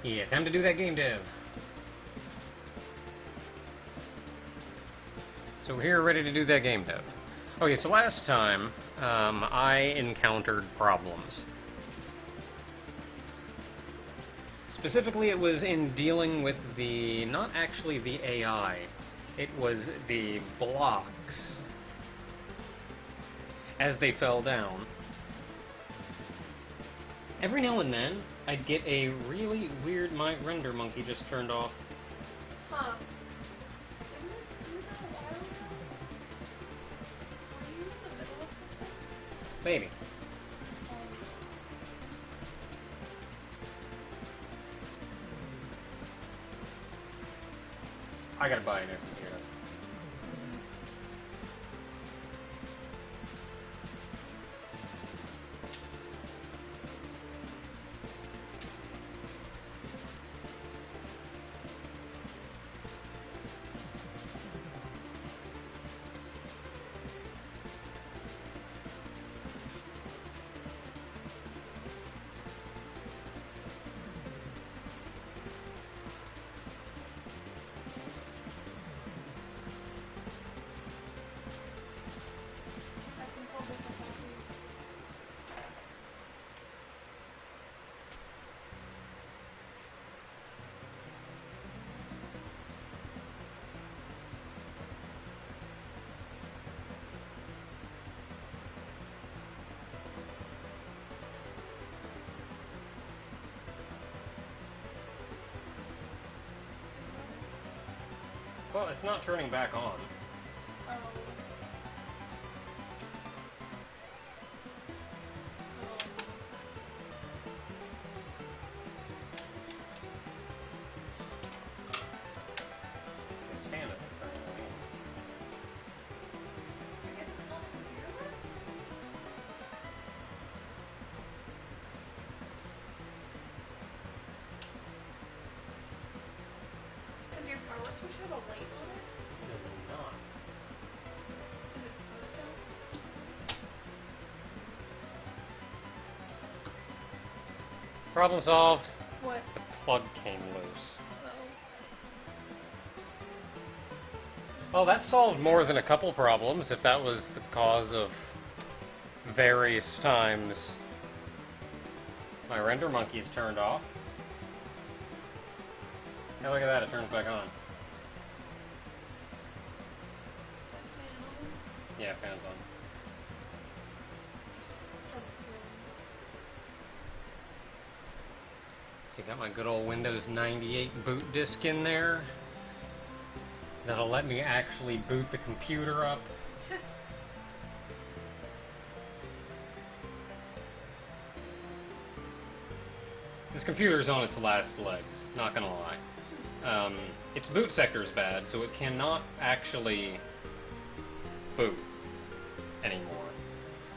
Yeah, time to do that game dev. So we're here ready to do that game dev. Okay, so last time, I encountered problems. Specifically, it was in dealing with the, not actually the AI, it was the blocks as they fell down. Every now and then, I'd get a really weird, my render monkey just turned off. Huh. Didn't we do that a while ago? Were you in the middle of something? Maybe. I gotta buy a new computer. I can pull different copies. Well, it's not turning back on. Oh. This fan isn't turning on. I guess it's not the computer then? Does your power switch have a light on it? It does not. Is it supposed to? Problem solved. What? The plug came loose. Oh. Well, that solved more than a couple problems, if that was the cause of various times my render monkey's turned off. Hey, look at that, it turns back on. Is that fan on? Yeah, fan's on. Just start feeling. So you got my good old Windows 98 boot disk in there. That'll let me actually boot the computer up. This computer's on its last legs, not gonna lie. Its boot sector's bad, so it cannot actually boot anymore.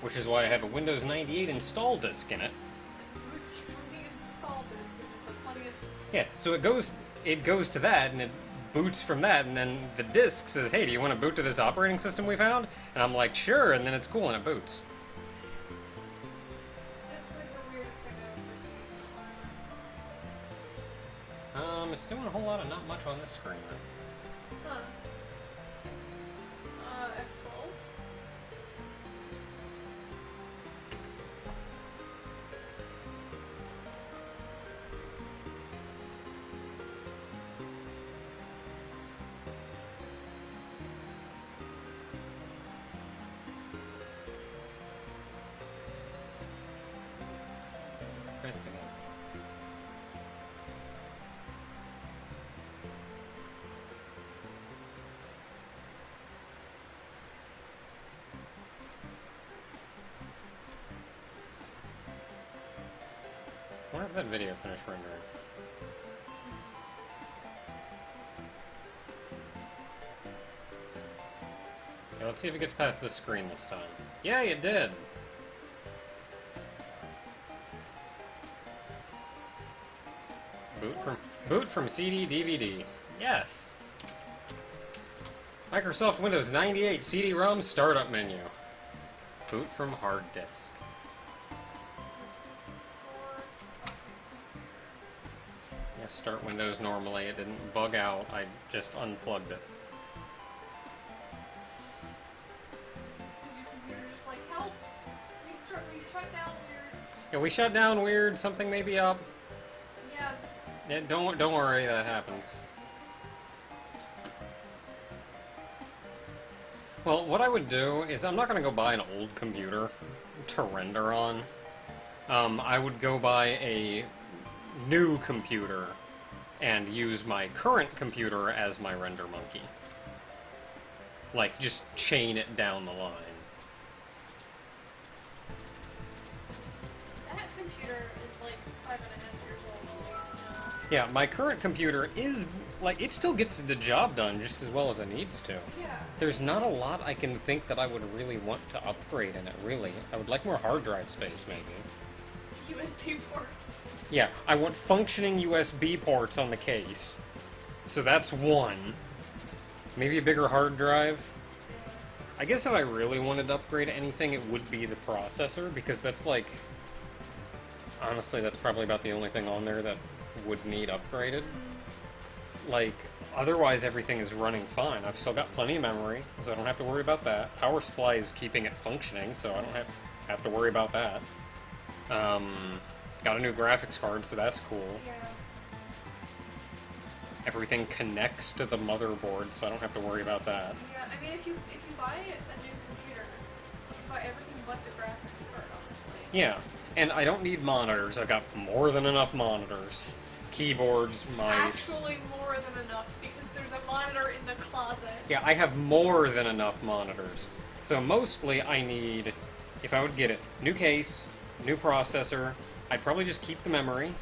Which is why I have a Windows 98 install disk in it. Roots from the install disk, which is the funniest. Yeah, so it goes to that, and it boots from that, and then the disk says, hey, do you want to boot to this operating system we found? And I'm like, sure, and then it's cool, and it boots. It's like the weirdest thing I've ever seen. It's doing a whole lot of not much on this screen, though. Huh. F12? Prince again. I wonder if that video finished rendering. Okay, let's see if it gets past this screen this time. Yay, it did! Boot from CD DVD. Yes! Microsoft Windows 98 CD-ROM startup menu. Boot from hard disk. I start Windows normally. It didn't bug out. I just unplugged it. Is your computer just like, help? We shut down weird. Yeah, we shut down weird. Something may be up. Yeah, it's... Yeah, don't worry. That happens. Well, what I would do is I'm not going to go buy an old computer to render on. I would go buy a new computer and use my current computer as my render monkey. Like, just chain it down the line. That computer is like 5.5 years old at least now. Yeah, my current computer is, like, it still gets the job done just as well as it needs to. Yeah. There's not a lot I can think that I would really want to upgrade in it, really. I would like more hard drive space, maybe. USB ports. Yeah, I want functioning USB ports on the case. So that's one. Maybe a bigger hard drive. Yeah. I guess if I really wanted to upgrade anything, it would be the processor, because that's like... Honestly, that's probably about the only thing on there that would need upgraded. Like, otherwise everything is running fine. I've still got plenty of memory, so I don't have to worry about that. Power supply is keeping it functioning, so I don't have to worry about that. Got a new graphics card, so that's cool. Yeah. Everything connects to the motherboard, so I don't have to worry about that. Yeah, I mean, if you buy a new computer, you buy everything but the graphics card, honestly. Yeah, and I don't need monitors. I've got more than enough monitors. Keyboards, mice. Actually more than enough, because there's a monitor in the closet. Yeah, I have more than enough monitors. So mostly I need, if I would get it, new case, new processor. I'd probably just keep the memory.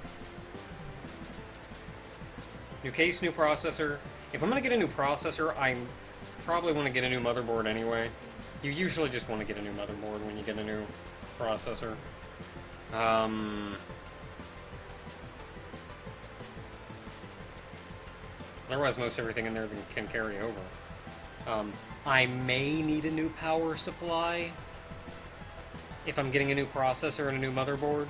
New case, new processor. If I'm going to get a new processor, I probably want to get a new motherboard anyway. You usually just want to get a new motherboard when you get a new processor. Otherwise, most everything in there can carry over. I may need a new power supply if I'm getting a new processor and a new motherboard.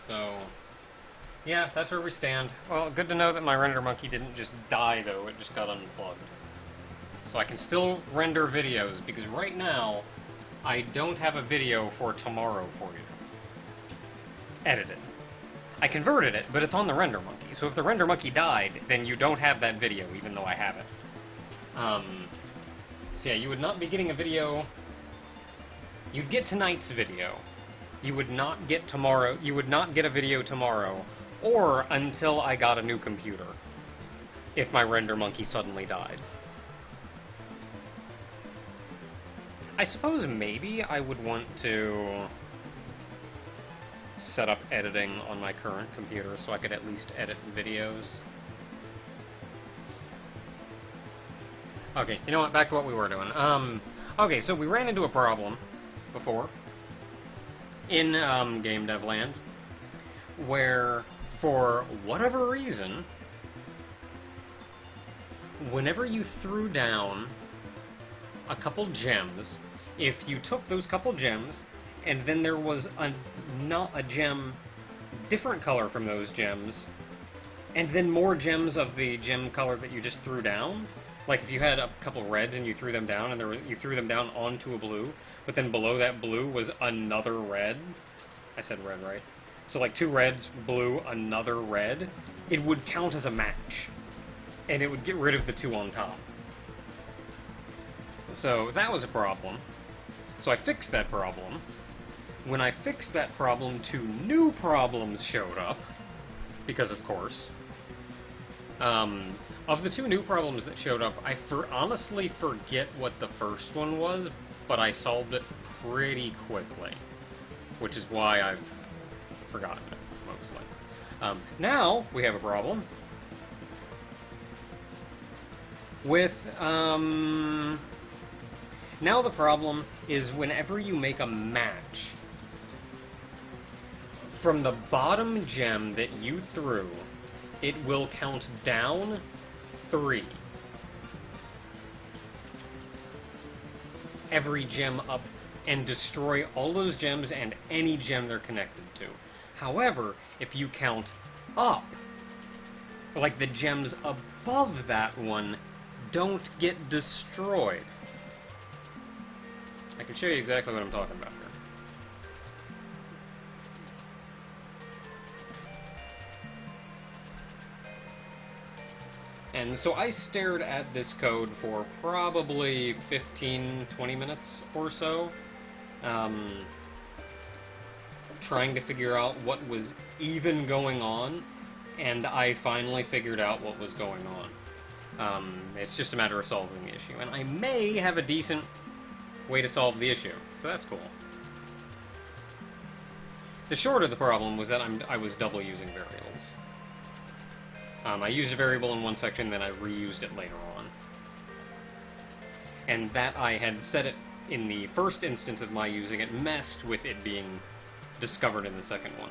So, yeah, that's where we stand. Well, good to know that my render monkey didn't just die, though. It just got unplugged. So I can still render videos, because right now, I don't have a video for tomorrow for you. Edited. I converted it, but it's on the render monkey. So if the render monkey died, then you don't have that video, even though I have it. So yeah, you would not be getting a video. You'd get tonight's video. You would not get tomorrow. You would not get a video tomorrow, or until I got a new computer. If my render monkey suddenly died. I suppose maybe I would want to set up editing on my current computer so I could at least edit videos. Okay, you know what? Back to what we were doing. Okay, so we ran into a problem before in Game Dev Land where, for whatever reason, whenever you threw down a couple gems, if you took those couple gems and then there was not a gem different color from those gems, and then more gems of the gem color that you just threw down, like if you had a couple reds and you threw them down, and you threw them down onto a blue, but then below that blue was another red. I said red, right? So like two reds, blue, another red. It would count as a match, and it would get rid of the two on top. So that was a problem. So I fixed that problem. When I fixed that problem, two new problems showed up, because of course. Of the two new problems that showed up, I honestly forget what the first one was, but I solved it pretty quickly, which is why I've forgotten it, mostly. Now, we have a problem with, now the problem is whenever you make a match, from the bottom gem that you threw, it will count down 3. every gem up and destroy all those gems and any gem they're connected to. However, if you count up, like the gems above that one don't get destroyed. I can show you exactly what I'm talking about here. And so I stared at this code for probably 15-20 minutes or so, trying to figure out what was even going on, and I finally figured out what was going on. It's just a matter of solving the issue, and I may have a decent way to solve the issue, so that's cool. The short of the problem was that I was double using variables. I used a variable in one section, then I reused it later on. And that I had set it in the first instance of my using it messed with it being discovered in the second one.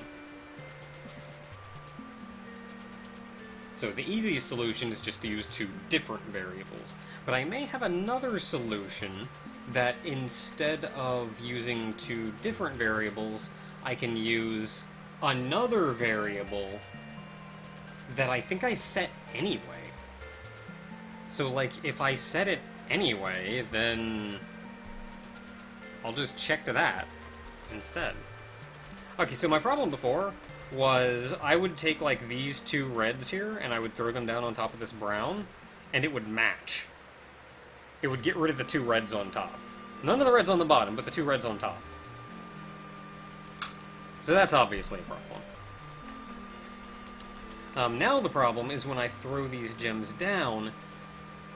So the easiest solution is just to use two different variables. But I may have another solution that instead of using two different variables, I can use another variable that I think I set anyway. So, like, if I set it anyway, then I'll just check to that instead. Okay, so my problem before was I would take, like, these two reds here, and I would throw them down on top of this brown, and it would match. It would get rid of the two reds on top. None of the reds on the bottom, but the two reds on top. So that's obviously a problem. Now the problem is when I throw these gems down,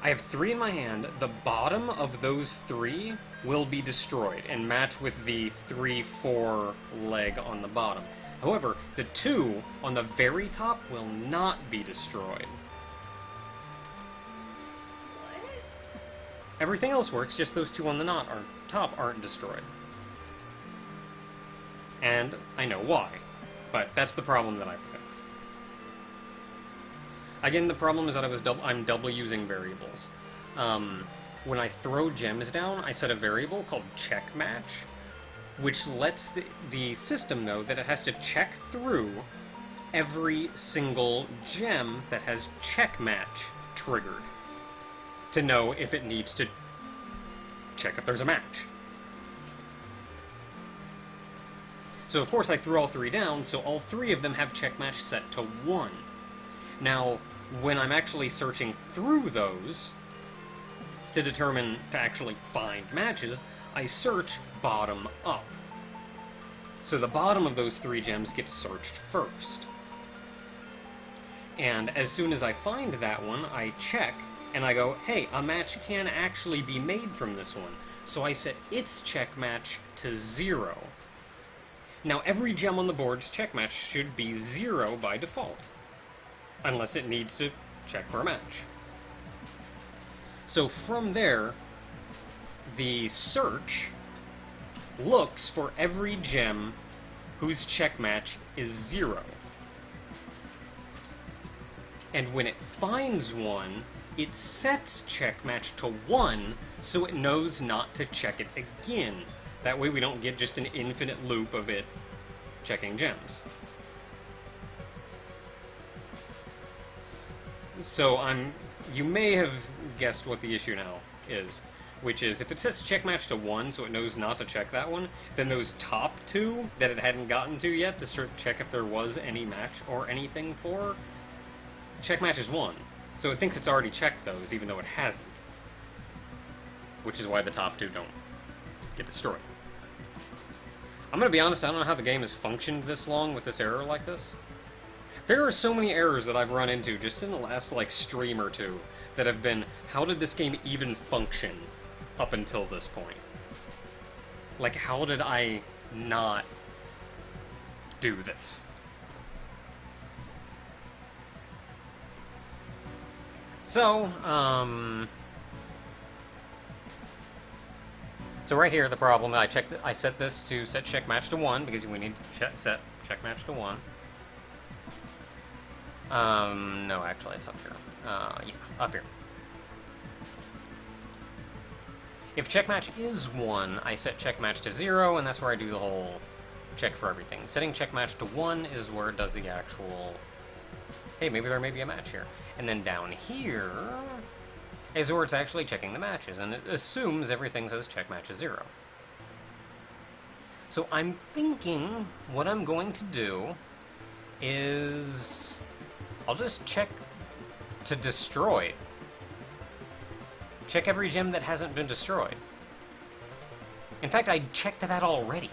I have three in my hand. The bottom of those three will be destroyed and match with the 3-4 leg on the bottom. However, the two on the very top will not be destroyed. What? Everything else works, just those two on the top aren't destroyed. And I know why, but that's the problem that I fixed. Again, the problem is that I'm double using variables. When I throw gems down, I set a variable called check match, which lets the system know that it has to check through every single gem that has check match triggered to know if it needs to check if there's a match. So of course I threw all three down, so all three of them have check match set to 1. Now, when I'm actually searching through those to actually find matches, I search bottom up. So the bottom of those three gems gets searched first. And as soon as I find that one, I check, and I go, hey, a match can actually be made from this one. So I set its check match to 0. Now every gem on the board's check match should be 0 by default, unless it needs to check for a match. So from there, the search looks for every gem whose check match is 0. And when it finds one, it sets check match to 1 so it knows not to check it again. That way we don't get just an infinite loop of it checking gems. So you may have guessed what the issue now is, which is if it sets check match to 1 so it knows not to check that one, then those top two that it hadn't gotten to yet to start check if there was any match or anything for, check match is 1. So it thinks it's already checked those even though it hasn't. Which is why the top two don't get destroyed. I'm gonna be honest, I don't know how the game has functioned this long with this error like this. There are so many errors that I've run into just in the last, stream or two that have been, how did this game even function up until this point? Like, how did I not do this? So right here, the problem, I set this to set check match to 1, because we need to set check match to 1. No, actually, it's up here. Yeah, up here. If check match is 1, I set check match to 0, and that's where I do the whole check for everything. Setting check match to 1 is where it does the actual, hey, maybe there may be a match here. And then down here is where it's actually checking the matches, and it assumes everything says check match is 0. So I'm thinking what I'm going to do is I'll just check to destroy. Check every gem that hasn't been destroyed. In fact, I checked that already.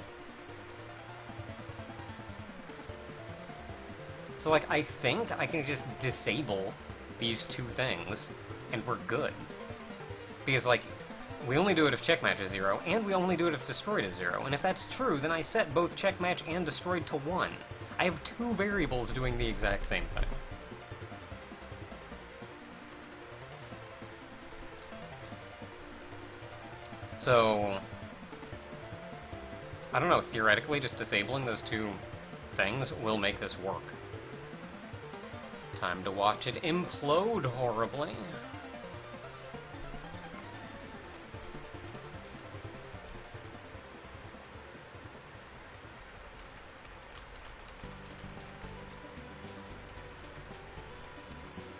So, like, I think I can just disable these 2 things, and we're good. Because, like, we only do it if check match is 0, and we only do it if destroyed is 0. And if that's true, then I set both check match and destroyed to 1. I have 2 variables doing the exact same thing. So, I don't know, theoretically just disabling those 2 things will make this work. Time to watch it implode horribly.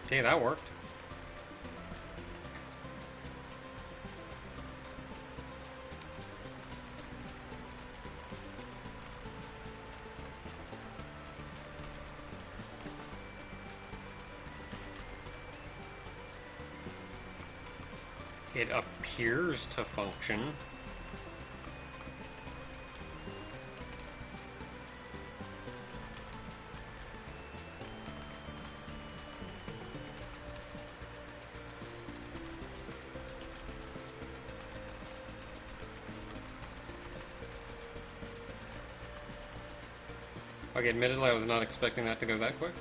Okay, that worked. It appears to function. Okay, admittedly, I was not expecting that to go that quick.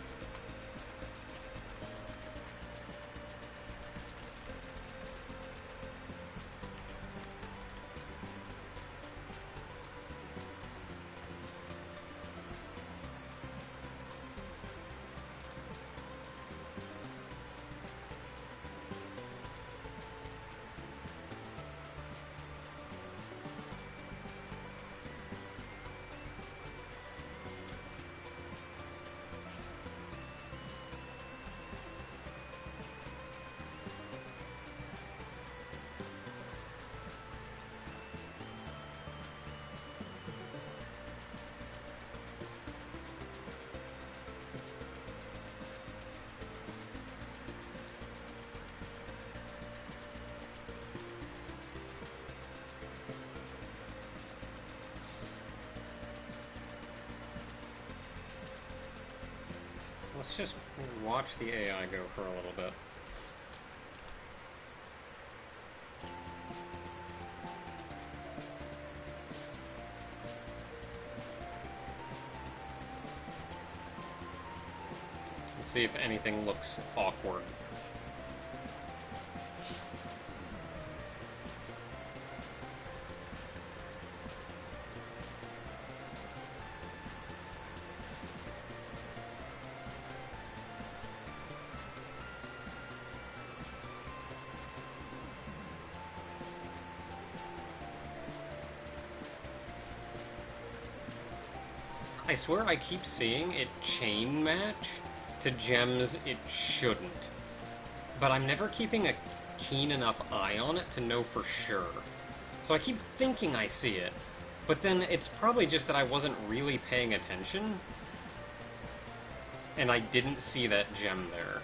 Let's just watch the AI go for a little bit. Let's see if anything looks awkward. I swear I keep seeing it chain match to gems it shouldn't. But I'm never keeping a keen enough eye on it to know for sure. So I keep thinking I see it, but then it's probably just that I wasn't really paying attention, and I didn't see that gem there.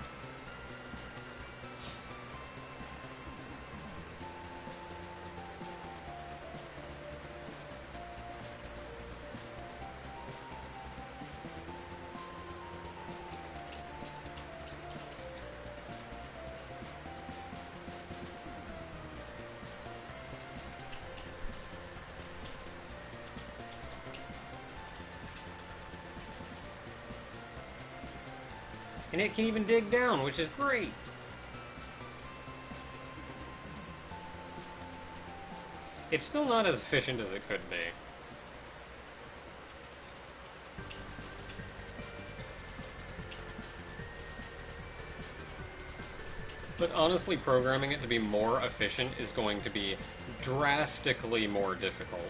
And it can even dig down, which is great. It's still not as efficient as it could be. But honestly, programming it to be more efficient is going to be drastically more difficult.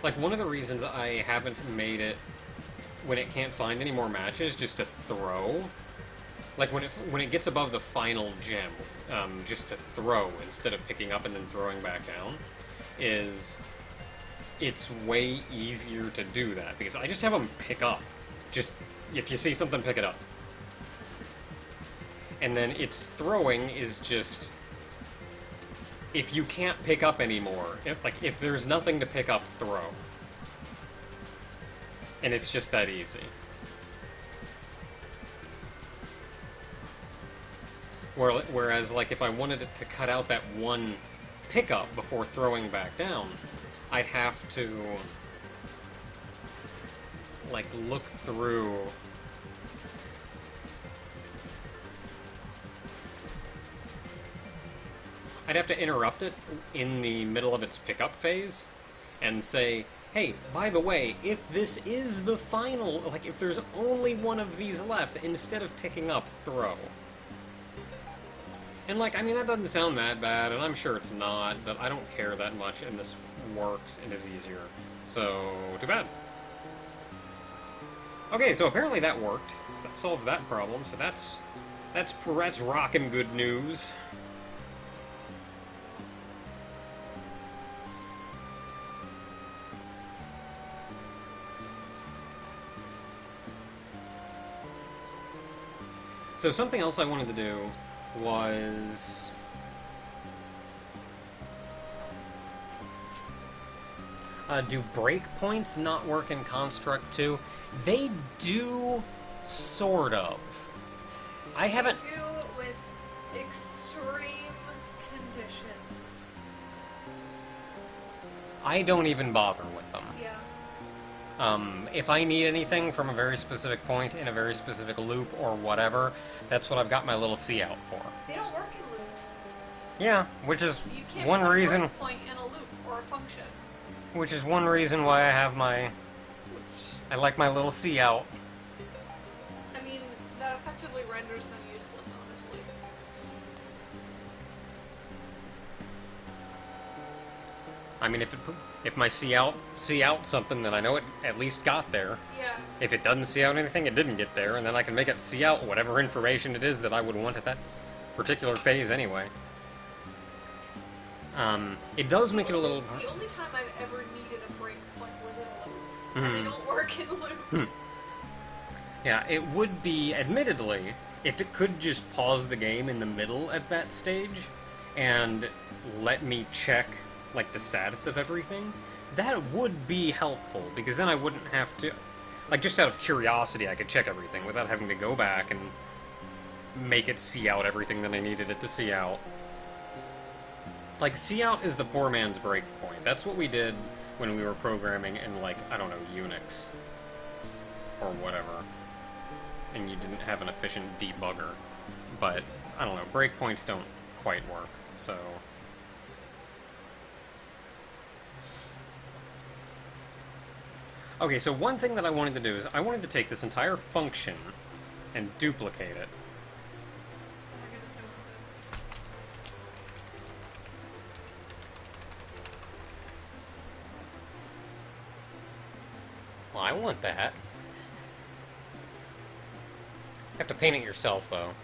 Like, one of the reasons I haven't made it when it can't find any more matches just to throw, like when it gets above the final gem, just to throw instead of picking up and then throwing back down, is it's way easier to do that because I just have them pick up. Just, if you see something, pick it up. And then its throwing is just, if you can't pick up anymore, if there's nothing to pick up, throw. And it's just that easy. Whereas, like, if I wanted it to cut out that one pickup before throwing back down, I'd have to, like, look through... I'd have to interrupt it in the middle of its pickup phase and say, hey, by the way, if this is the final, like, if there's only one of these left, instead of picking up, throw. And, like, I mean, that doesn't sound that bad, and I'm sure it's not, but I don't care that much, and this works and is easier. So, too bad. Okay, so apparently that worked. So that solved that problem, so that's rockin' good news. So something else I wanted to do was... do breakpoints not work in Construct 2? They do, sort of. I haven't... They do with extreme conditions. I don't even bother with them. Yeah. If I need anything from a very specific point in a very specific loop or whatever, that's what I've got my little C out for. They don't work in loops. Yeah, which is You can't one put a reason... breakpoint in a loop or a function. Which is one reason why I have my... I like my little C out. I mean, that effectively renders them useless, honestly. I mean, if my see out something, then I know it at least got there. Yeah. If it doesn't see out anything, it didn't get there, and then I can make it see out whatever information it is that I would want at that particular phase anyway. It does make it a little... The only time I've ever needed a breakpoint was in a loop, and they don't work in loops. Yeah, it would be, admittedly, if it could just pause the game in the middle of that stage and let me check, like, the status of everything, that would be helpful, because then I wouldn't have to... Like, just out of curiosity, I could check everything without having to go back and make it see out everything that I needed it to see out. Like, see out is the poor man's breakpoint. That's what we did when we were programming in, like, I don't know, Unix. Or whatever. And you didn't have an efficient debugger. But, I don't know, breakpoints don't quite work, so... Okay, so one thing that I wanted to do is I wanted to take this entire function and duplicate it. Oh my goodness, I want this. Well, I want that. You have to paint it yourself, though.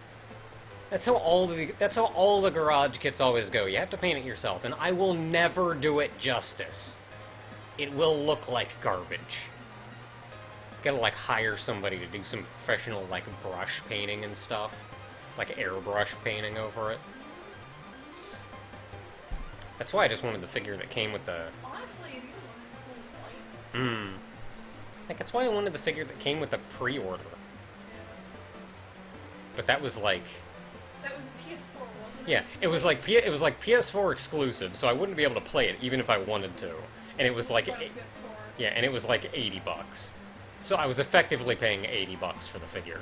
That's how all the garage kits always go. You have to paint it yourself, and I will never do it justice. It will look like garbage. Gotta, like, hire somebody to do some professional, like, brush painting and stuff. Like, airbrush painting over it. That's why I just wanted the figure that came with the... Honestly, it even looks cool white. Like, that's why I wanted the figure that came with the pre-order. But that was, like... That was PS4, wasn't it? Yeah, it was like PS4 exclusive, so I wouldn't be able to play it even if I wanted to. And it was like... PS4. Yeah, and it was like $80. So I was effectively paying $80 for the figure.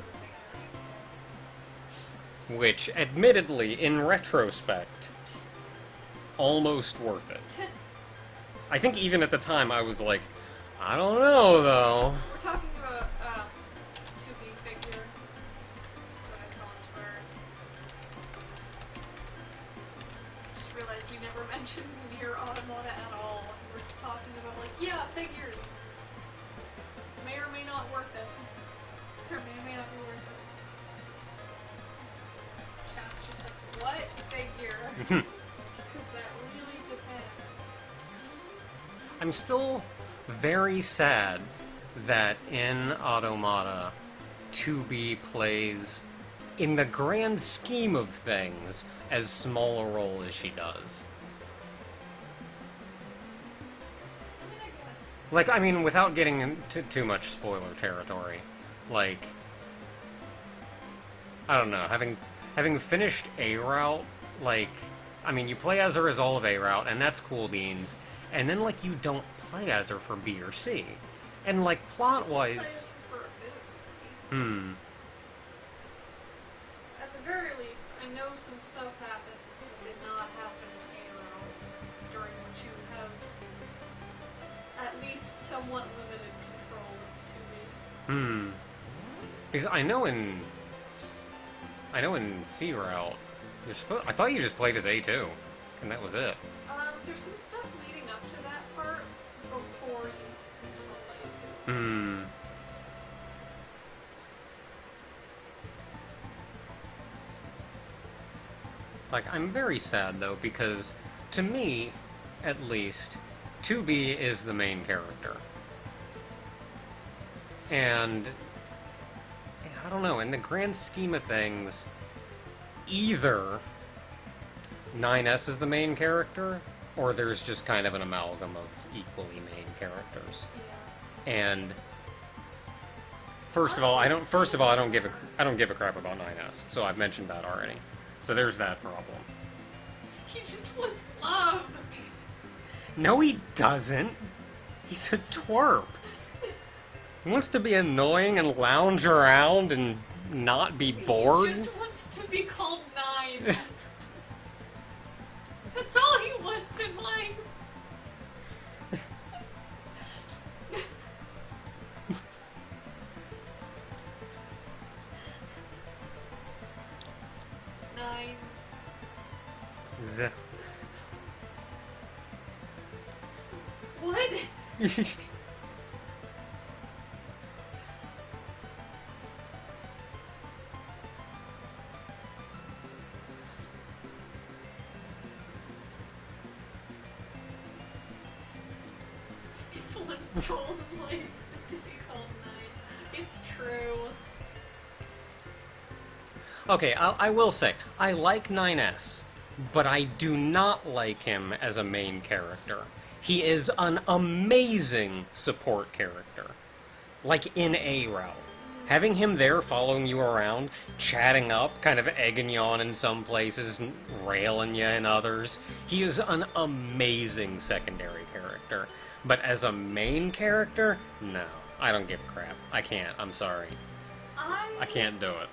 Which, admittedly, in retrospect, almost worth it. I think even at the time I was like, I don't know, though. We're talking about 2B never mentioned Nier Automata at all. We're just talking about, like, yeah, figures. May or may not worth it. Or may not be worth it. Chat's just like, what figure? Because that really depends. I'm still very sad that in Automata, 2B plays, in the grand scheme of things, as small a role as she does. I mean, I guess. Like, I mean, without getting into too much spoiler territory, like, I don't know, having finished A Route, like, I mean, you play as her as all of A Route, and that's cool beans, and then, like, you don't play as her for B or C. And, like, plot-wise... Plays for a bit of C. At the very least, I know some stuff happens that did not happen in A-Row, during which you have at least somewhat limited control of 2B. Because I know in C Route, I thought you just played as A2, and that was it. There's some stuff leading up to that part before you control A2. Like, I'm very sad, though, because, to me, at least, 2B is the main character. And, I don't know, in the grand scheme of things, either 9S is the main character, or there's just kind of an amalgam of equally main characters. Yeah. And first of all, I don't give a crap about 9S, so I've mentioned that already. So there's that problem. He just wants love! No, he doesn't. He's a twerp. He wants to be annoying and lounge around and not be bored. He just wants to be called Nines. That's all he wants in life. Nines. What? This one phone likes to be called Nines. It's true. Okay, I will say, I like 9S, but I do not like him as a main character. He is an amazing support character. Like in A Route. Having him there following you around, chatting up, kind of egging you on in some places, and railing you in others. He is an amazing secondary character. But as a main character, no. I don't give a crap. I can't. I'm sorry. I can't do it.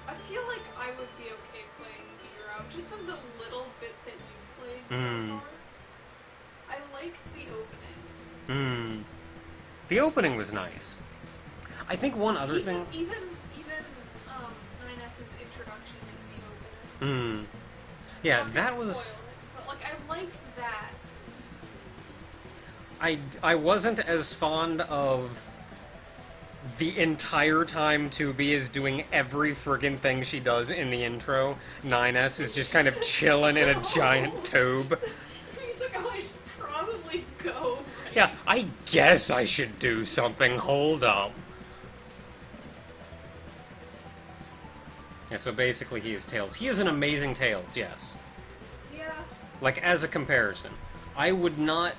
I feel like I would be okay playing B-Route, just of the little bit that you played so far. I liked the opening. The opening was nice. I think one other thing... Even 9S's introduction in the opening. Yeah, Not that gonna was... spoil it, but, like, I liked that. I wasn't as fond of the entire time 2B is doing every friggin' thing she does in the intro. 9S is just kind of chilling in a giant tube. He's like, oh, I should probably go. Yeah, I guess I should do something. Hold up. Yeah, so basically he is Tails. He is an amazing Tails, yes. Yeah. Like, as a comparison, I would not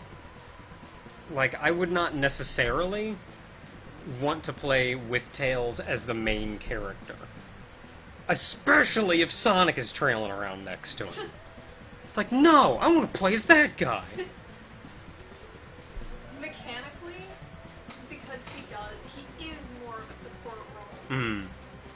necessarily want to play with Tails as the main character. Especially if Sonic is trailing around next to him. It's like, no, I want to play as that guy. Mechanically, because he is more of a support role.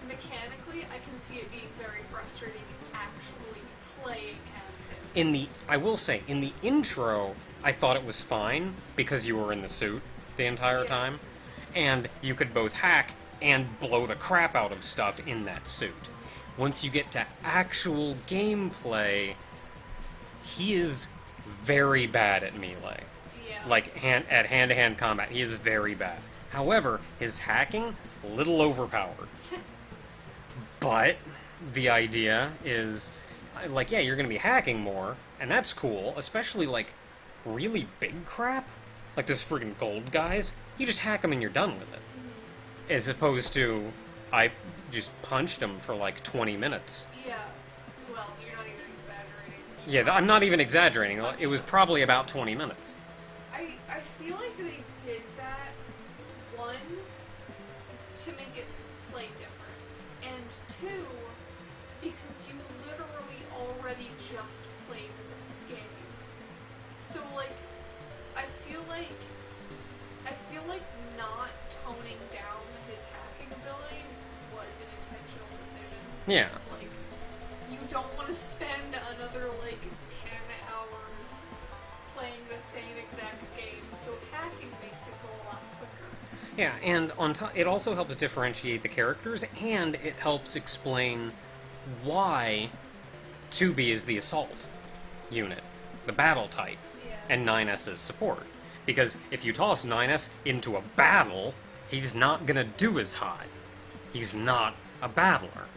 Mechanically, I can see it being very frustrating actually playing as him. I will say, in the intro, I thought it was fine, because you were in the suit the entire time, and you could both hack and blow the crap out of stuff in that suit. once you get to actual gameplay, he is very bad at melee. Yeah. Like, at hand-to-hand combat, he is very bad. However, his hacking, a little overpowered. But the idea is, like, yeah, you're going to be hacking more, and that's cool, especially, like, really big crap. Like those friggin' gold guys. You just hack them and you're done with it. As opposed to, I just punched him for, like, 20 minutes. Yeah. Well, you're not even exaggerating. Yeah, I'm not even exaggerating. It was probably about 20 minutes. I feel like they did that, one, to make it play different, and two, because you literally already just played this game. So, like, I feel like not toning down his hacking ability was an intentional decision. Yeah. It's like, you don't want to spend another, like, 10 hours playing the same exact game, so hacking makes it go a lot quicker. Yeah, and on top, it also helps differentiate the characters, and it helps explain why 2B is the assault unit, the battle type, Yeah. and 9S's support. Because if you toss 9S into a battle, he's not gonna do as high. He's not a battler.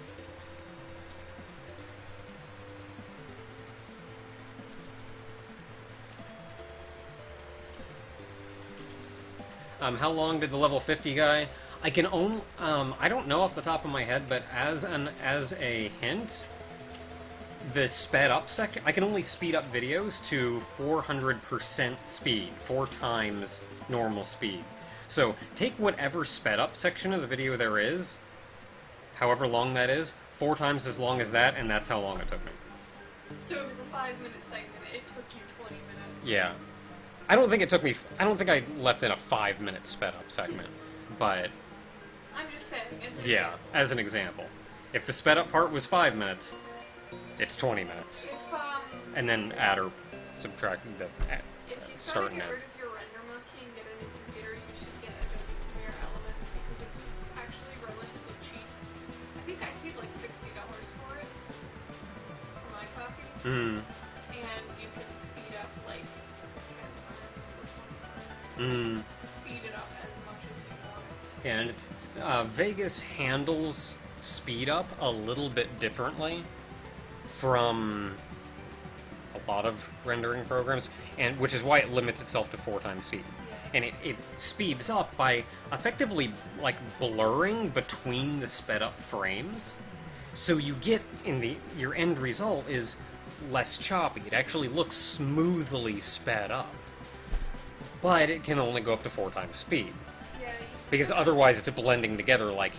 How long did the level 50 guy? I can only, I don't know off the top of my head, but as a hint, the sped up section, I can only speed up videos to 400% speed, 4 times normal speed. So take whatever sped up section of the video there is, however long that is, 4 times as long as that, and that's how long it took me. So if it's a 5-minute segment, it took you 20 minutes. Yeah. I don't think I left in a 5-minute sped up segment, but I'm just saying, as an yeah, example. as an example. If the sped up part was 5 minutes, it's 20 minutes. If, And then add or subtract the if you try start to and get end. rid of your render monkey and get a new computer, you should get Adobe Premiere Elements because it's actually relatively cheap. I think I paid like $60 for it for my copy, Mm. and you can speed up like 10 times or 20 times. Mm. Just speed it up as much as you want. Yeah, and it's Vegas handles speed up a little bit differently from a lot of rendering programs, and which is why it limits itself to 4 times speed. And it speeds up by effectively like blurring between the sped up frames, so you get your end result is less choppy. It actually looks smoothly sped up, but it can only go up to 4 times speed. Yeah, Because otherwise it's blending together like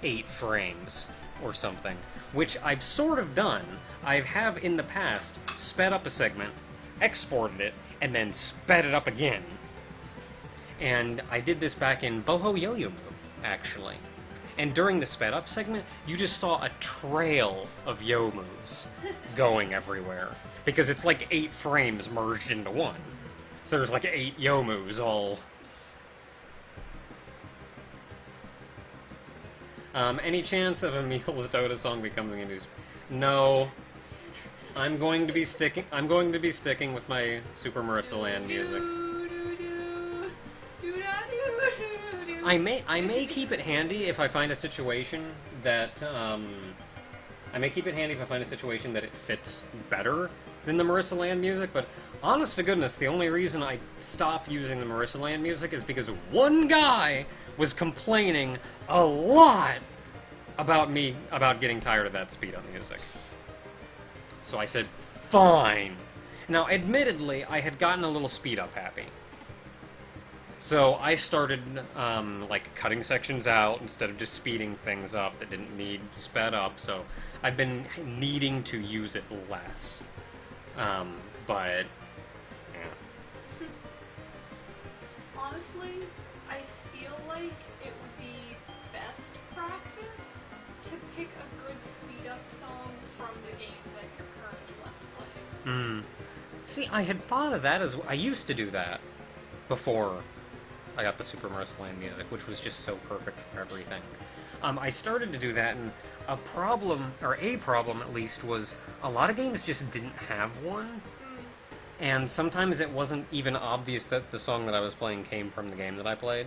8 frames or something. Which I've sort of done. I have in the past sped up a segment, exported it, and then sped it up again. And I did this back in Boho Yo-Yo Moo, actually. And during the sped up segment, you just saw a trail of Yo-Moos going everywhere. Because it's like 8 frames merged into one. So there's like 8 Yo-Moos all... any chance of Emil's Dota song becoming a news? No. I'm going to be sticking with my Super Marissa Land music. I may keep it handy if I find a situation that it fits better than the Marissa Land music, but honest to goodness, the only reason I stopped using the Marissa Land music is because one guy was complaining a lot about getting tired of that speed up music. So I said, fine. Now, admittedly, I had gotten a little speed up happy. So I started, like, cutting sections out instead of just speeding things up that didn't need sped up, so I've been needing to use it less. But, yeah. Honestly, I feel like it would be best practice to pick a good speed up song from the game that you're currently let's playing. See, I had thought of that I used to do that before I got the Super Marissa Land music, which was just so perfect for everything. I started to do that, and a problem, or a problem at least, was a lot of games just didn't have one. And sometimes it wasn't even obvious that the song that I was playing came from the game that I played.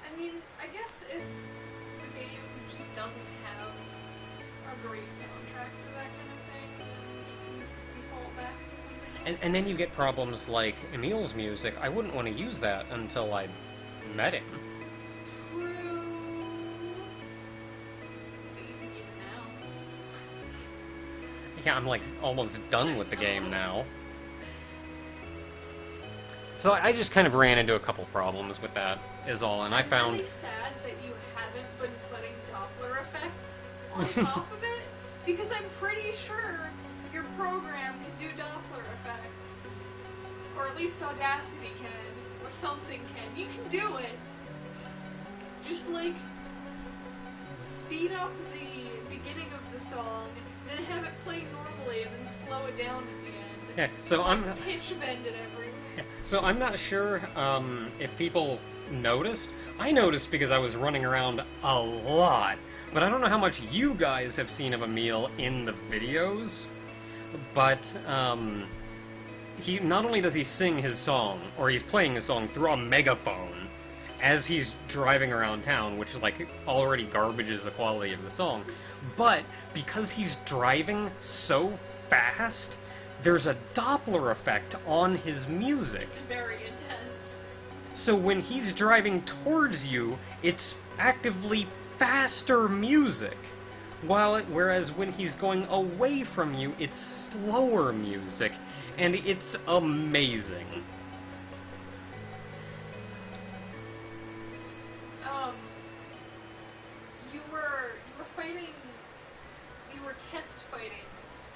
I mean, I guess if the game just doesn't have a great soundtrack for that kind of thing, then you can default back to something else. And then you get problems like Emil's music. I wouldn't want to use that until I met him. True. But you can use it now. Yeah, I'm like almost done with the game now. So I just kind of ran into a couple problems with that, is all, and I found... I'm really sad that you haven't been putting Doppler effects on top of it, because I'm pretty sure your program can do Doppler effects. Or at least Audacity can, or something can. You can do it! Just, like, speed up the beginning of the song, then have it play normally, and then slow it down at the end. Yeah, so and, I'm... pitch bend it everywhere. So I'm not sure if people noticed. I noticed because I was running around a lot, but I don't know how much you guys have seen of Emil in the videos. But he not only does he sing his song, or he's playing his song through a megaphone as he's driving around town, which like already garbages the quality of the song, but because he's driving so fast, there's a Doppler effect on his music. It's very intense. So when he's driving towards you, it's actively faster music. Whereas when he's going away from you, it's slower music. And it's amazing. You were test fighting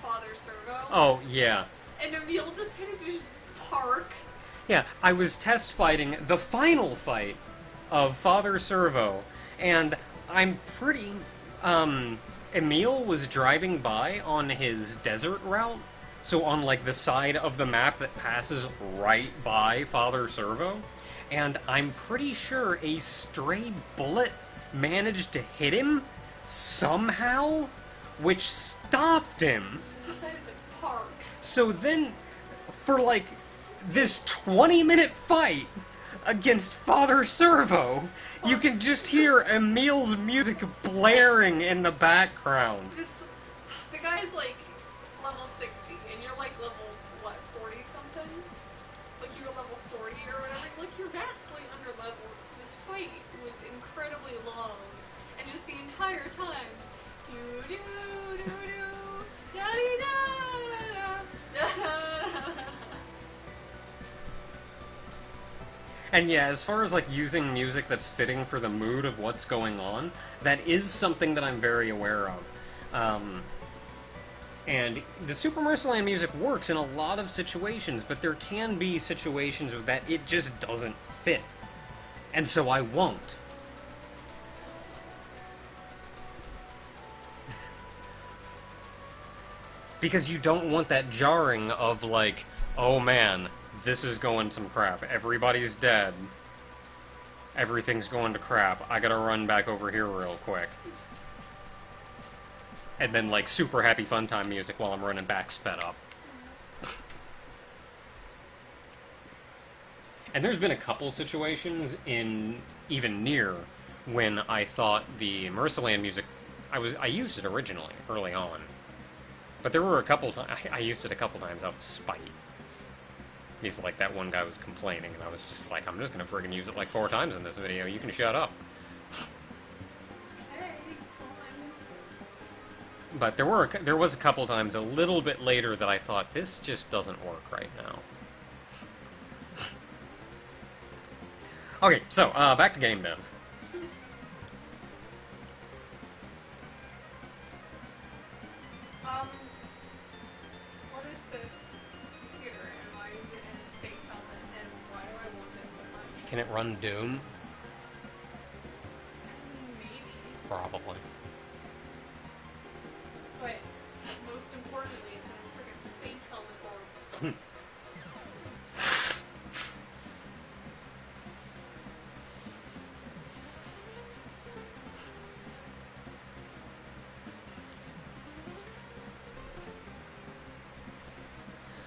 Father Servo. Oh, yeah. And Emil decided to just park. Yeah, I was test fighting the final fight of Father Servo, and I'm pretty... Emil was driving by on his desert route, so on, like, the side of the map that passes right by Father Servo, and I'm pretty sure a stray bullet managed to hit him somehow, which stopped him. Just decided to park. So then, for like this 20-minute fight against Father Servo, you can just hear Emil's music blaring in the background. The guy's like level 60, and you're like level, what, 40 something? Like you were level 40 or whatever. Like you're vastly under leveled. So this fight was incredibly long, and just the entire time, do do do do da dee da da da. And yeah, as far as like using music that's fitting for the mood of what's going on, that is something that I'm very aware of. And the Super Mercyland music works in a lot of situations, but there can be situations that it just doesn't fit. And so I won't. Because you don't want that jarring of like, oh man, this is going some crap. Everybody's dead. Everything's going to crap. I gotta run back over here real quick. And then, like, super happy fun time music while I'm running back sped up. And there's been a couple situations in even near when I thought the Mercyland music... I used it originally, early on. But there were a couple times... I used it a couple times out of spite. He's like, that one guy was complaining, and I was just like, I'm just gonna friggin' use it like 4 times in this video, you can shut up. Okay, fine. But there was a couple times a little bit later that I thought, this just doesn't work right now. Okay, so, back to game dev. What is this computer, and why is it in a space helmet, and why do I want it so much? Can it run Doom? Maybe. Probably. But, most importantly, it's in a friggin' space helmet orb.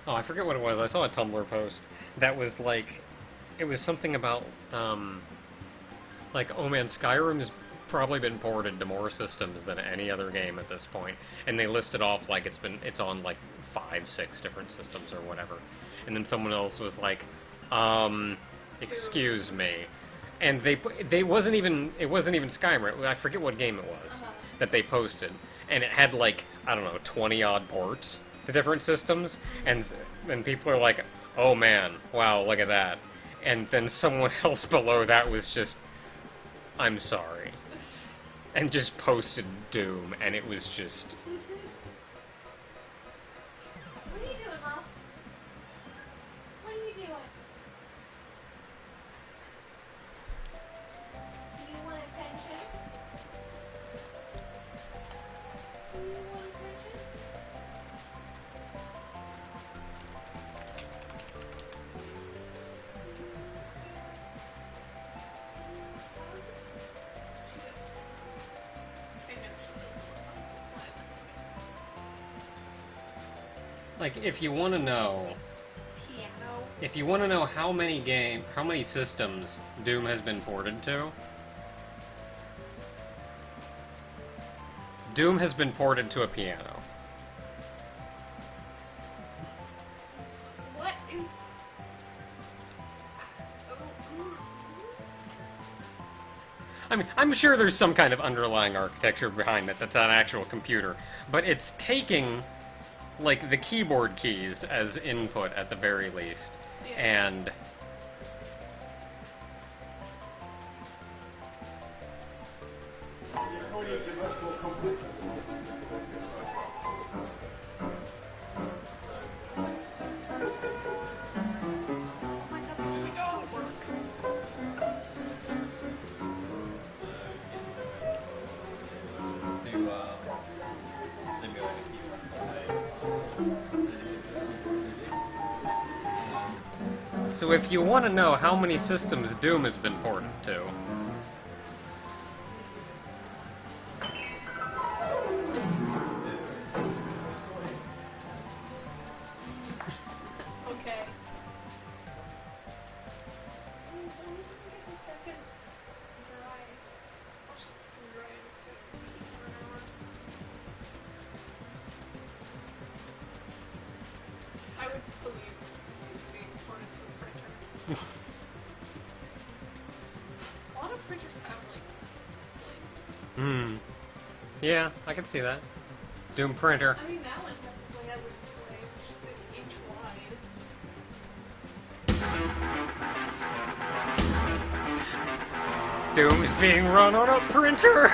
Oh, I forget what it was. I saw a Tumblr post that was like, it was something about, like, oh man, Skyrim's probably been ported to more systems than any other game at this point, and they listed off like it's on like 5, 6 different systems or whatever, and then someone else was like, excuse me, and it wasn't even Skyrim. I forget what game it was that they posted, and it had like, I don't know, 20 odd ports to different systems, and then people are like, oh man, wow, look at that, and then someone else below that was just, I'm sorry, and just posted Doom, and it was just... What are you doing, Muff? What are you doing? Do you want attention? Do you want attention? Like, if you want to know... how many systems Doom has been ported to... Doom has been ported to a piano. What is... I mean, I'm sure there's some kind of underlying architecture behind it that's an actual computer, but it's taking, like, the keyboard keys as input at the very least, and... So if you want to know how many systems Doom has been ported to... Okay. Let me get the second dry. I'll just put some dry in his food and eat for an hour. I would believe Duke being ported to a printer. A lot of printers have, like, displays. Hmm. Yeah, I can see that. Doom printer. I mean, that one technically has a display. It's just an inch wide. Doom's being run on a printer!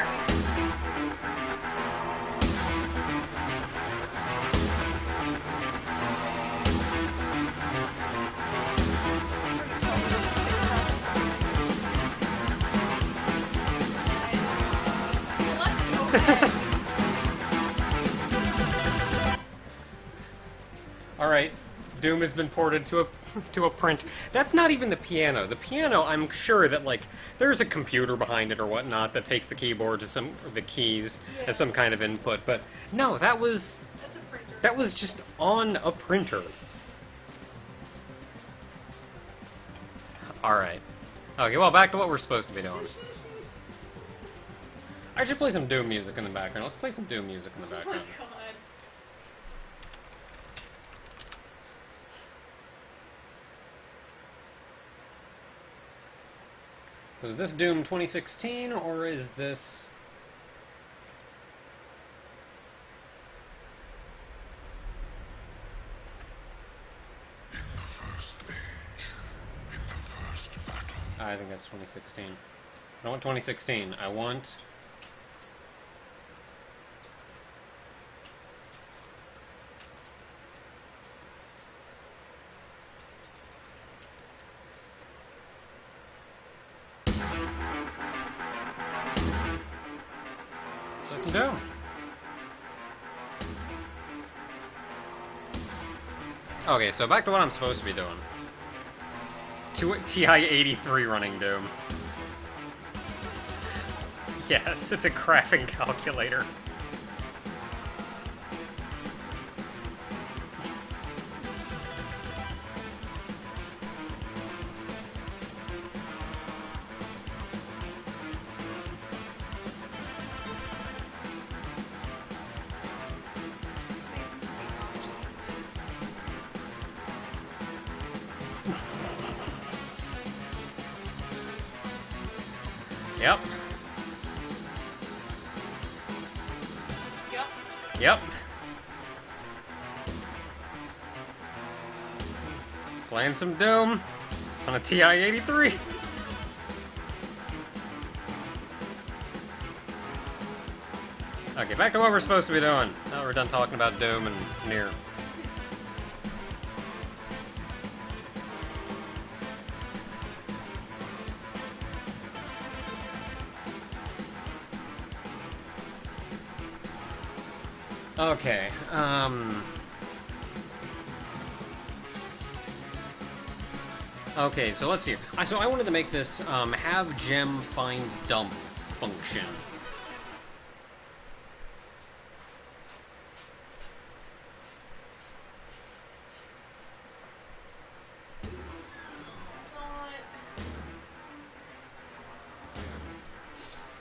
Alright, Doom has been ported to a print. That's not even the piano. The piano, I'm sure that, like, there's a computer behind it or whatnot that takes the keyboards as the keys as some kind of input, but no, that's a printer. that was just on a printer. Alright. Okay, well, back to what we're supposed to be doing. I should play some Doom music in the background. Let's play some Doom music in the Oh my background. god. So is this Doom 2016, or is this... In the first age, in the first battle. I think that's 2016. I don't want 2016. I want... Let's do. Okay, so back to what I'm supposed to be doing. TI-83 running Doom. Yes, it's a crafting calculator. Yep. Yep. Yep. Playing some Doom on a TI-83. Okay, back to what we're supposed to be doing. Now that we're done talking about Doom and Nier. Okay, okay, so let's see. So I wanted to make this, have gem find dump function.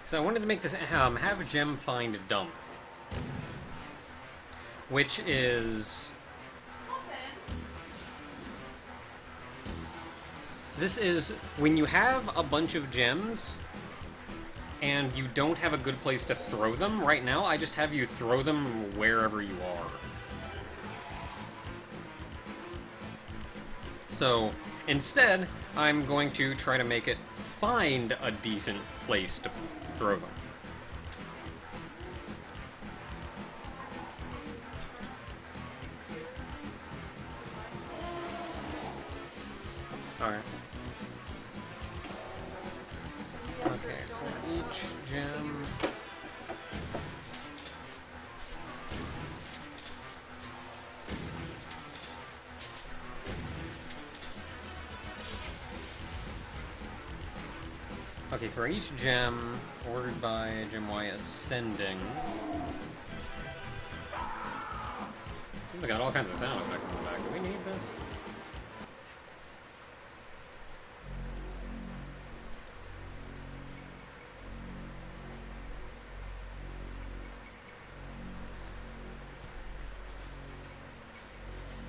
So I wanted to make this, have a gem find dump. Which is... This is when you have a bunch of gems and you don't have a good place to throw them. Right now, I just have you throw them wherever you are. So instead, I'm going to try to make it find a decent place to throw them. Alright. Okay, for each gem... Okay, for each gem, ordered by Gem Y Ascending... Seems like got all kinds of sound effects in the back. Do we need this?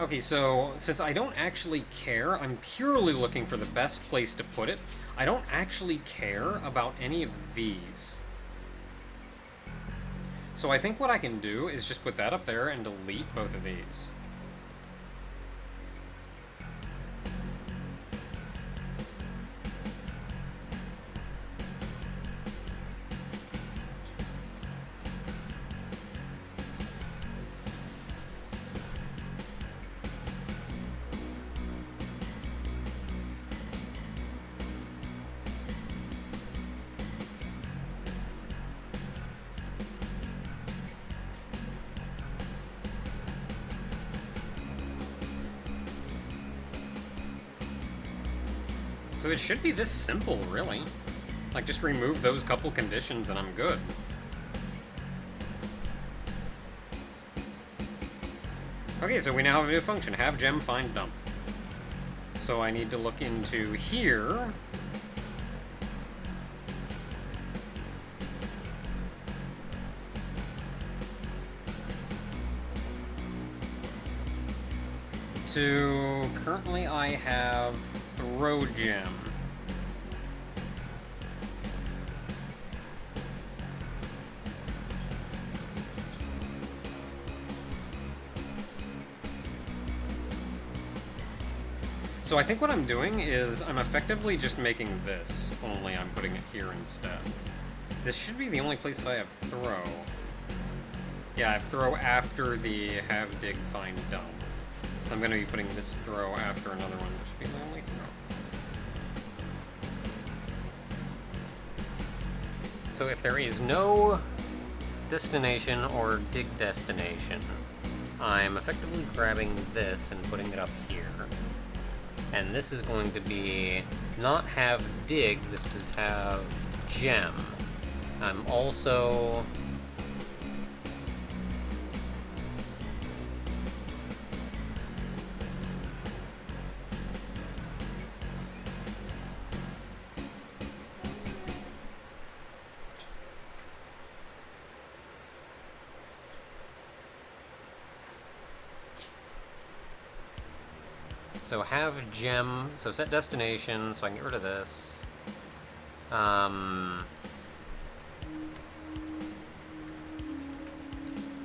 Okay, so since I don't actually care, I'm purely looking for the best place to put it. I don't actually care about any of these. So I think what I can do is just put that up there and delete both of these. So it should be this simple, really. Like, just remove those couple conditions and I'm good. Okay, so we now have a new function, have gem find dump. So I need to look into here. To currently I have throw gem. So I think what I'm doing is I'm effectively just making this, only I'm putting it here instead. This should be the only place that I have throw. Yeah, I have throw after the have dig find dump. So I'm going to be putting this throw after another one, which should be my only throw. So if there is no destination or dig destination, I'm effectively grabbing this and putting it up here. And this is going to be not have dig, this is have gem. I'm also... So have gem, so set destination, so I can get rid of this.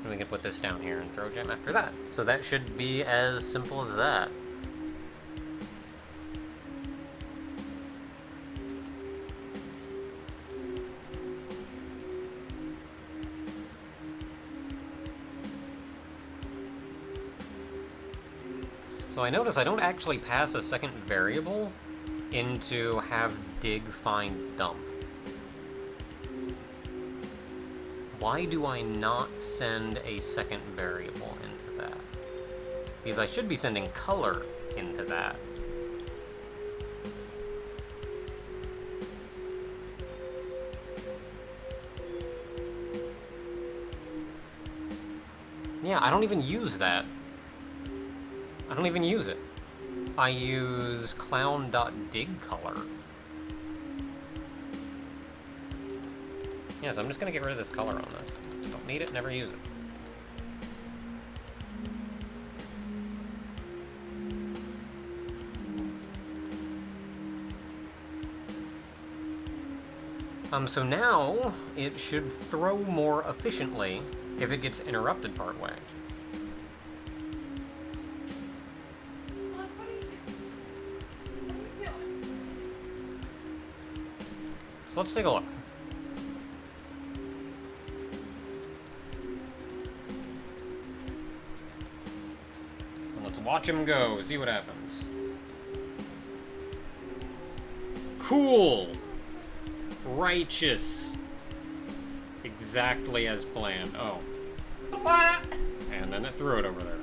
And we can put this down here and throw a gem after that. So that should be as simple as that. So I notice I don't actually pass a second variable into have dig find dump. Why do I not send a second variable into that? Because I should be sending color into that. Yeah, I don't even use that. I don't even use it. I use clown.digColor. Yeah, so I'm just gonna get rid of this color on this. Don't need it, never use it. So now it should throw more efficiently if it gets interrupted partway. So let's take a look. And let's watch him go, see what happens. Cool! Righteous! Exactly as planned. Oh. And then it threw it over there.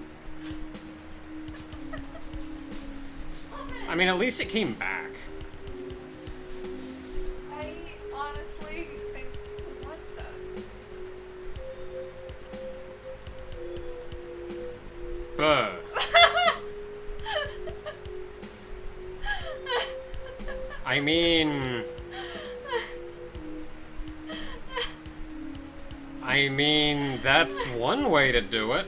I mean, at least it came back. I honestly think, what the? Buh. I mean, that's one way to do it.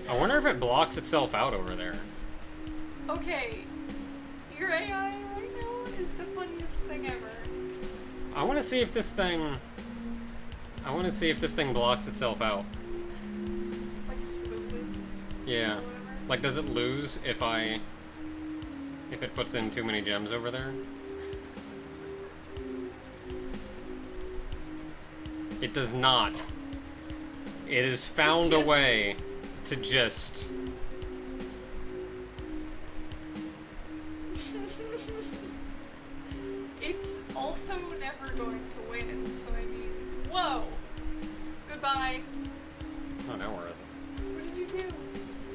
I wonder if it blocks itself out over there. Okay, your AI right now is the funniest thing ever. I want to see if this thing blocks itself out. Like just loses. Yeah. Or whatever. Like, does it lose if it puts in too many gems over there? It does not. It has found a way to just... It's also never going to win, so I mean, whoa! Goodbye. Oh, now where is it? What did you do?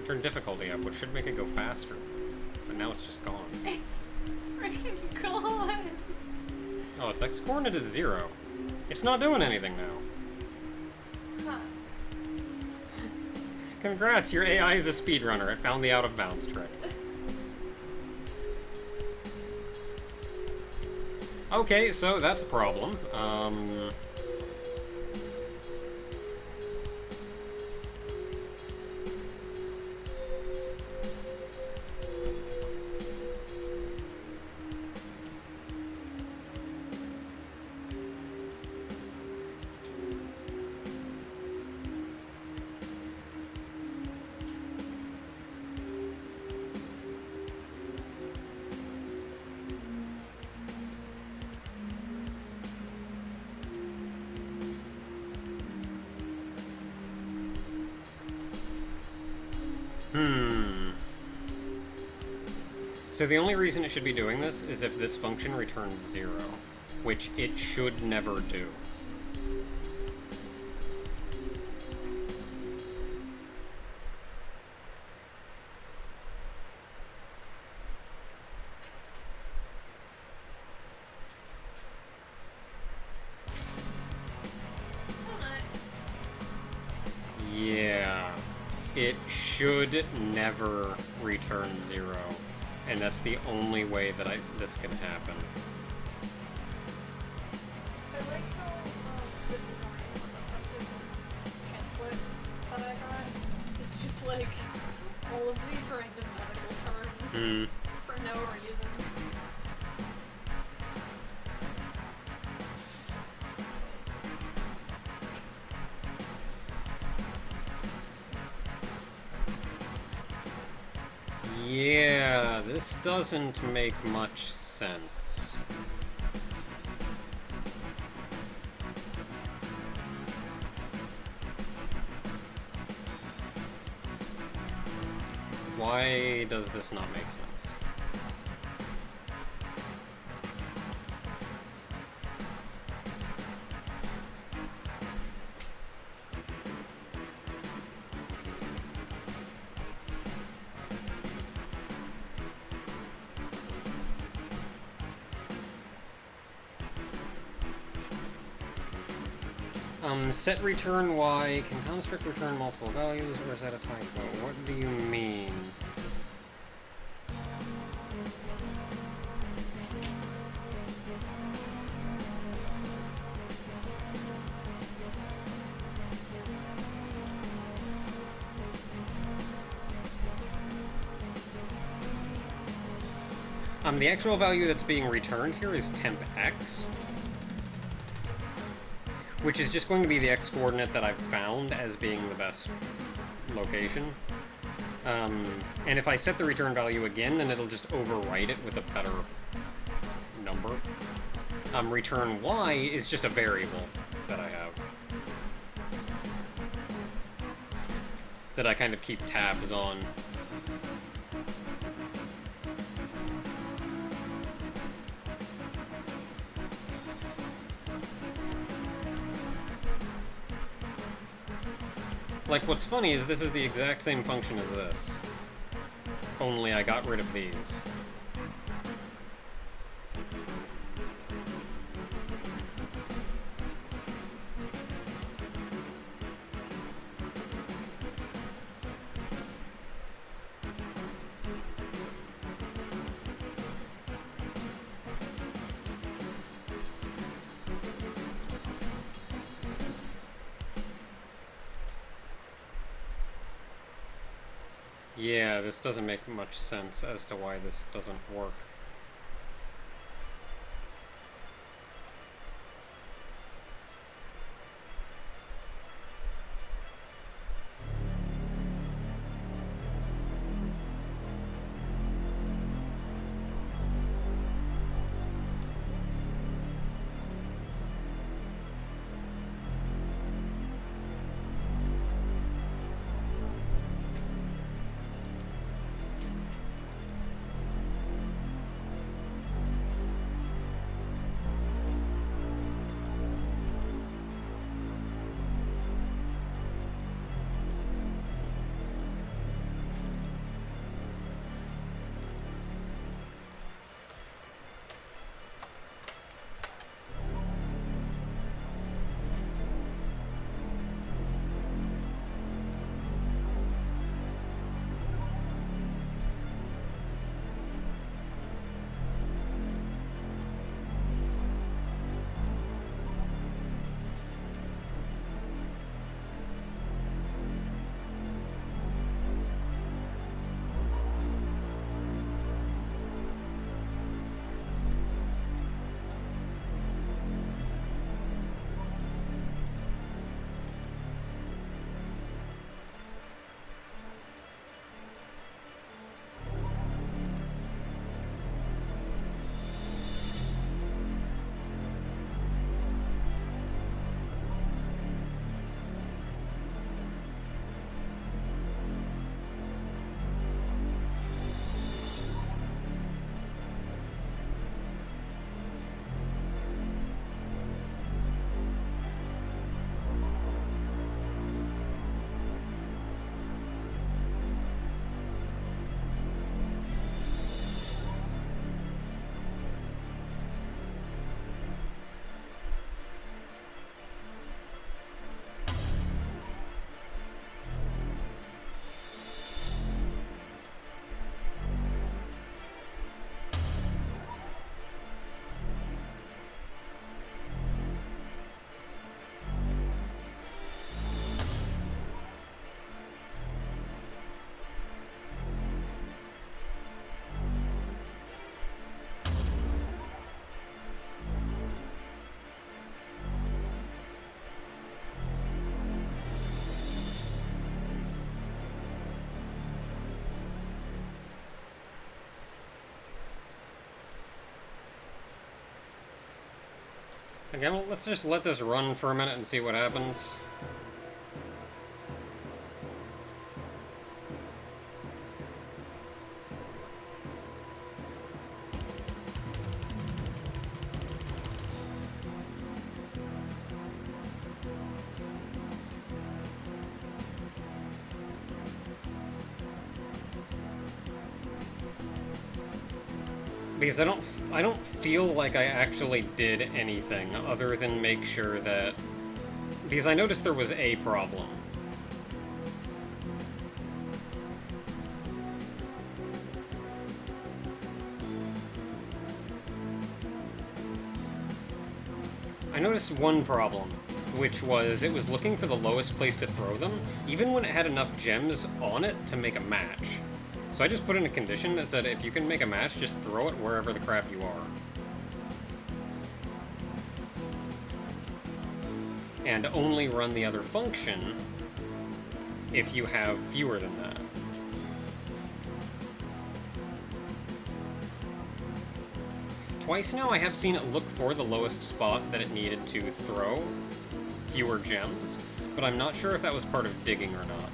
Turn difficulty up, which should make it go faster. But now it's just gone. It's freaking gone! Oh, it's like scoring it as 0. It's not doing anything now. Huh. Congrats, your AI is a speedrunner. It found the out of bounds trick. Okay, so that's a problem. So the only reason it should be doing this is if this function returns 0, which it should never do. Yeah, it should never return 0. And that's the only way that this can happen. I like how the design of this pamphlet that I got is just like all of these random medical terms for no reason. Yeah, this doesn't make much sense. Why does this not make sense? Set return Y. Can construct return multiple values, or is that a typo? What do you mean? The actual value that's being returned here is temp x, which is just going to be the x-coordinate that I've found as being the best location. And if I set the return value again, then it'll just overwrite it with a better number. Return y is just a variable that I have, that I kind of keep tabs on. Like, what's funny is this is the exact same function as this, only I got rid of these. Yeah, this doesn't make much sense as to why this doesn't work. Okay, well, let's just let this run for a minute and see what happens. Because I don't feel like I actually did anything other than make sure that... Because I noticed there was a problem. I noticed one problem, which was it was looking for the lowest place to throw them, even when it had enough gems on it to make a match. So I just put in a condition that said if you can make a match, just throw it wherever the crap you are. And only run the other function if you have fewer than that. Twice now I have seen it look for the lowest spot that it needed to throw fewer gems, but I'm not sure if that was part of digging or not.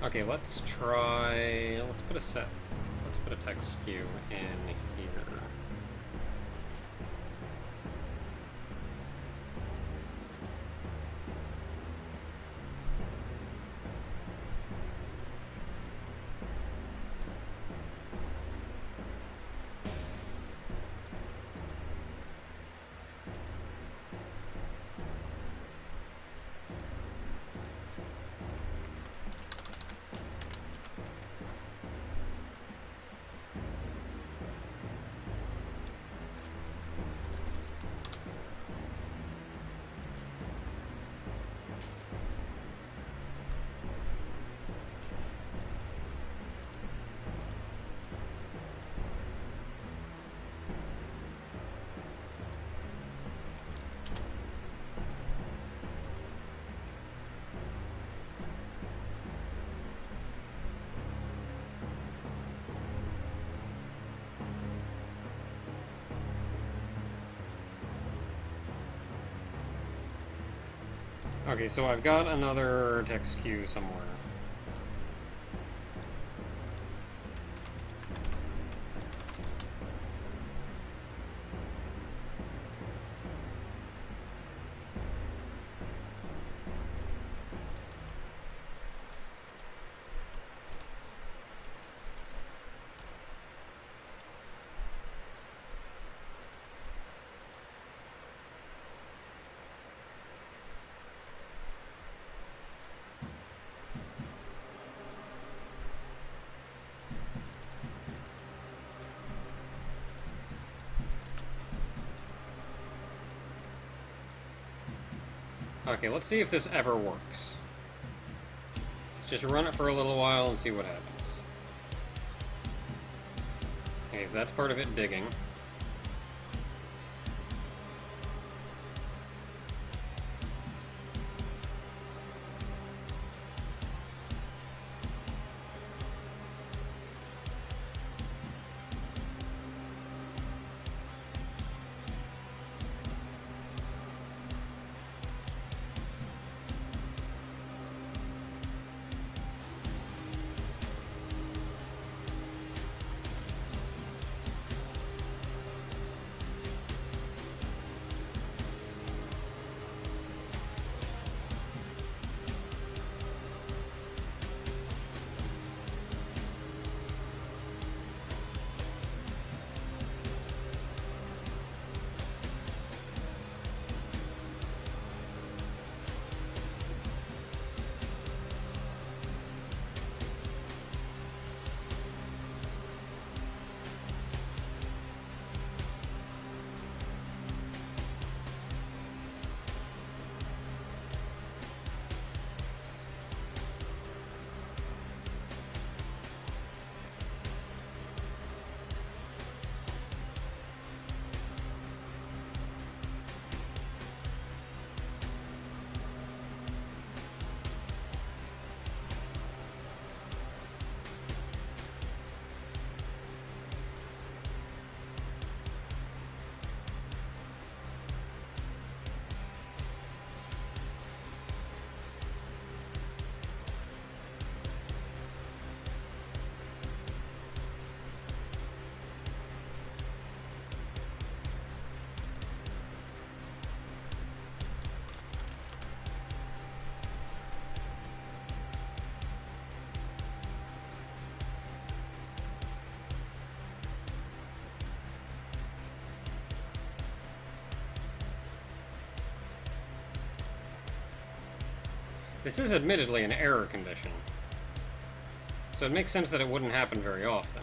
Okay, let's try... Let's put a text queue in here. Okay, so I've got another text queue somewhere. Okay, let's see if this ever works. Let's just run it for a little while and see what happens. Okay, so that's part of it digging. This is admittedly an error condition, so it makes sense that it wouldn't happen very often.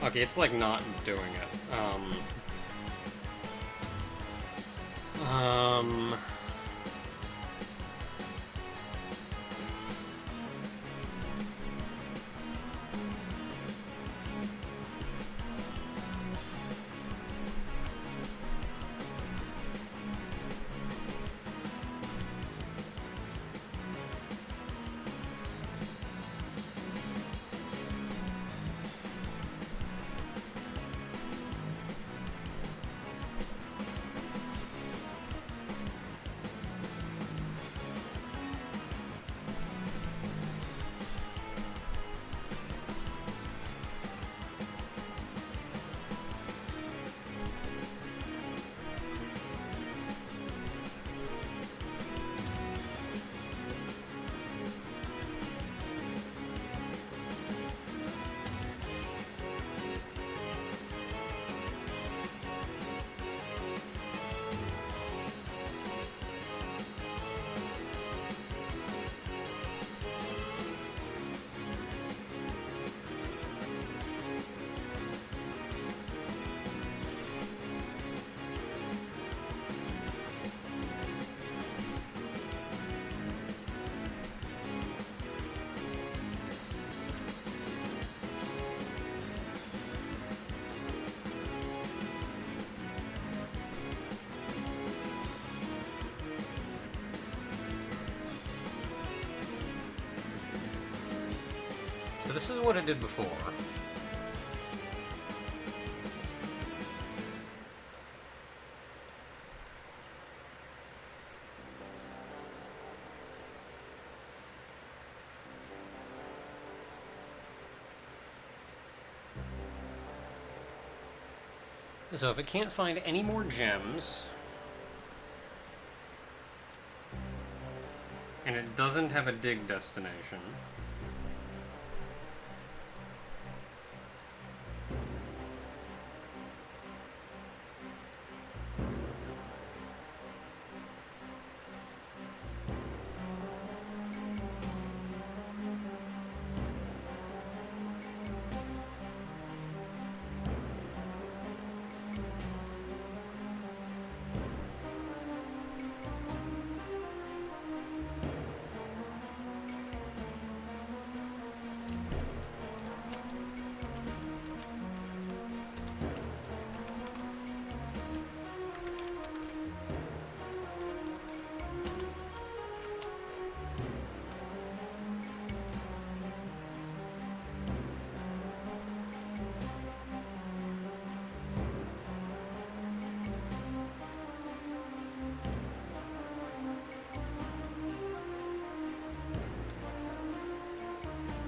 Okay, it's like not doing it. So this is what it did before. So if it can't find any more gems, and it doesn't have a dig destination,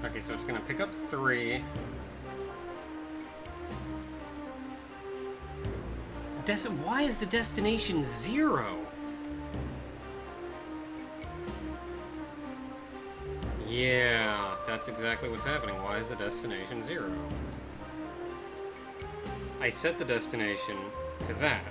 okay, so it's gonna pick up 3. Why is the destination 0? Yeah, that's exactly what's happening. Why is the destination 0? I set the destination to that.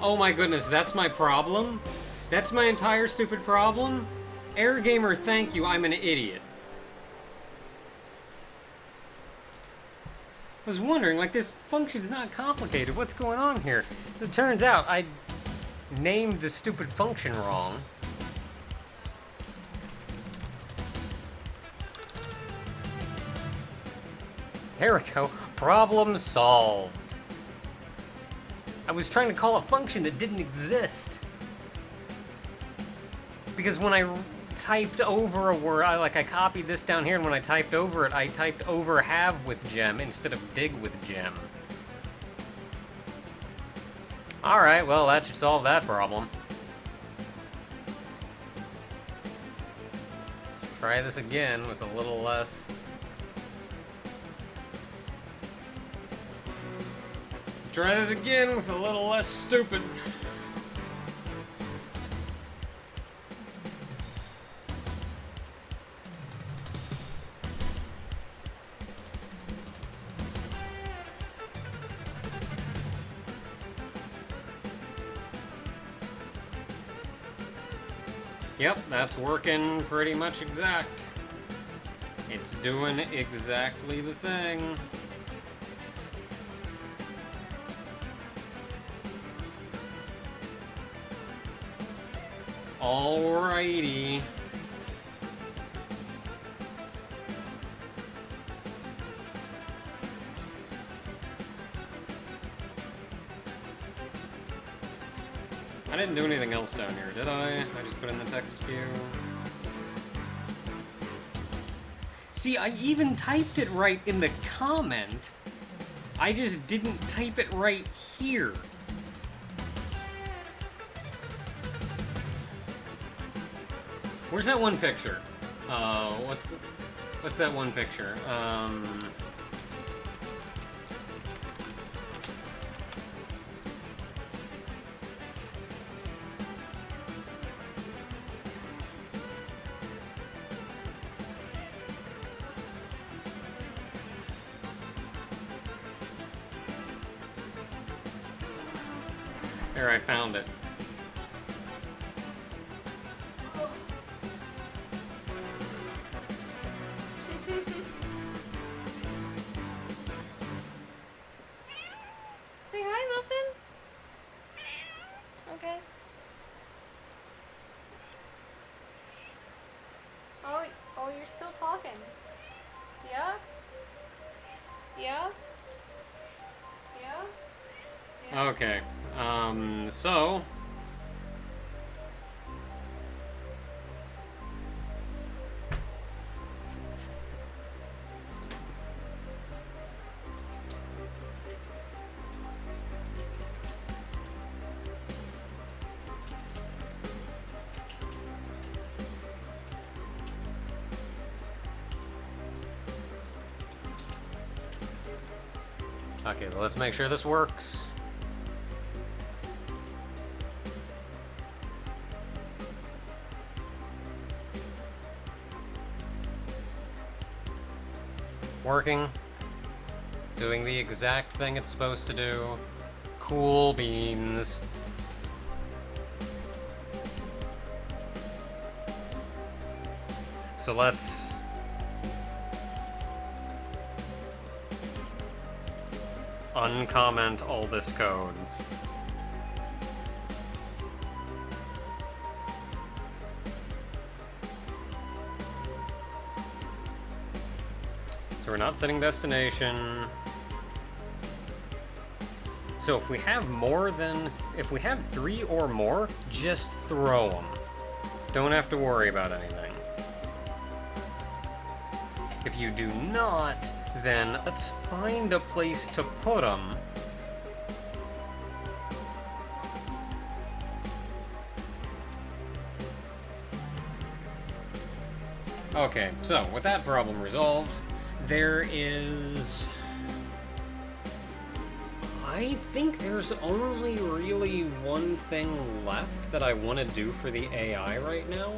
Oh my goodness, that's my problem? That's my entire stupid problem? Air Gamer, thank you, I'm an idiot. I was wondering, like, this function's not complicated. What's going on here? It turns out I named the stupid function wrong. There we go. Problem solved. I was trying to call a function that didn't exist. Because when I typed over a word, I copied this down here, and when I typed over it, I typed over have with gem instead of dig with gem. Alright, well, that should solve that problem. Let's try this again with a little less. Try this again with a little less stupid. Yep, that's working pretty much exact. It's doing exactly the thing. Alrighty. I didn't do anything else down here, did I? I just put in the text queue. See, I even typed it right in the comment. I just didn't type it right here. Where's that one picture? What's that one picture? There, I found it. Say hi, Muffin. Okay. Oh, you're still talking. Yeah? Yeah? Yeah? Yeah? Okay. So... Okay, so let's make sure this works. Working. Doing the exact thing it's supposed to do. Cool beans. So let's... uncomment all this code. So we're not setting destination. So if we have more than, if we have 3 or more, just throw them. Don't have to worry about anything. If you do not, then let's find a place to put them. Okay, so with that problem resolved, there is... I think there's only really one thing left that I want to do for the AI right now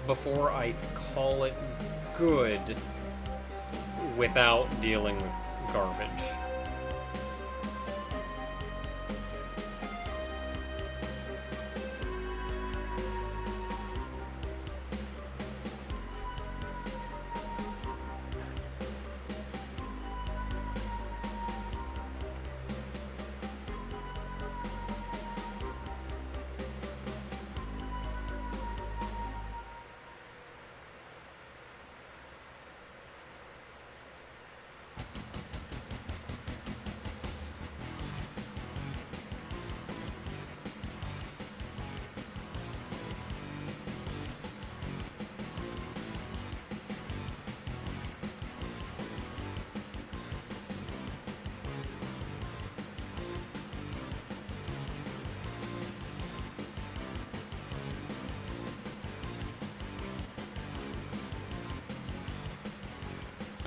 before I call it good without dealing with garbage.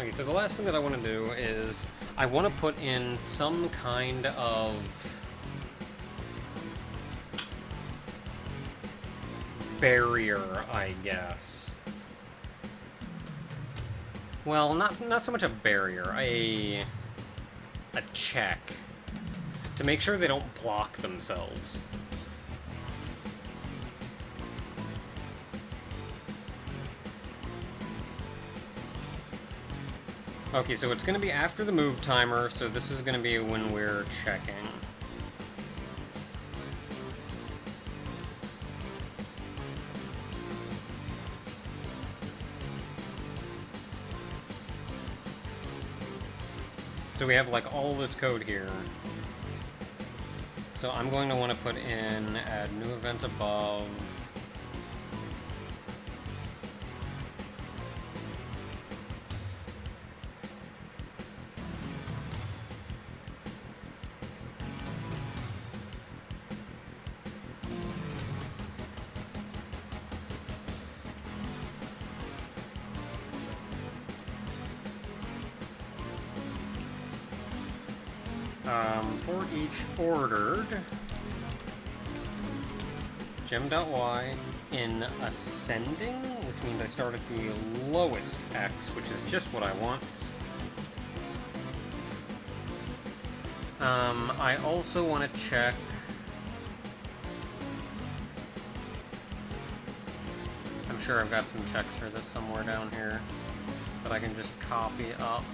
Okay, so the last thing that I want to do is I want to put in some kind of barrier, I guess. Well, not so much a barrier, a check to make sure they don't block themselves. Okay, so it's going to be after the move timer, so this is going to be when we're checking. So we have like all this code here. So I'm going to want to put in add new event above. For each ordered gem.y in ascending, which means I start at the lowest x, which is just what I want. I also want to check I'm sure I've got some checks for this somewhere down here that I can just copy up.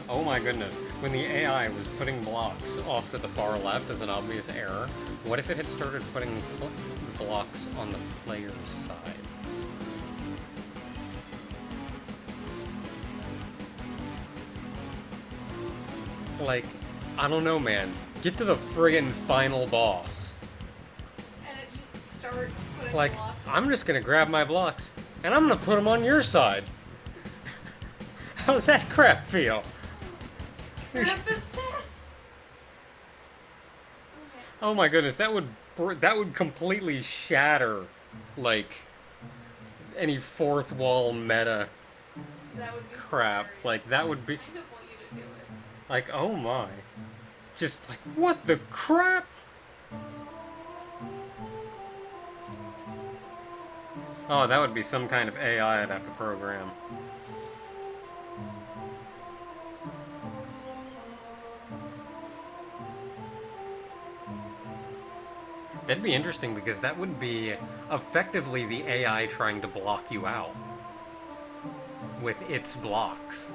Oh my goodness, when the AI was putting blocks off to the far left as an obvious error, what if it had started putting blocks on the player's side? Like, I don't know, man. Get to the friggin' final boss. And it just starts putting Like, blocks. I'm just gonna grab my blocks, and I'm gonna put them on your side. How's that crap feel? What is this? Okay. Oh my goodness, that would completely shatter, like, any fourth wall meta That would be crap. hilarious. Like, that would be, I kind of want you to do it. like, oh my. Just like, what the crap? Oh, that would be some kind of AI I'd have to program. That'd be interesting because that would be effectively the AI trying to block you out with its blocks.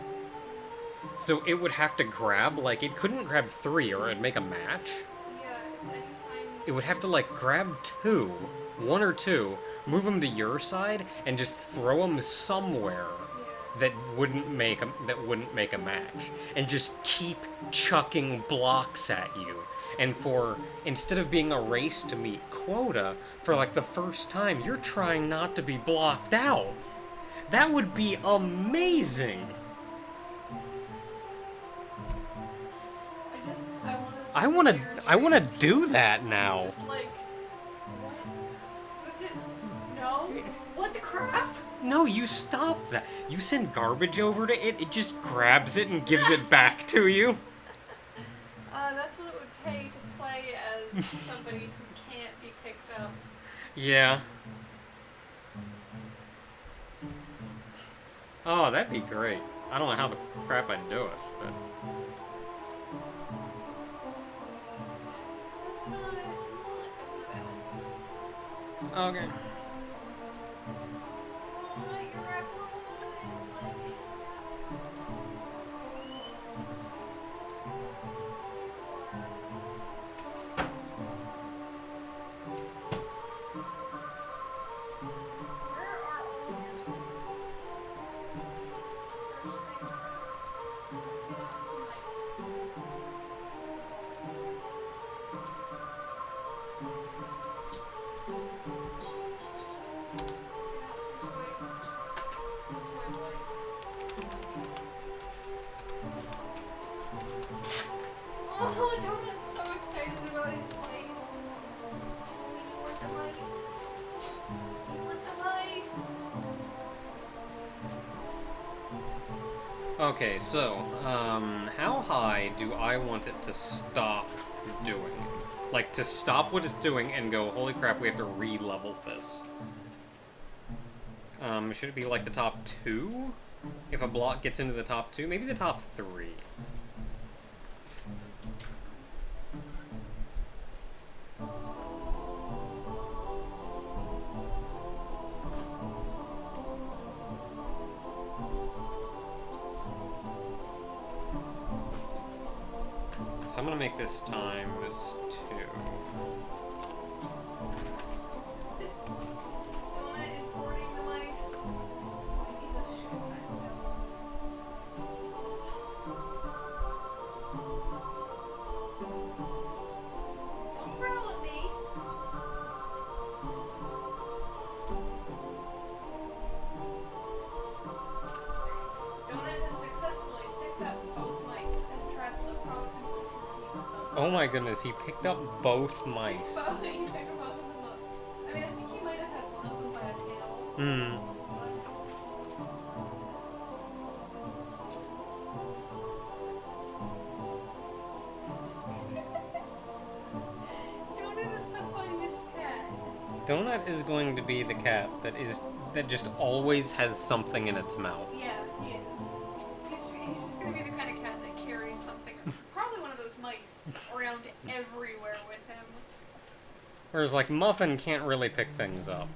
So it would have to grab, like, it couldn't grab 3 or it'd make a match. Yeah, it's anytime. It would have to, like, grab 2, 1 or 2, move them to your side, and just throw them somewhere that wouldn't make a match, and just keep chucking blocks at you. And instead of being a race to meet quota, for like the first time, you're trying not to be blocked out. That would be amazing. I want to do that now. Just like, what? What's it? No? What the crap? No, you stop that. You send garbage over to it, it just grabs it and gives it back to you. That's what it would pay to play as somebody who can't be picked up. Yeah. Oh, that'd be great. I don't know how the crap I'd do it, but... Okay. Where are all of your tools? There's things Some mice. Some balls. Some twigs. Toy boy. Oh, Donut's so excited about his mice. You want the mice? You want the mice? Okay, so, how high do I want it to stop doing? Like, to stop what it's doing and go, holy crap, we have to re-level this. Should it be like the top 2? If a block gets into the top 2? Maybe the top 3. So I'm gonna make this times 2. Donut is hoarding the mice. Maybe the shoe back down. Don't growl at me. Donut has successfully picked up both mice and traveled approximately 2 feet with them. Oh my goodness, he picked up both mice. But he picked both of them up. I mean, I think he might have had one of them by a tail. Hmm. Donut is the funniest cat. Donut is going to be the cat that just always has something in its mouth. Yeah, he is. He's just gonna be the kind of cat that carries something, probably one of those mice, around everywhere with him. Whereas, like, Muffin can't really pick things up.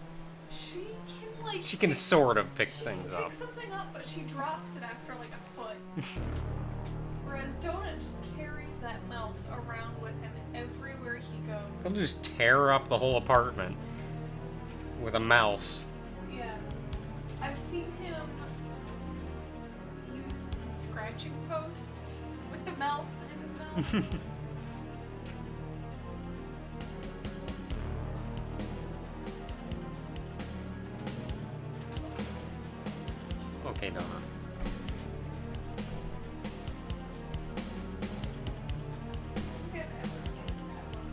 She can, like... She can sort of pick she things can up. pick something up, but she drops it after, like, a foot. Whereas Donut just carries that mouse around with him everywhere he goes. He'll just tear up the whole apartment with a mouse. Yeah. I've seen him use the scratching post with the mouse in his mouth. Okay, Donut. I've ever seen a cat love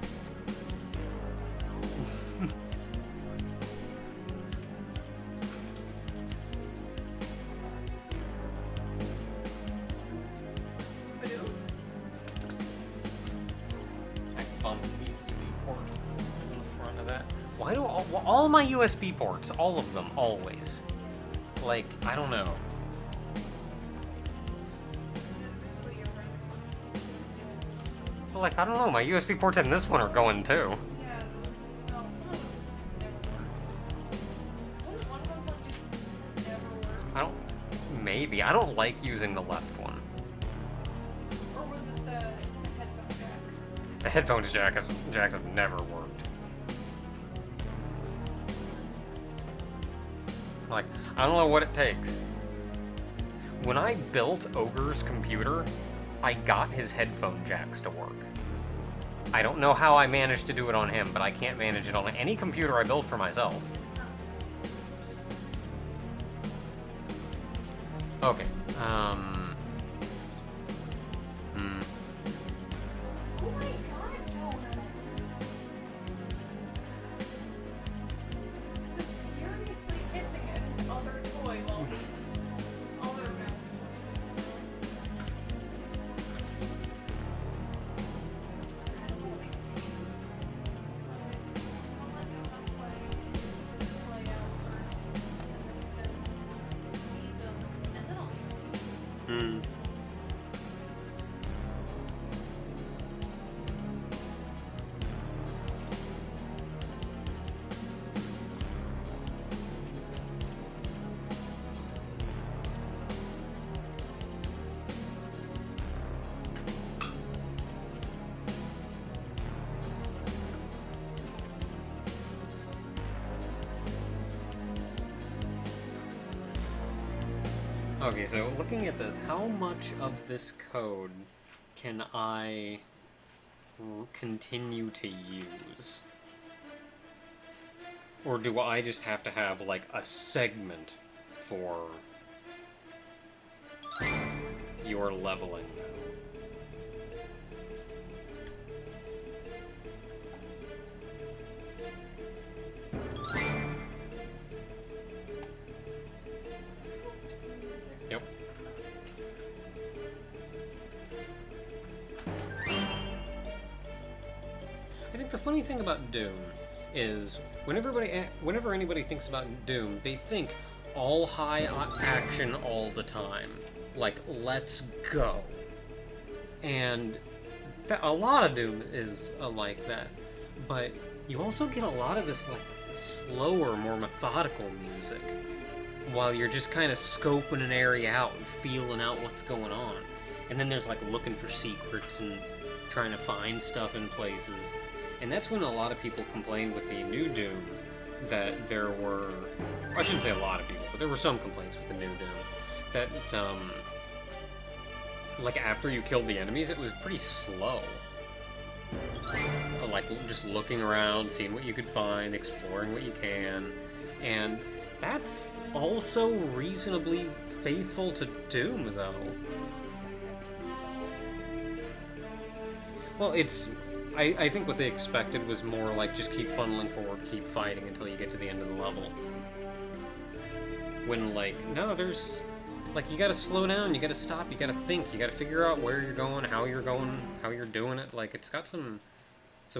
something. Badoo. I bumped the USB port in the front of that. Why do all my USB ports, all of them, always? Like, I don't know. But like, I don't know, my USB ports in this one are going too. Yeah, well, some of them never worked. Wasn't one of them that just never worked? I don't, maybe. I don't like using the left one. Or was it the headphone jacks? The headphones jacks have never worked. Like, I don't know what it takes. When I built Ogre's computer, I got his headphone jacks to work. I don't know how I managed to do it on him, but I can't manage it on any computer I build for myself. Okay, Oh my god, Donut! Just furiously hissing at his other toy while his other mouse toy. Kind of holding team. I'll let Donut play out first, and then feed them, and then I'll make tea. Okay, so looking at this, how much of this code can I continue to use? Or do I just have to have, like, a segment for your leveling now? Yep. I think the funny thing about Doom is whenever anybody thinks about Doom, they think all high action all the time. Like, let's go. And a lot of Doom is like that. But you also get a lot of this, like, slower, more methodical music while you're just kind of scoping an area out and feeling out what's going on. And then there's, like, looking for secrets and trying to find stuff in places. And that's when a lot of people complained with the new Doom that there were... I shouldn't say a lot of people, but there were some complaints with the new Doom. That, like, after you killed the enemies, it was pretty slow. Like, just looking around, seeing what you could find, exploring what you can. And that's also reasonably faithful to Doom, though. Well, it's... I think what they expected was more like just keep funneling forward, keep fighting until you get to the end of the level. When, like, no, there's... Like, you gotta slow down, you gotta stop, you gotta think, you gotta figure out where you're going, how you're doing it. Like, it's got some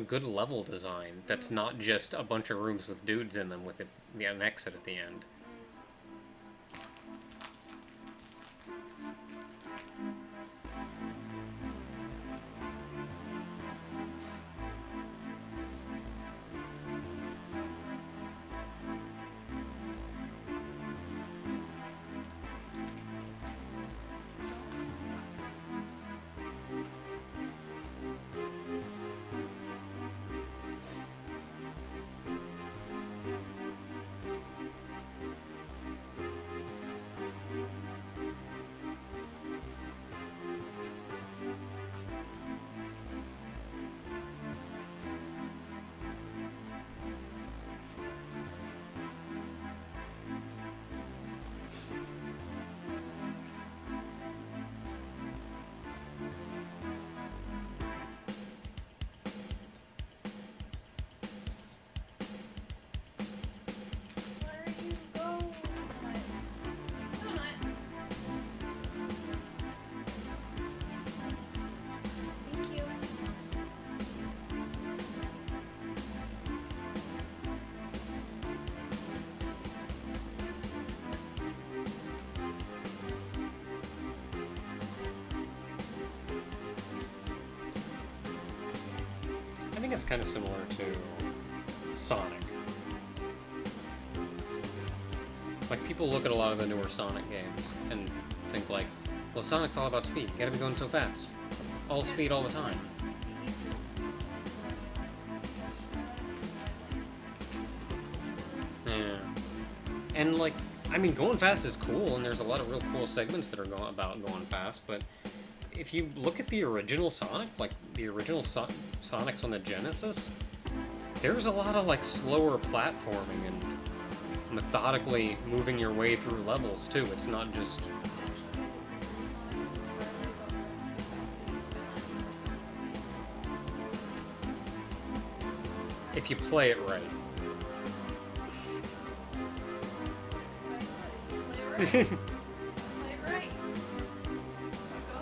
good level design that's not just a bunch of rooms with dudes in them with an exit at the end. I think it's kind of similar to Sonic. Like, people look at a lot of the newer Sonic games and think like, well, Sonic's all about speed. You gotta be going so fast. All speed all the time. Yeah. And, like, I mean, going fast is cool, and there's a lot of real cool segments that are about going fast, but if you look at the original Sonic, like, the original Sonics on the Genesis, there's a lot of, like, slower platforming and methodically moving your way through levels, too. It's not just... if you play it right. Play it right.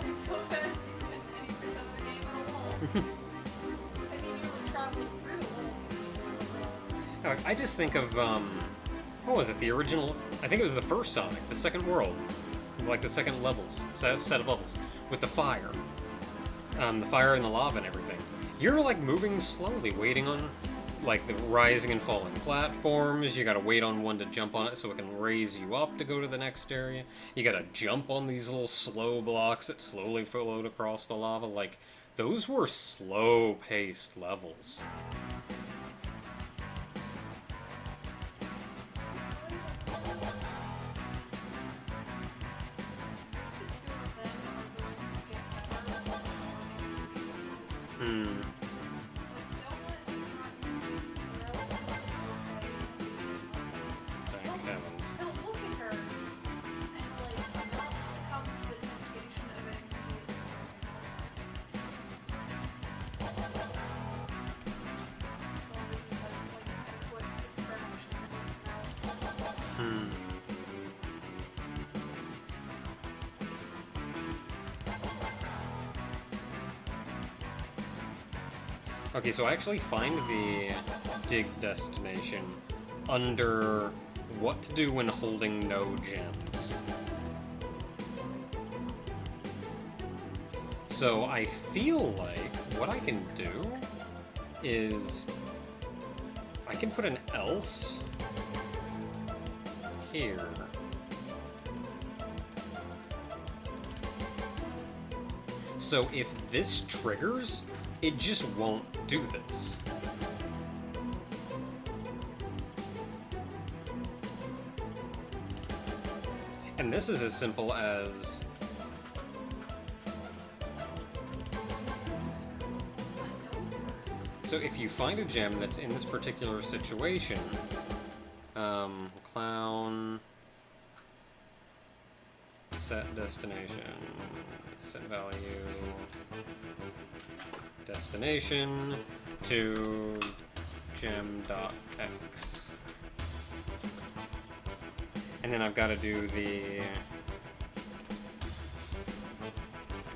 Going so fast you spend 80% of the game on a wall. I mean, you're only traveling through the wall. I just think of, what was it, the original, I think it was the first Sonic, the second world, like the second levels, set of levels, with the fire. The fire and the lava and everything. You're, like, moving slowly, waiting on, like, the rising and falling platforms. You gotta wait on one to jump on it so it can raise you up to go to the next area. You gotta jump on these little slow blocks that slowly float across the lava. Like, those were slow-paced levels. Okay, so I actually find the dig destination under what to do when holding no gems. So I feel like what I can do is I can put an else here. So if this triggers, it just won't do this. And this is as simple as so if you find a gem that's in this particular situation, clown, set destination, set value, destination to gem.x. And then I've got to do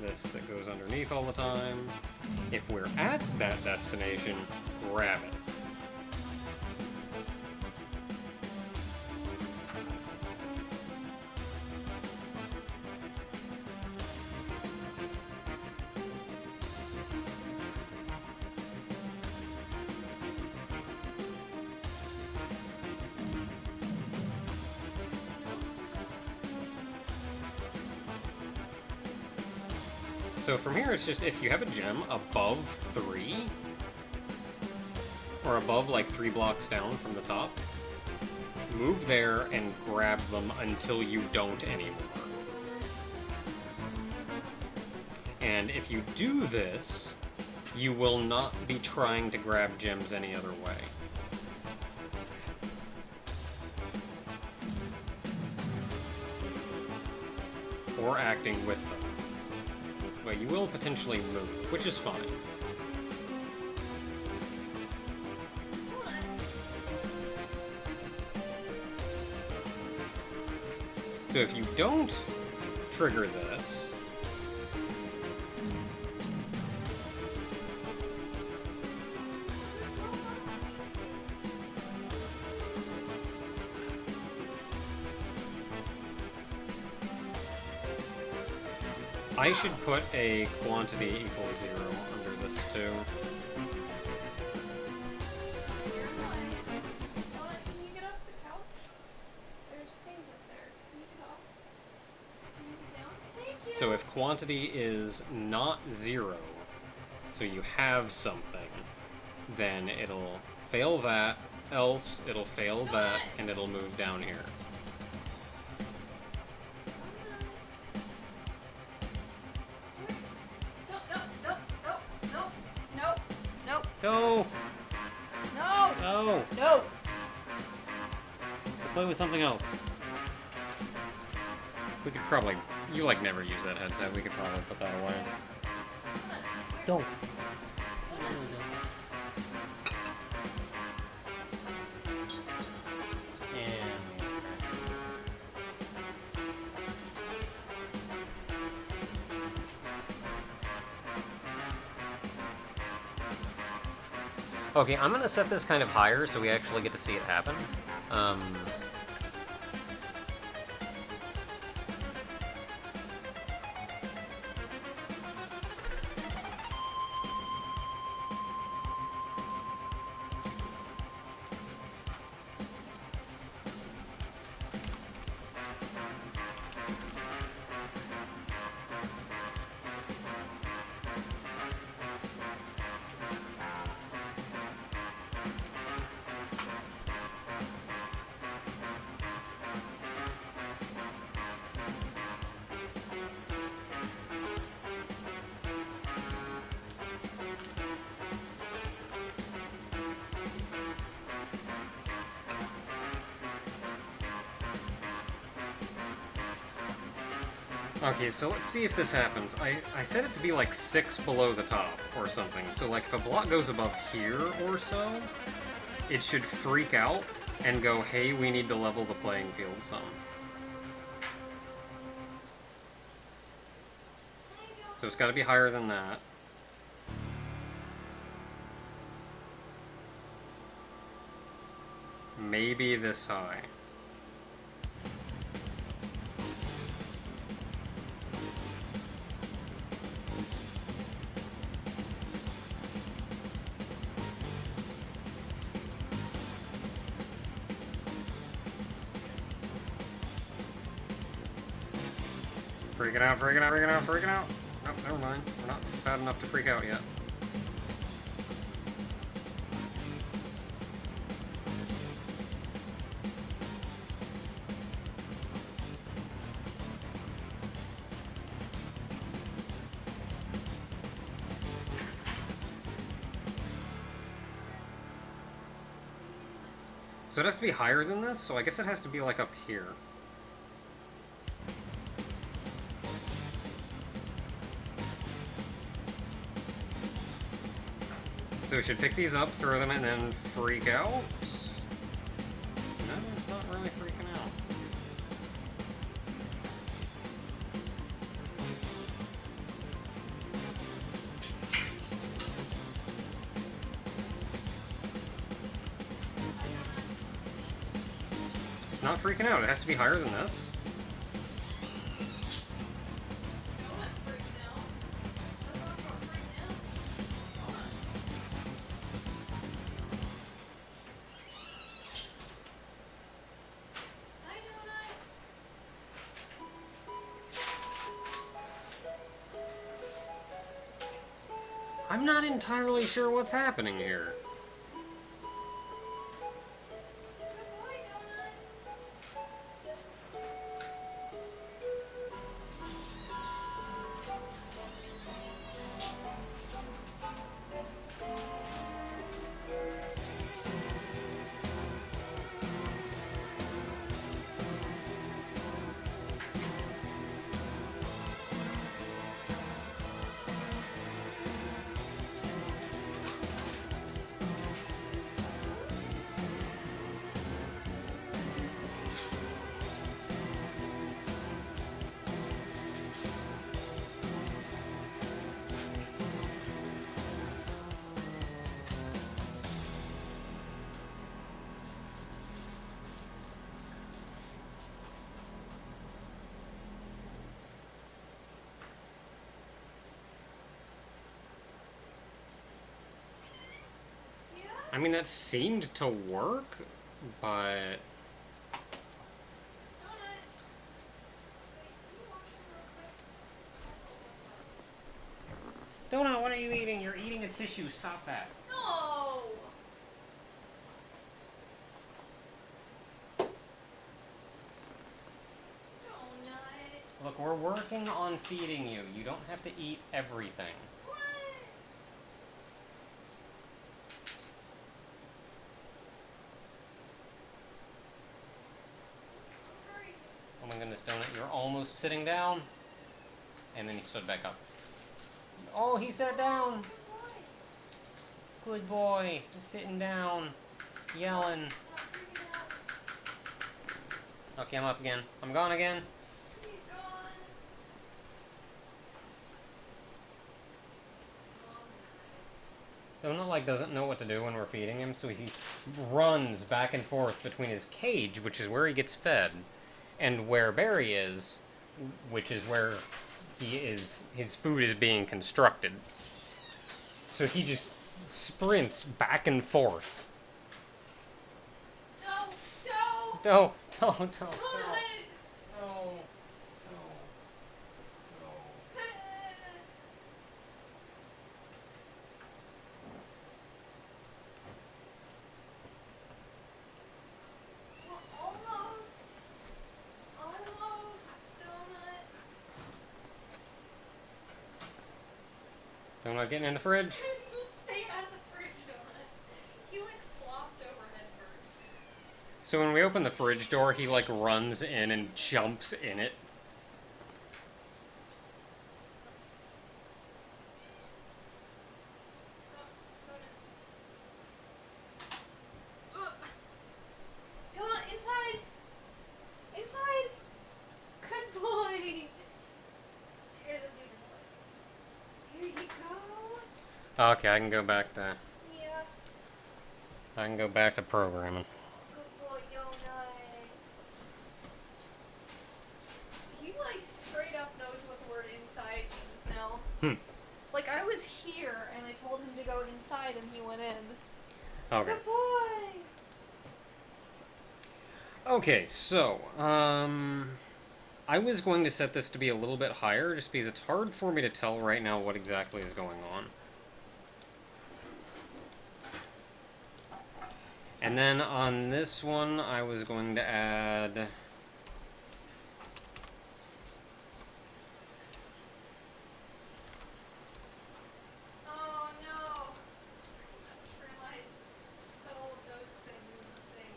this that goes underneath all the time. If we're at that destination, grab it. So from here, it's just if you have a gem above 3, or above like 3 blocks down from the top, move there and grab them until you don't anymore. And if you do this, you will not be trying to grab gems any other way. Or acting with them. Well, you will potentially move, which is fine. So if you don't trigger this, I should put a quantity equals 0 under this too. Can you get off the couch? There's things up there. Can you get off? Can you get down? Thank you! So if quantity is not 0, so you have something, then it'll fail that, else it'll fail that, and it'll move down here. No! No! No! No! Play with something else. We could probably... You, like, never use that headset. We could probably put that away. Don't. Okay, I'm gonna set this kind of higher so we actually get to see it happen. Okay, so let's see if this happens. I set it to be like 6 below the top or something. So like if a block goes above here or so, it should freak out and go, hey, we need to level the playing field some. So it's got to be higher than that. maybe this high. Freaking out, freaking out, freaking out, freaking out. Oh, never mind. We're not bad enough to freak out yet. So it has to be higher than this, so I guess it has to be like up here. So we should pick these up, throw them, and then freak out? No, it's not really freaking out. It's not freaking out. It has to be higher than this. Donut's freaking out. We're talking about freaking out. Hi, Donut. I'm not entirely sure what's happening here. Good boy, Donut. Yeah? I mean, that seemed to work, but... Donut. Wait, can you wash him real quick? Donut, what are you eating? You're eating a tissue. Stop that. No! Donut. Look, we're working on feeding you. You don't have to eat everything. What? Hurry. Oh my goodness, Donut, you're almost sitting down. And then he stood back up. Oh, he sat down. Good boy. Good boy. He's sitting down. Yelling. Not freaking out. Okay, I'm up again. I'm gone again. He's gone. Donut, like, doesn't know what to do when we're feeding him, so he runs back and forth between his cage, which is where he gets fed, and where Barry is, which is where his food is being constructed. So he just sprints back and forth. No, no, No, don't, Donut. no, no, no. Well, almost, Donut. Donut getting in the fridge. Stay out of the fridge, Donut. He like flopped over head first. So when we open the fridge door, he like runs in and jumps in it. Donut, inside! Inside! Good boy! Here's a bigger boy. Here you go. Okay, I can go back to Yeah. programming. Good Like, I was here, and I told him to go inside, and he went in. Okay. Good boy! Okay, so, I was going to set this to be a little bit higher, just because it's hard for me to tell right now what exactly is going on. And then on this one, I was going to add... Oh no! I just realized put all of those things in the sink.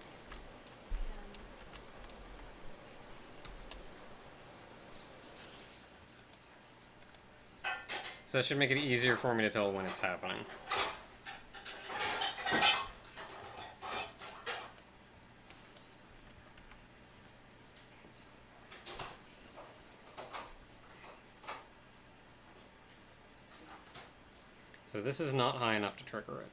So that should make it easier for me to tell when it's happening. So this is not high enough to trigger it.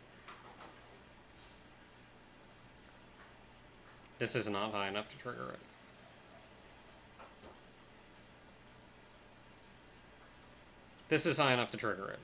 This is not high enough to trigger it. This is high enough to trigger it.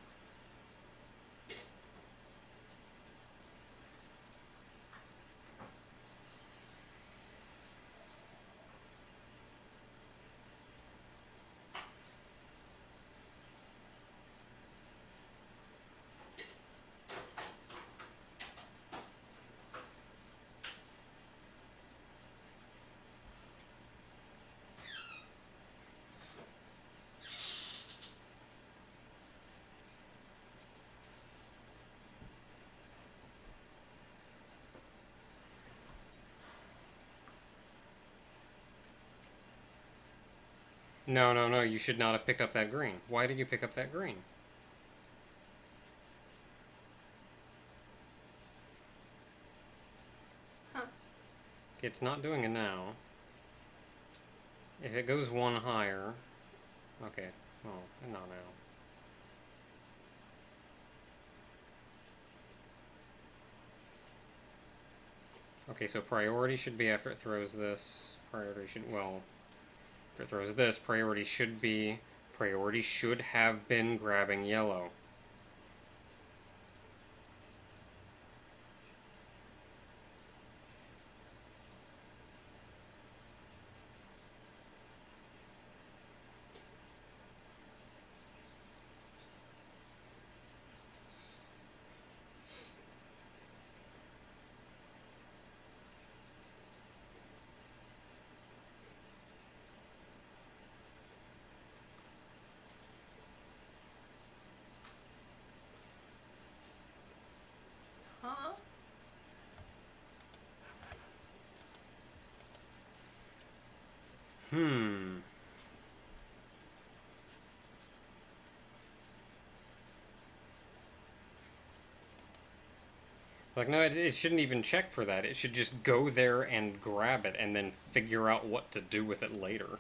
No, no, no, you should not have picked up that green. Why did you pick up that green? Huh. It's not doing it now. If it goes one higher... Okay, well, not now. Okay, so priority should be after it throws this. Priority should... well... After it throws this, priority should be... Priority should have been grabbing yellow. Huh? Like, no, it shouldn't even check for that. It should just go there and grab it and then figure out what to do with it later.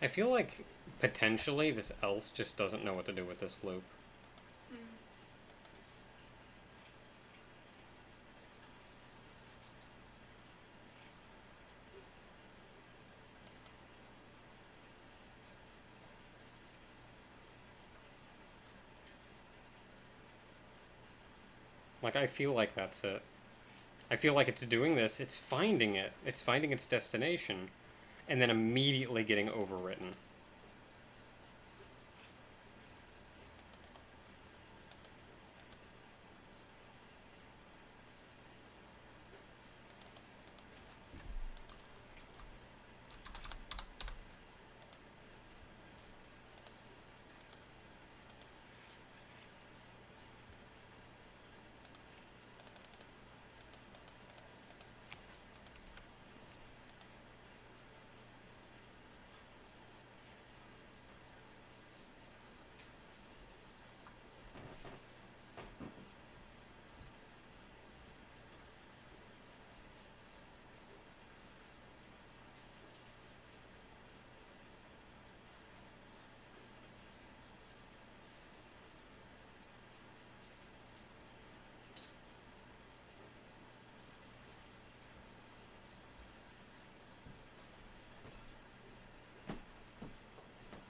I feel like, potentially, this else just doesn't know what to do with this loop. Like, I feel like that's it. I feel like it's doing this, it's finding it, it's finding its destination, and then immediately getting overwritten.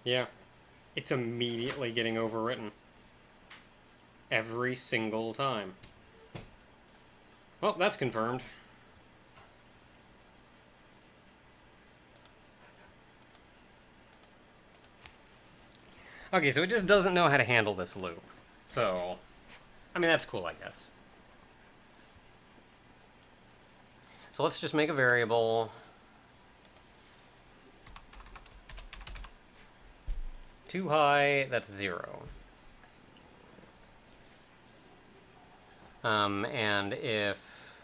Yeah. It's immediately getting overwritten. Every single time. Well, that's confirmed. Okay, so it just doesn't know how to handle this loop. So, I mean, that's cool, I guess. So let's just make a variable. Too high, that's 0. And if,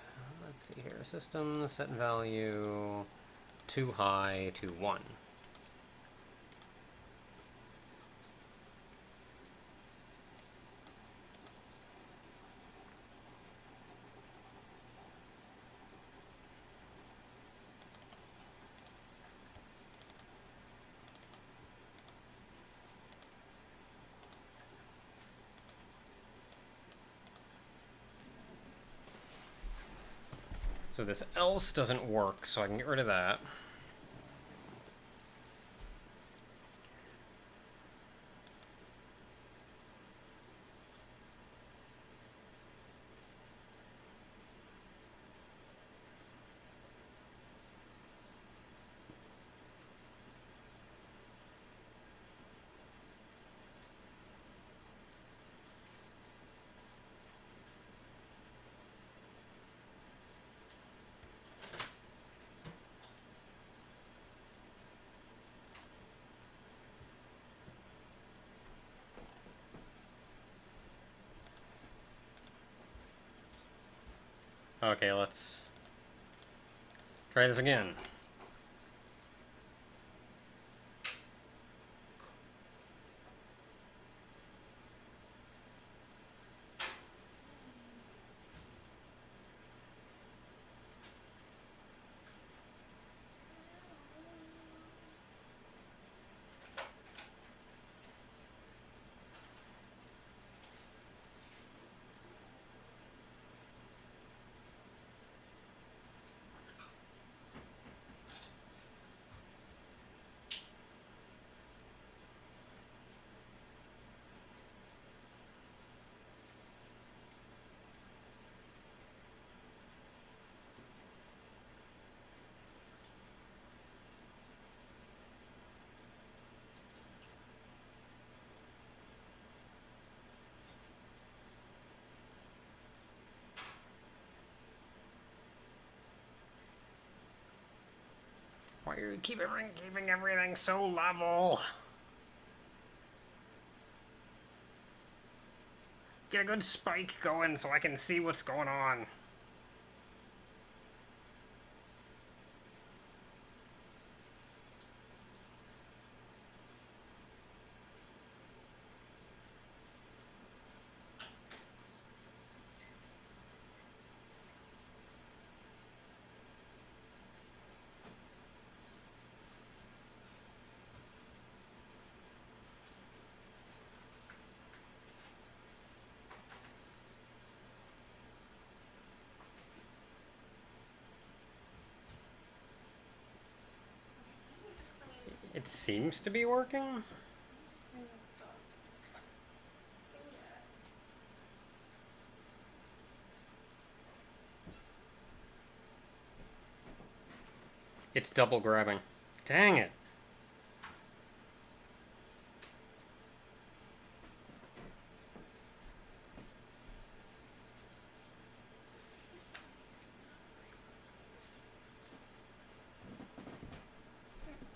let's see here, system set value too high to 1. So this else doesn't work, so I can get rid of that. Okay, let's try this again. Why are you keeping everything so level? Get a good spike going so I can see what's going on. It seems to be working. It's double grabbing. Dang it.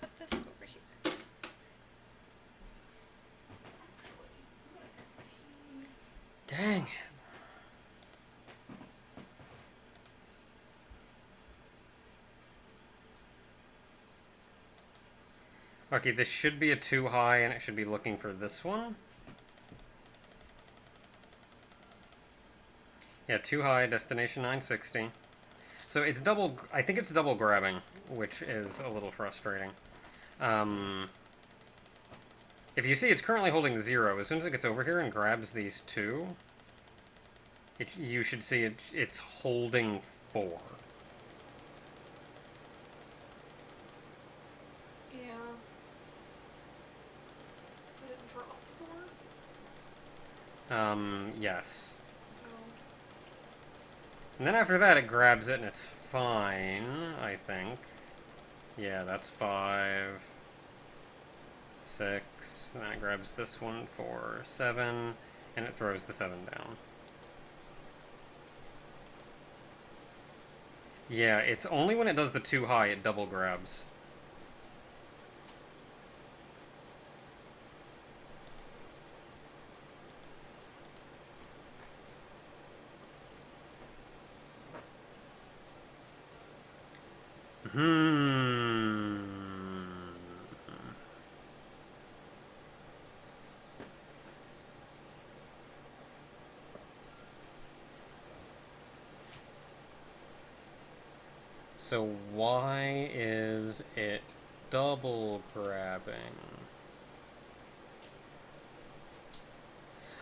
Put this over here. Dang it. Okay, this should be a too high, and it should be looking for this one. Yeah, too high, destination 960. So it's double, I think it's double grabbing, which is a little frustrating. If you see, it's currently holding 0. As soon as it gets over here and grabs these two, you should see it's holding 4. Yeah. Yes. Oh. And then after that, it grabs it and it's fine, I think. Yeah, that's 5, 6. And then it grabs this one for 7, and it throws the 7 down. Yeah, it's only when it does the too high it double grabs. Hmm. So why is it double grabbing?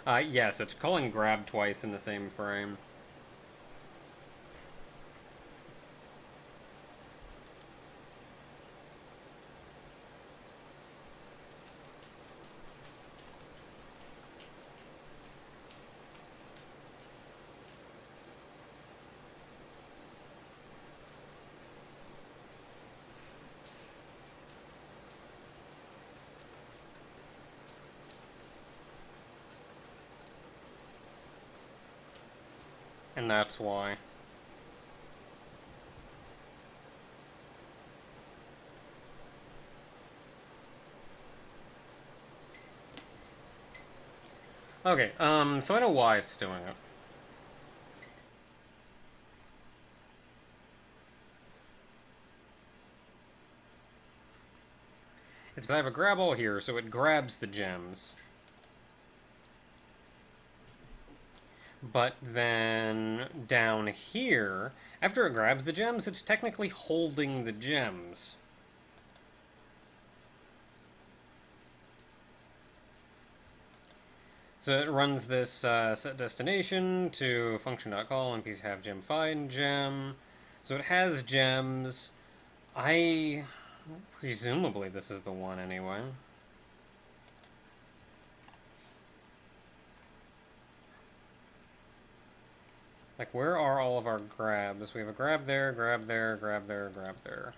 Yes, it's calling grab twice in the same frame. And that's why. Okay, so I know why it's doing it. It's because I have a grab all here, so it grabs the gems. But then down here, after it grabs the gems, it's technically holding the gems. So it runs this set destination to function.call and piece have gem find gem. So it has gems. Presumably this is the one anyway. Like, where are all of our grabs? We have a grab there, grab there, grab there, grab there.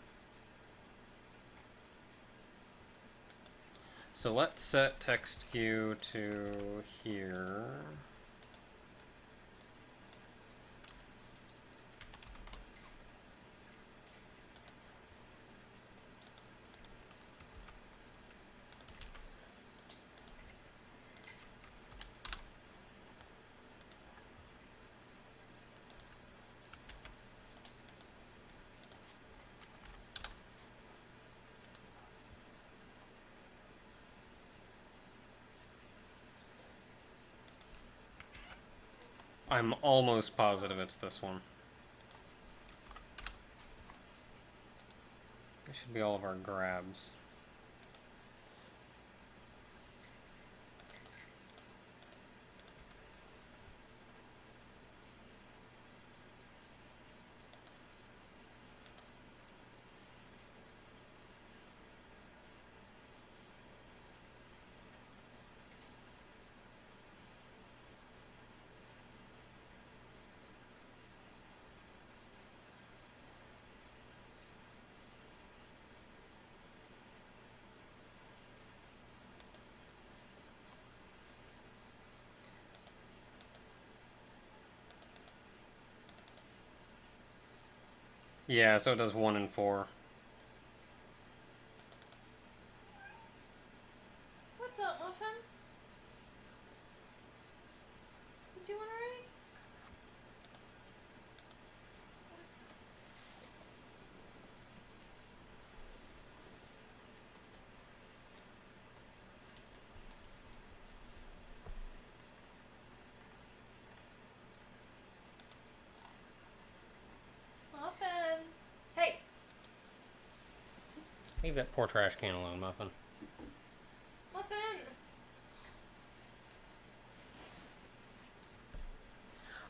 So let's set text queue to here. I'm almost positive it's this one. It should be all of our grabs. Yeah, so it does 1 and 4. What's up, Muffin? You doing alright? Muffin! Hey! Leave that poor trash can alone, Muffin. Muffin!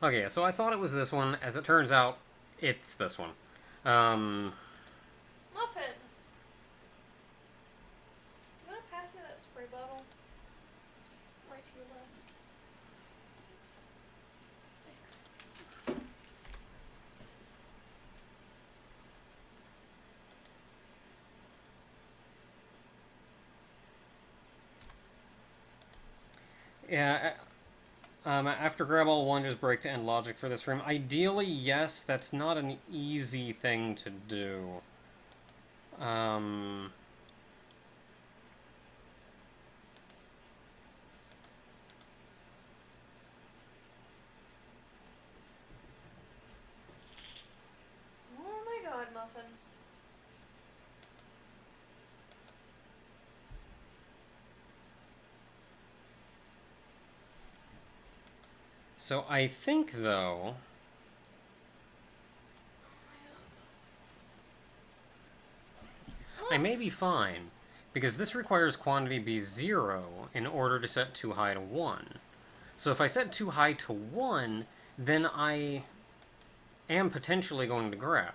Okay, so I thought it was this one. As it turns out, it's this one. Muffin! You wanna pass me that spray bottle? Right to your left. Yeah, after grab all one, just break to end logic for this room. Ideally, yes, that's not an easy thing to do. Um... Oh my god, Muffin. So I think, though... I may be fine, because this requires quantity be 0 in order to set too high to 1. So if I set too high to 1, then I am potentially going to grab.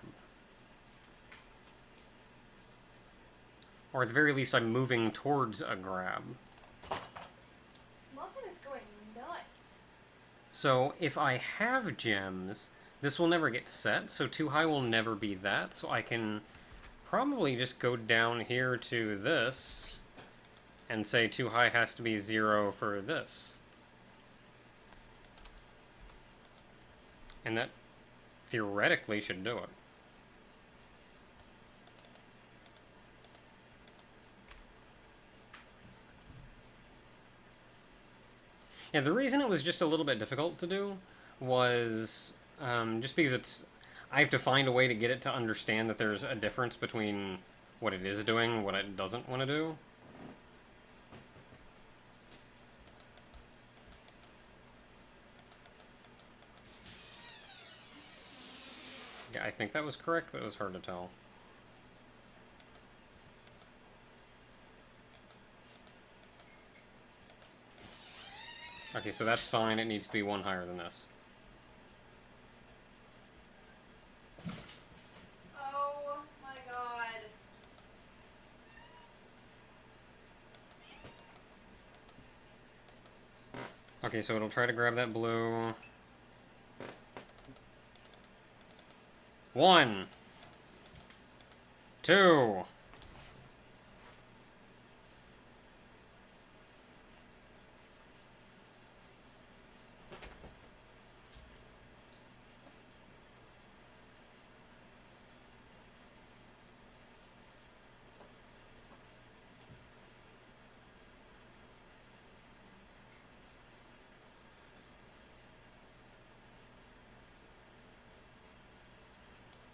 Or at the very least, I'm moving towards a grab. Muffin is going nuts. So if I have gems, this will never get set, so too high will never be that, so I can probably just go down here to this and say too high has to be 0 for this. And that theoretically should do it. Yeah, the reason it was just a little bit difficult to do was just because I have to find a way to get it to understand that there's a difference between what it is doing and what it doesn't want to do. Yeah, I think that was correct, but it was hard to tell. Okay, so that's fine. It needs to be one higher than this. Oh my god. Okay, so it'll try to grab that blue. 1, 2.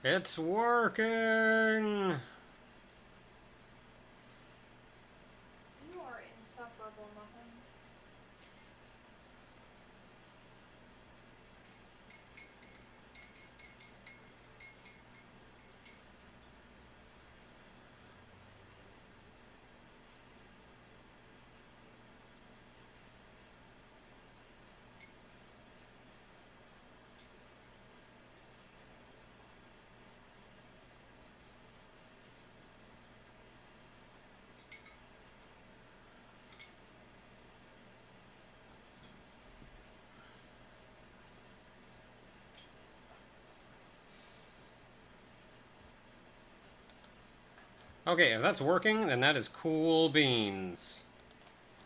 It's working! You are insufferable, Muffin. Okay, if that's working, then that is cool beans.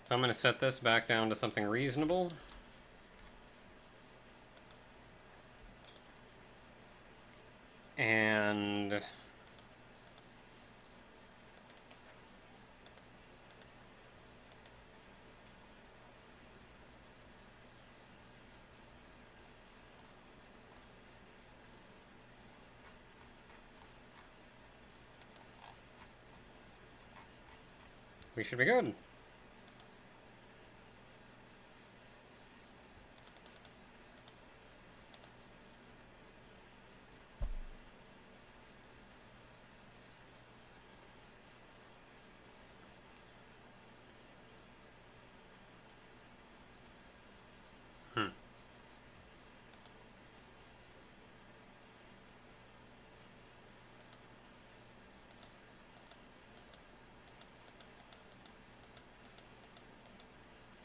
So I'm going to set this back down to something reasonable. And... we should be good.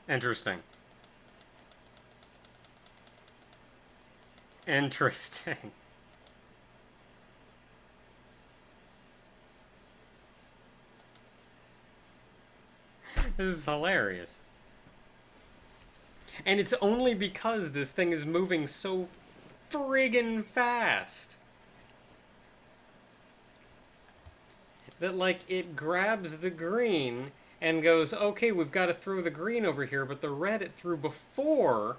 Interesting. Interesting. This is hilarious. And it's only because this thing is moving so friggin' fast that, like, it grabs the green and goes, okay, we've got to throw the green over here, but the red it threw before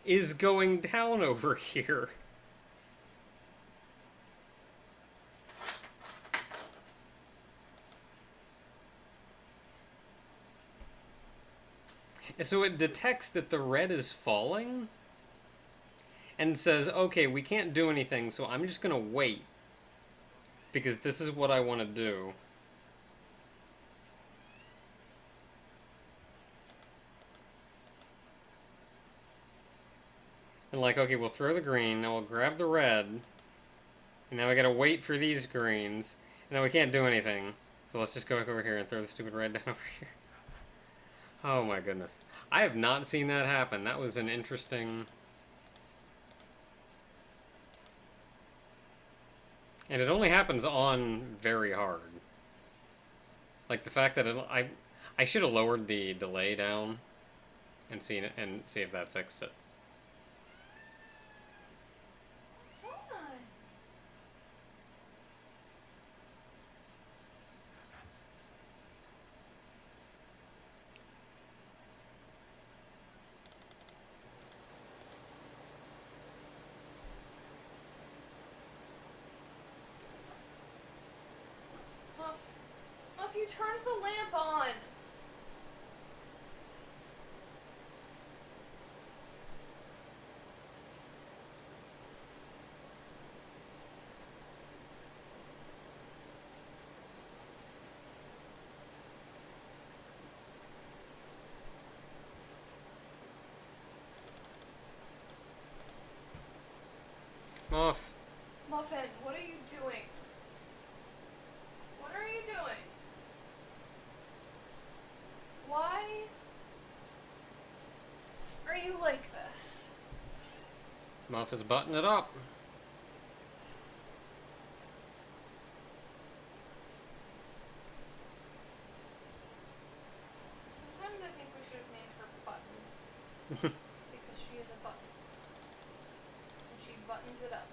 is going down over here. And so it detects that the red is falling and says, okay, we can't do anything, so I'm just going to wait because this is what I want to do. And like, okay, we'll throw the green, now we'll grab the red, and now we gotta wait for these greens, and now we can't do anything. So let's just go back over here and throw the stupid red down over here. Oh my goodness. I have not seen that happen. That was an interesting... And it only happens on very hard. Like the fact that I should have lowered the delay down and see if that fixed it. Muff, you turned the lamp on! Off. Muffin, what are you doing? What are you doing? Why are you like this? Muff is buttoning it up. Sometimes I think we should have named her Button. Because she is a button. And she buttons it up.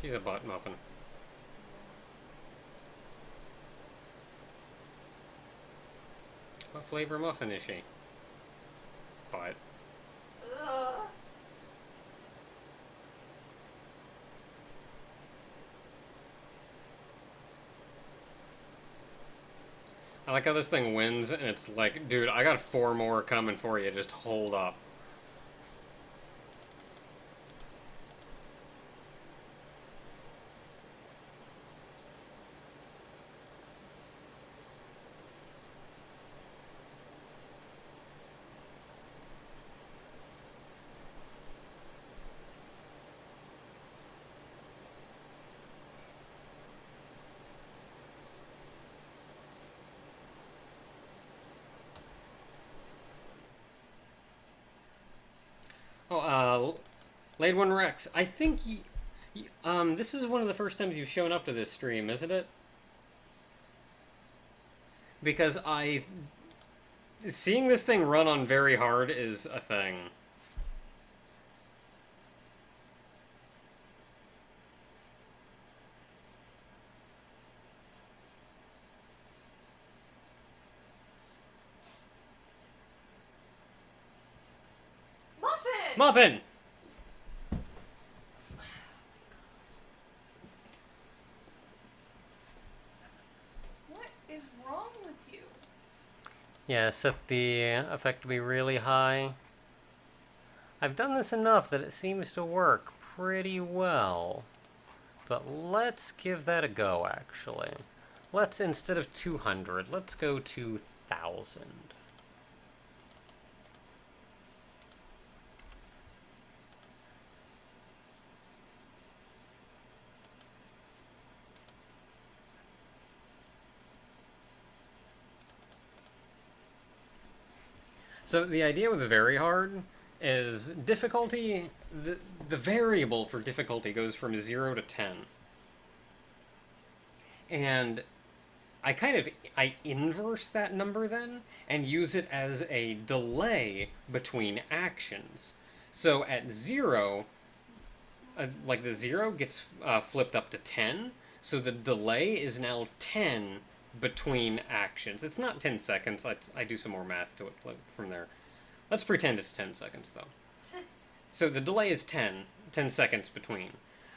She's a butt muffin. What flavor muffin is she? Butt. Ugh. I like how this thing wins and it's like, dude, I got 4 more coming for you, just hold up. Oh, Laid One Rex, I think this is one of the first times you've shown up to this stream, isn't it? Because seeing this thing run on very hard is a thing. Muffin! Muffin! What is wrong with you? Yeah, set the effect to be really high. I've done this enough that it seems to work pretty well. But let's give that a go, actually. Let's, instead of 200, let's go 2,000. So the idea with very hard is difficulty, the variable for difficulty goes from 0 to 10. And I inverse that number then and use it as a delay between actions. So at 0, like the 0 gets flipped up to 10, so the delay is now 10 between actions. It's not 10 seconds. I do some more math to it from there. Let's pretend it's 10 seconds though. So the delay is 10 seconds between.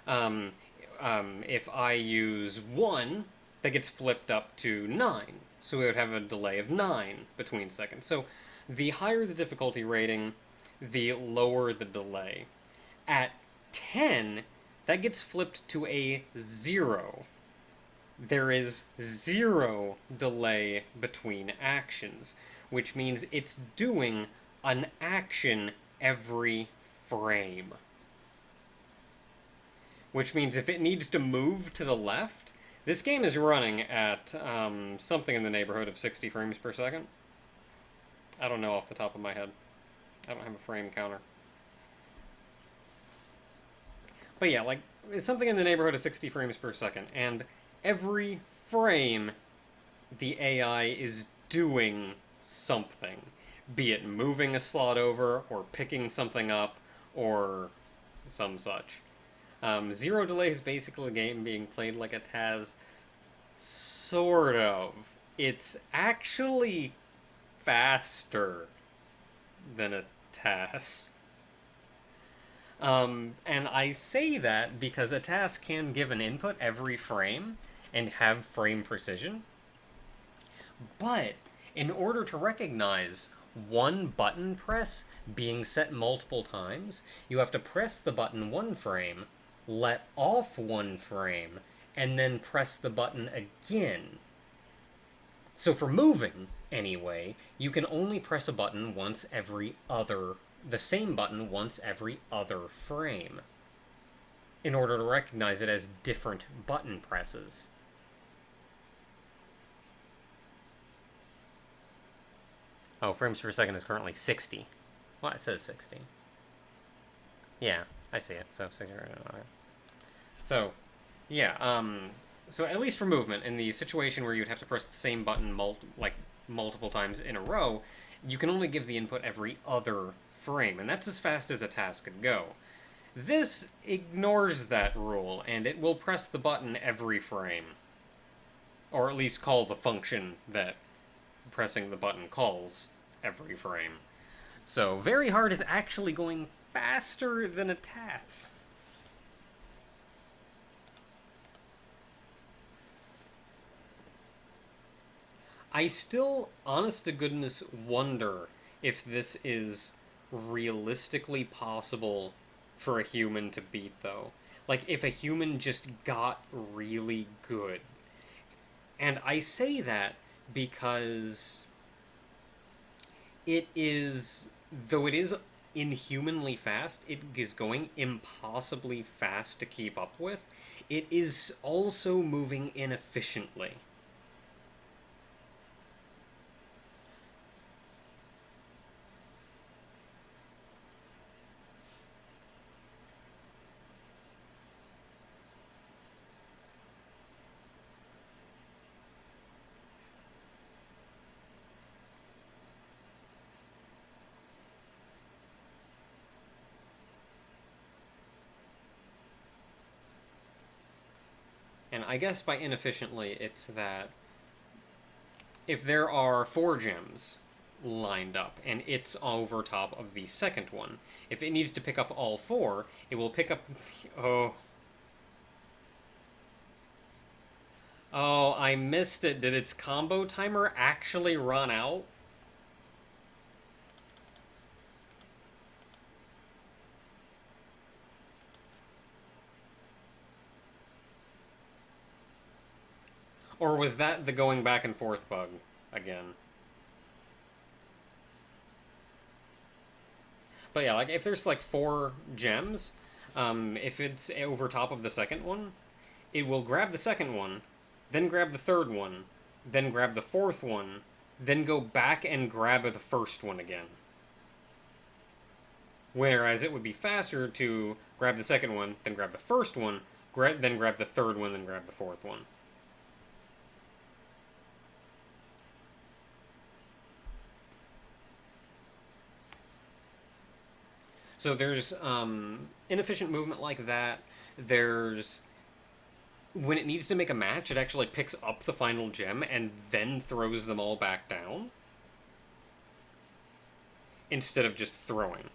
If I use 1, that gets flipped up to 9. So we would have a delay of 9 between seconds. So the higher the difficulty rating, the lower the delay. At 10, that gets flipped to a 0. There is 0 delay between actions, which means it's doing an action every frame. Which means if it needs to move to the left, this game is running at something in the neighborhood of 60 frames per second. I don't know off the top of my head. I don't have a frame counter. But yeah, like, it's something in the neighborhood of 60 frames per second, and every frame the AI is doing something. Be it moving a slot over, or picking something up, or some such. 0 delay is basically a game being played like a TAS. Sort of. It's actually faster than a TAS. And I say that because a TAS can give an input every frame and have frame precision. But in order to recognize one button press being set multiple times, you have to press the button one frame, let off one frame, and then press the button again. So for moving, anyway, you can only press a button once every other, the same button once every other frame, in order to recognize it as different button presses. Oh, frames per second is currently 60. Well, it says 60. Yeah, I see it. So 60. Okay. So, yeah. So at least for movement, in the situation where you'd have to press the same button multiple times in a row, you can only give the input every other frame, and that's as fast as a task could go. This ignores that rule, and it will press the button every frame. Or at least call the function that pressing the button calls every frame. So Very Hard is actually going faster than a TAS. I still, honest to goodness, wonder if this is realistically possible for a human to beat, though. Like, if a human just got really good. And I say that because it is, though it is inhumanly fast, it is going impossibly fast to keep up with, it is also moving inefficiently. And I guess by inefficiently, it's that if there are 4 gems lined up, and it's over top of the second one, if it needs to pick up all 4, it will pick up... Oh, I missed it. Did its combo timer actually run out? Or was that the going back and forth bug again? But yeah, like, if there's like 4 gems, if it's over top of the second one, it will grab the second one, then grab the third one, then grab the fourth one, then go back and grab the first one again. Whereas it would be faster to grab the second one, then grab the first one, then grab the third one, then grab the fourth one. So there's inefficient movement like that. There's when it needs to make a match, it actually picks up the final gem and then throws them all back down instead of just throwing.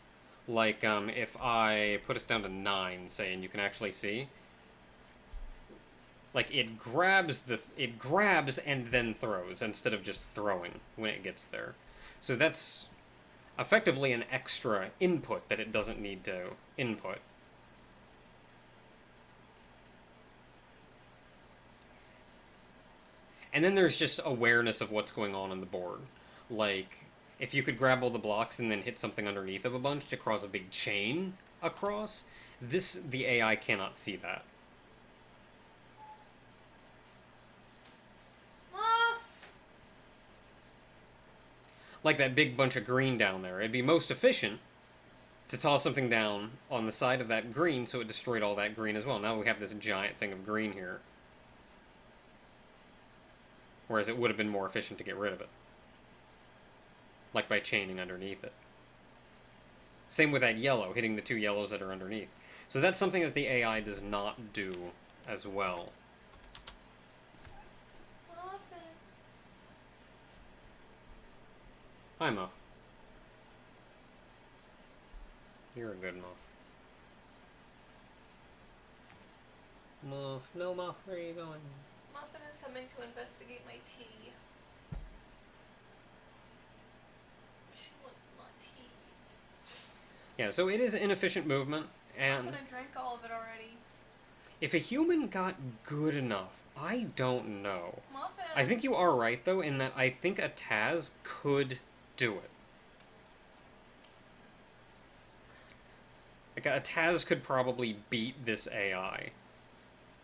Like if I put us down to 9, say, and you can actually see, like it grabs and then throws instead of just throwing when it gets there. So that's effectively an extra input that it doesn't need to input. And then there's just awareness of what's going on the board. Like, if you could grab all the blocks and then hit something underneath of a bunch to cause a big chain across, the AI cannot see that. Like that big bunch of green down there. It'd be most efficient to toss something down on the side of that green so it destroyed all that green as well. Now we have this giant thing of green here. Whereas it would have been more efficient to get rid of it. Like by chaining underneath it. Same with that yellow, hitting the 2 yellows that are underneath. So that's something that the AI does not do as well. Hi, Muff. You're a good Muff. Muff, no Muff, where are you going? Muffin is coming to investigate my tea. She wants my tea. Yeah, so it is inefficient movement, and Muffin, I drank all of it already. if a human got good enough, I don't know. Muffin! I think you are right, though, in that I think a Taz could do it. Like, a Taz could probably beat this AI.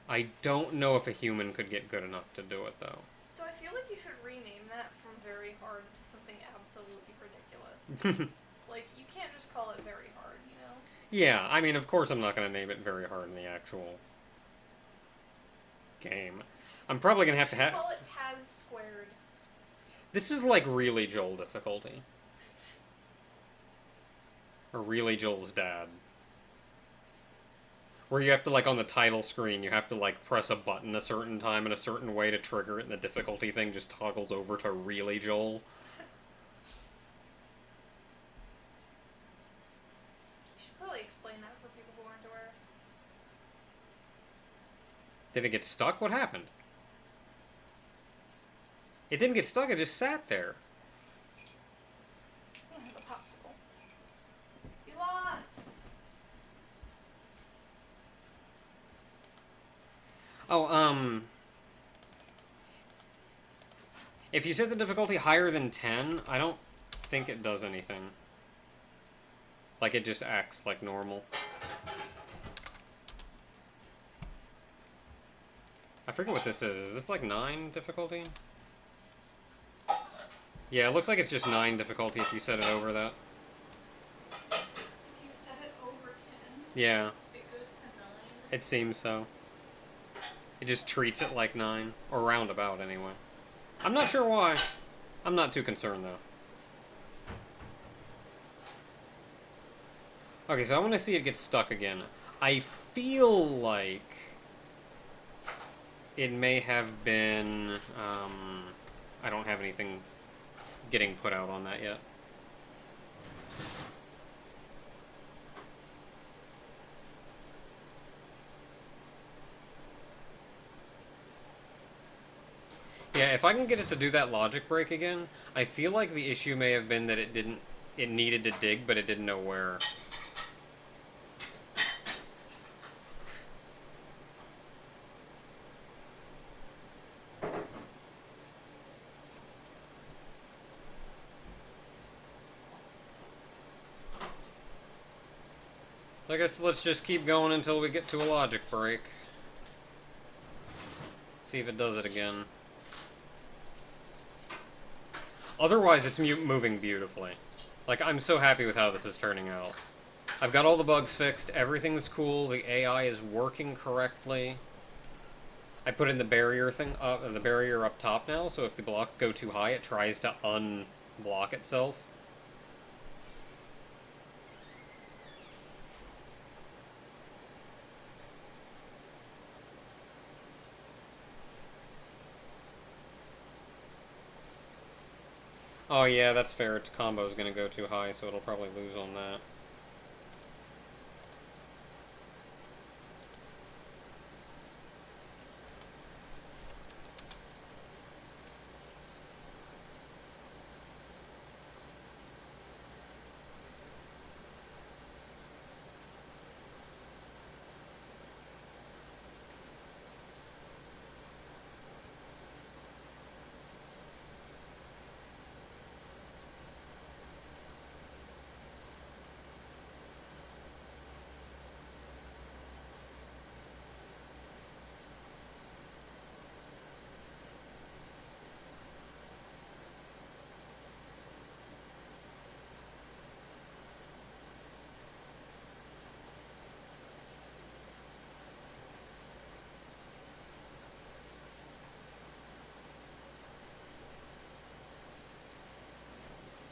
I don't know if a human could get good enough to do it, though. So I feel like you should rename that from very hard to something absolutely ridiculous. Like, you can't just call it very hard, you know? Yeah, I mean, of course I'm not going to name it very hard in the actual game. I'm probably going to have to Call it Taz squared. This is like really Joel difficulty. Or really Joel's dad. Where you have to, like, on the title screen, you have to, like, press a button a certain time in a certain way to trigger it, and the difficulty thing just toggles over to really Joel. You should probably explain that for people who aren't aware. Did it get stuck? What happened? It didn't get stuck, it just sat there. I have a popsicle. You lost! Oh, if you set the difficulty higher than 10, I don't think it does anything. Like, it just acts like normal. I forget what this is. Is this like 9 difficulty? Yeah, it looks like it's just 9 difficulty if you set it over that. If you set it over 10, Yeah, it goes to 9. it seems so. It just treats it like 9. Or roundabout, anyway. I'm not sure why. I'm not too concerned, though. Okay, so I want to see it get stuck again. I feel like it may have been, I don't have anything getting put out on that yet. Yeah, if I can get it to do that logic break again, I feel like the issue may have been that it needed to dig, but it didn't know where. I guess let's just keep going until we get to a logic break. See if it does it again. Otherwise, it's moving beautifully. Like, I'm so happy with how this is turning out. I've got all the bugs fixed, everything's cool, the AI is working correctly. I put in the barrier up top now, so if the blocks go too high, it tries to unblock itself. Oh yeah, that's fair. Its combo's gonna go too high, so it'll probably lose on that.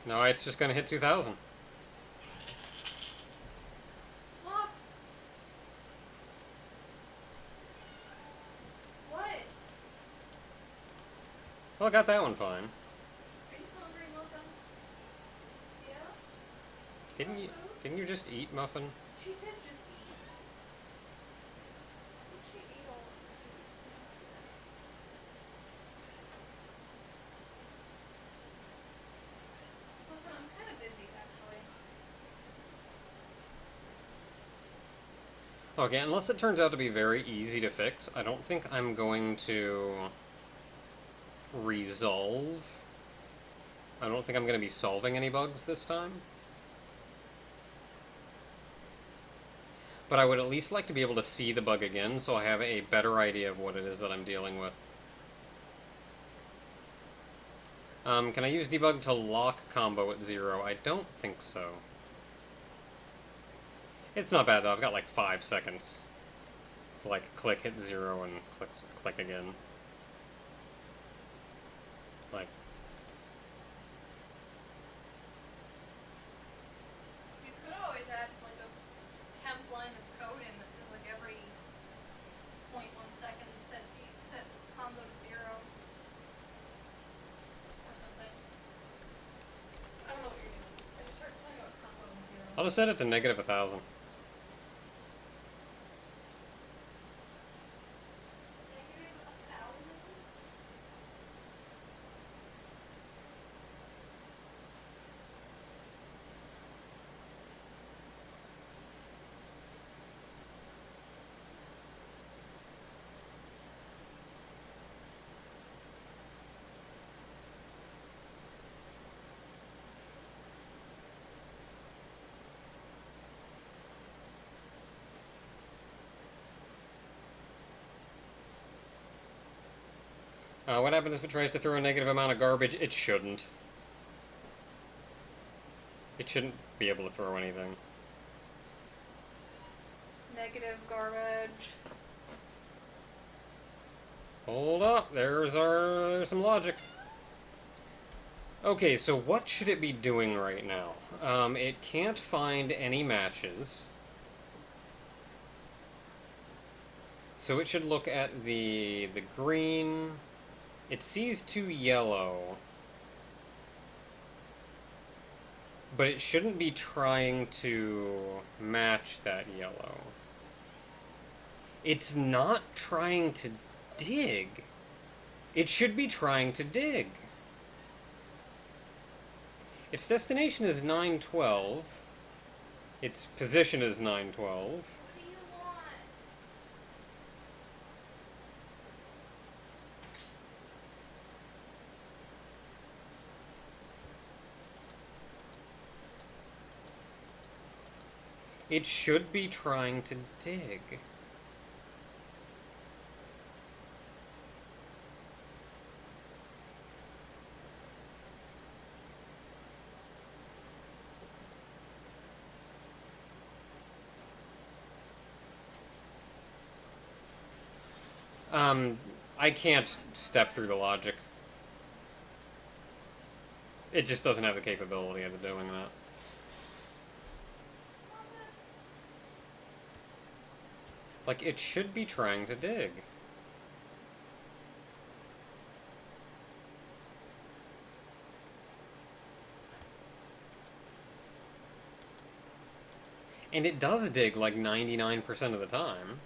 No, it's just gonna hit 2,000. What? What? Well, I got that one fine. Are you hungry, Muffin? Yeah? Didn't you just eat Muffin? She did just eat. I think she ate all of it. Muffin, I'm kind of busy, actually. Okay, unless it turns out to be very easy to fix, I don't think I'm going to resolve. I don't think I'm going to be solving any bugs this time. But I would at least like to be able to see the bug again, so I have a better idea of what it is that I'm dealing with. Can I use debug to lock combo at 0? I don't think so. It's not bad though, I've got like 5 seconds to like click, hit 0, and click again. Like, You could always add like a temp line of code in that says like every 0.1 seconds set combo to 0 or something. I don't know what you're doing. I just heard something about combo to 0. I'll just set it to negative 1,000. Negative 1,000? What happens if it tries to throw a negative amount of garbage? It shouldn't. It shouldn't be able to throw anything. Negative garbage. Hold up, there's some logic. Okay, so what should it be doing right now? It can't find any matches. So it should look at the green. It sees 2 yellow. But it shouldn't be trying to match that yellow. It's not trying to dig. It should be trying to dig. Its destination is 912. Its position is 912. What do you want? It should be trying to dig. I can't step through the logic. It just doesn't have the capability of doing that. Like, it should be trying to dig. And it does dig like 99% of the time.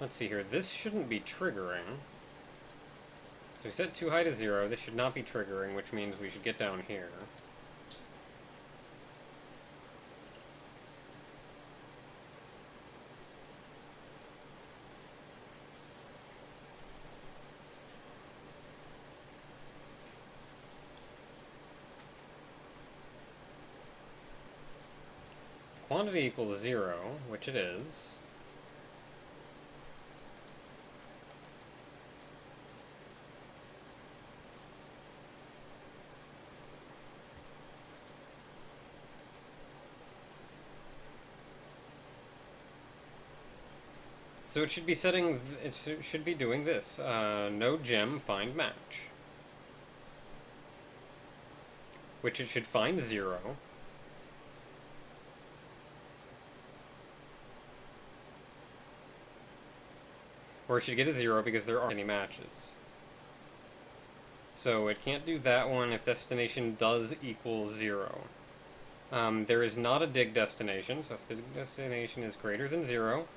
Let's see here. This shouldn't be triggering. So we set too high to 0. This should not be triggering, which means we should get down here. Quantity equals 0, which it is. So it should be setting, it should be doing this. No gem, find match. Which it should find 0. Or it should get a 0 because there aren't any matches. So it can't do that one if destination does equal 0. There is not a dig destination, so if the destination is greater than 0,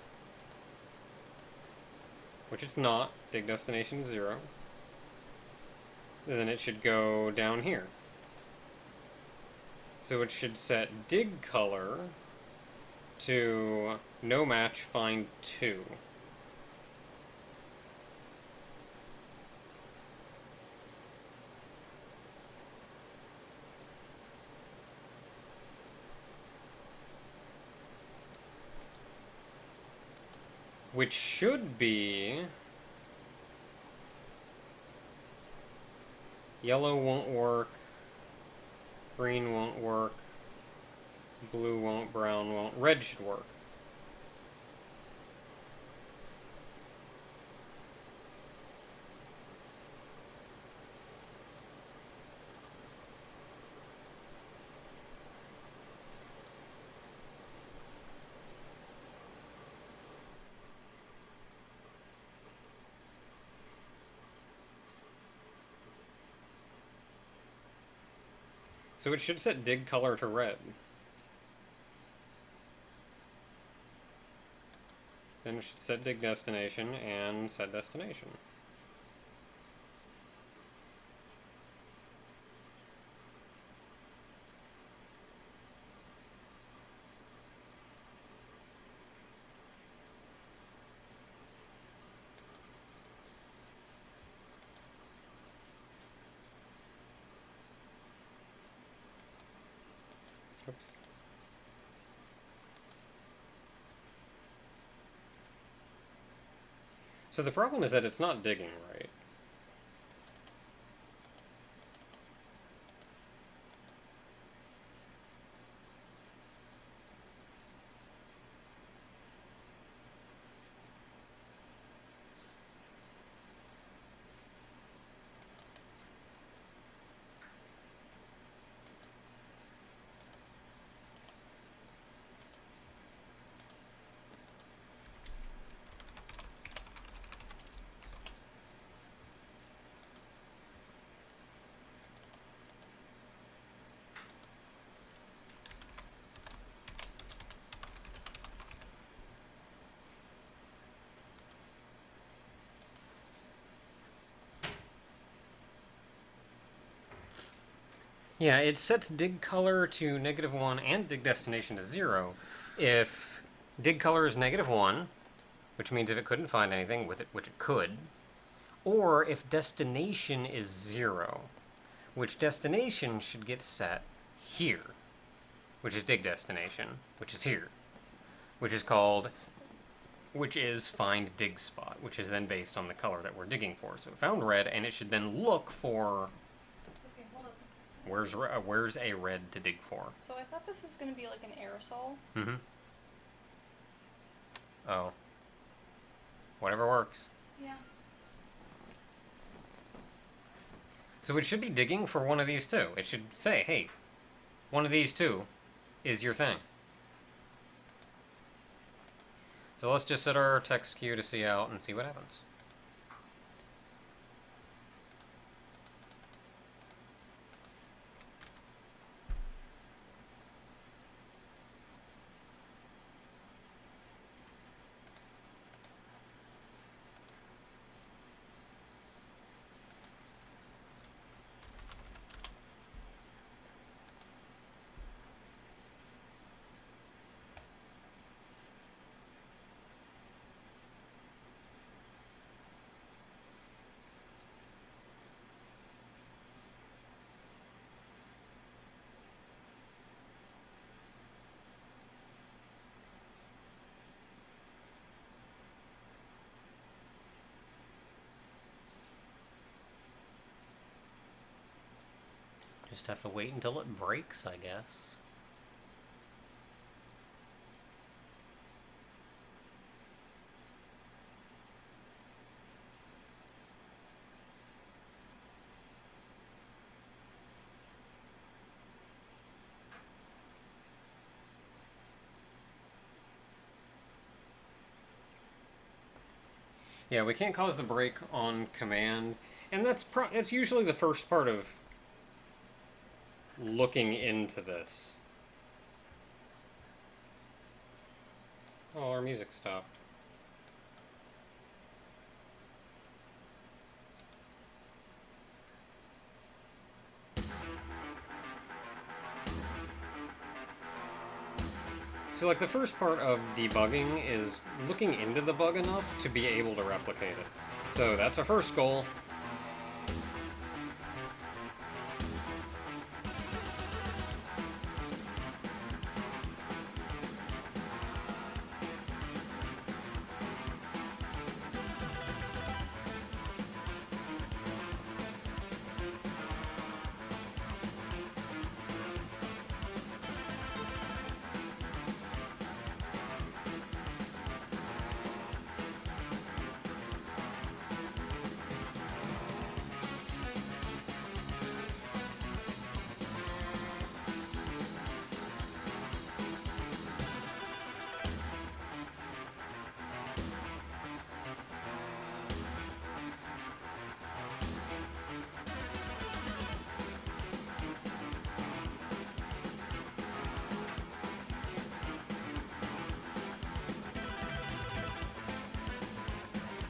which it's not, dig destination is 0, then it should go down here. So it should set dig color to no match, find 2. Which should be... Yellow won't work, green won't work, blue won't, brown won't, red should work. So it should set dig color to red. Then it should set dig destination and set destination. Oops. So the problem is that it's not digging right. Yeah, it sets dig color to -1 and dig destination to 0 if dig color is -1, which means if it couldn't find anything with it, which it could, or if destination is 0, which destination should get set here, which is dig destination, which is here, which is called, which is find dig spot, which is then based on the color that we're digging for. So it found red, and it should then look for... Okay, hold up a second. Where's a red to dig for? So I thought this was going to be like an aerosol. Mm-hmm. Oh. Whatever works. Yeah. So it should be digging for one of these two. It should say, hey, one of these two is your thing. So let's just set our text queue to see out and see what happens. Just have to wait until it breaks, I guess. Yeah, we can't cause the break on command, and that's usually the first part of looking into this. Oh, our music stopped. So, like, the first part of debugging is looking into the bug enough to be able to replicate it. So that's our first goal.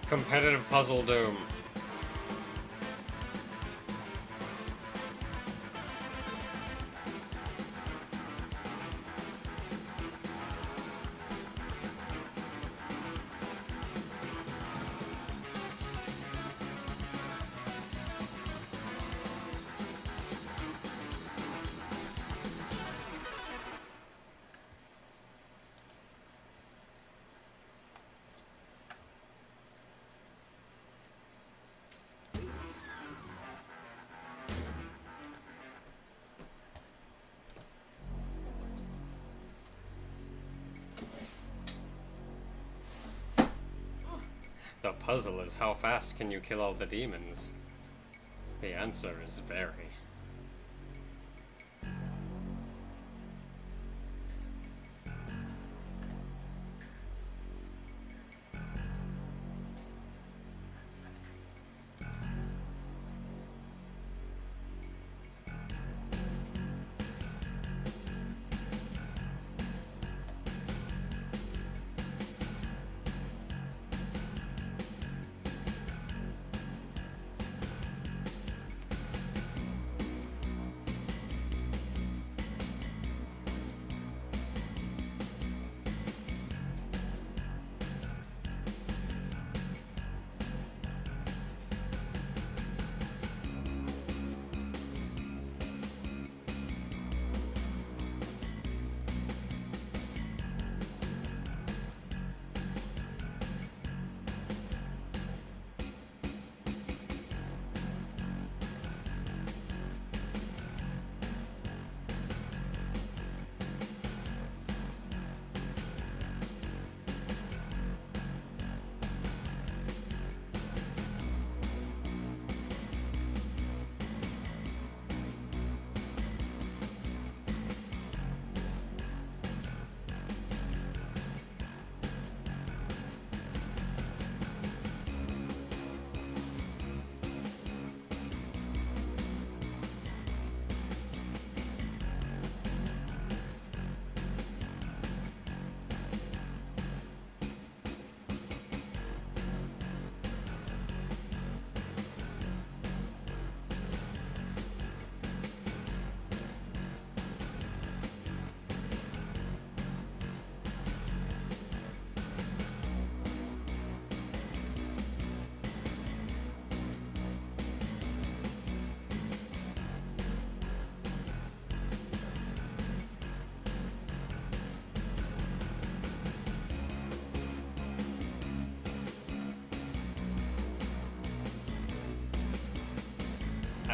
Competitive Puzzle Doom. The puzzle is how fast can you kill all the demons? The answer is very.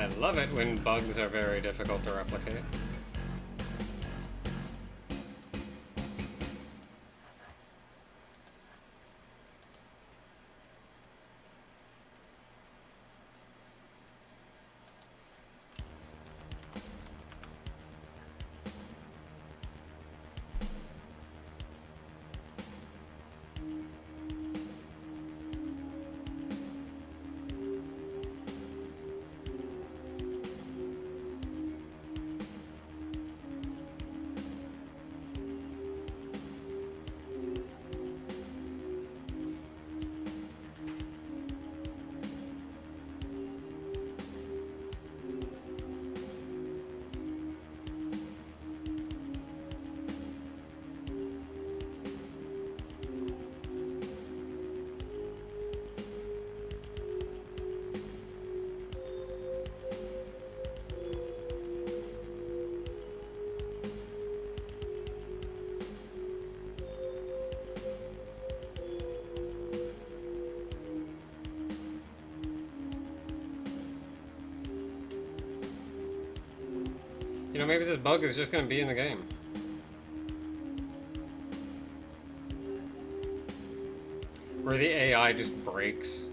I love it when bugs are very difficult to replicate. You know, maybe this bug is just going to be in the game. Where the AI just breaks.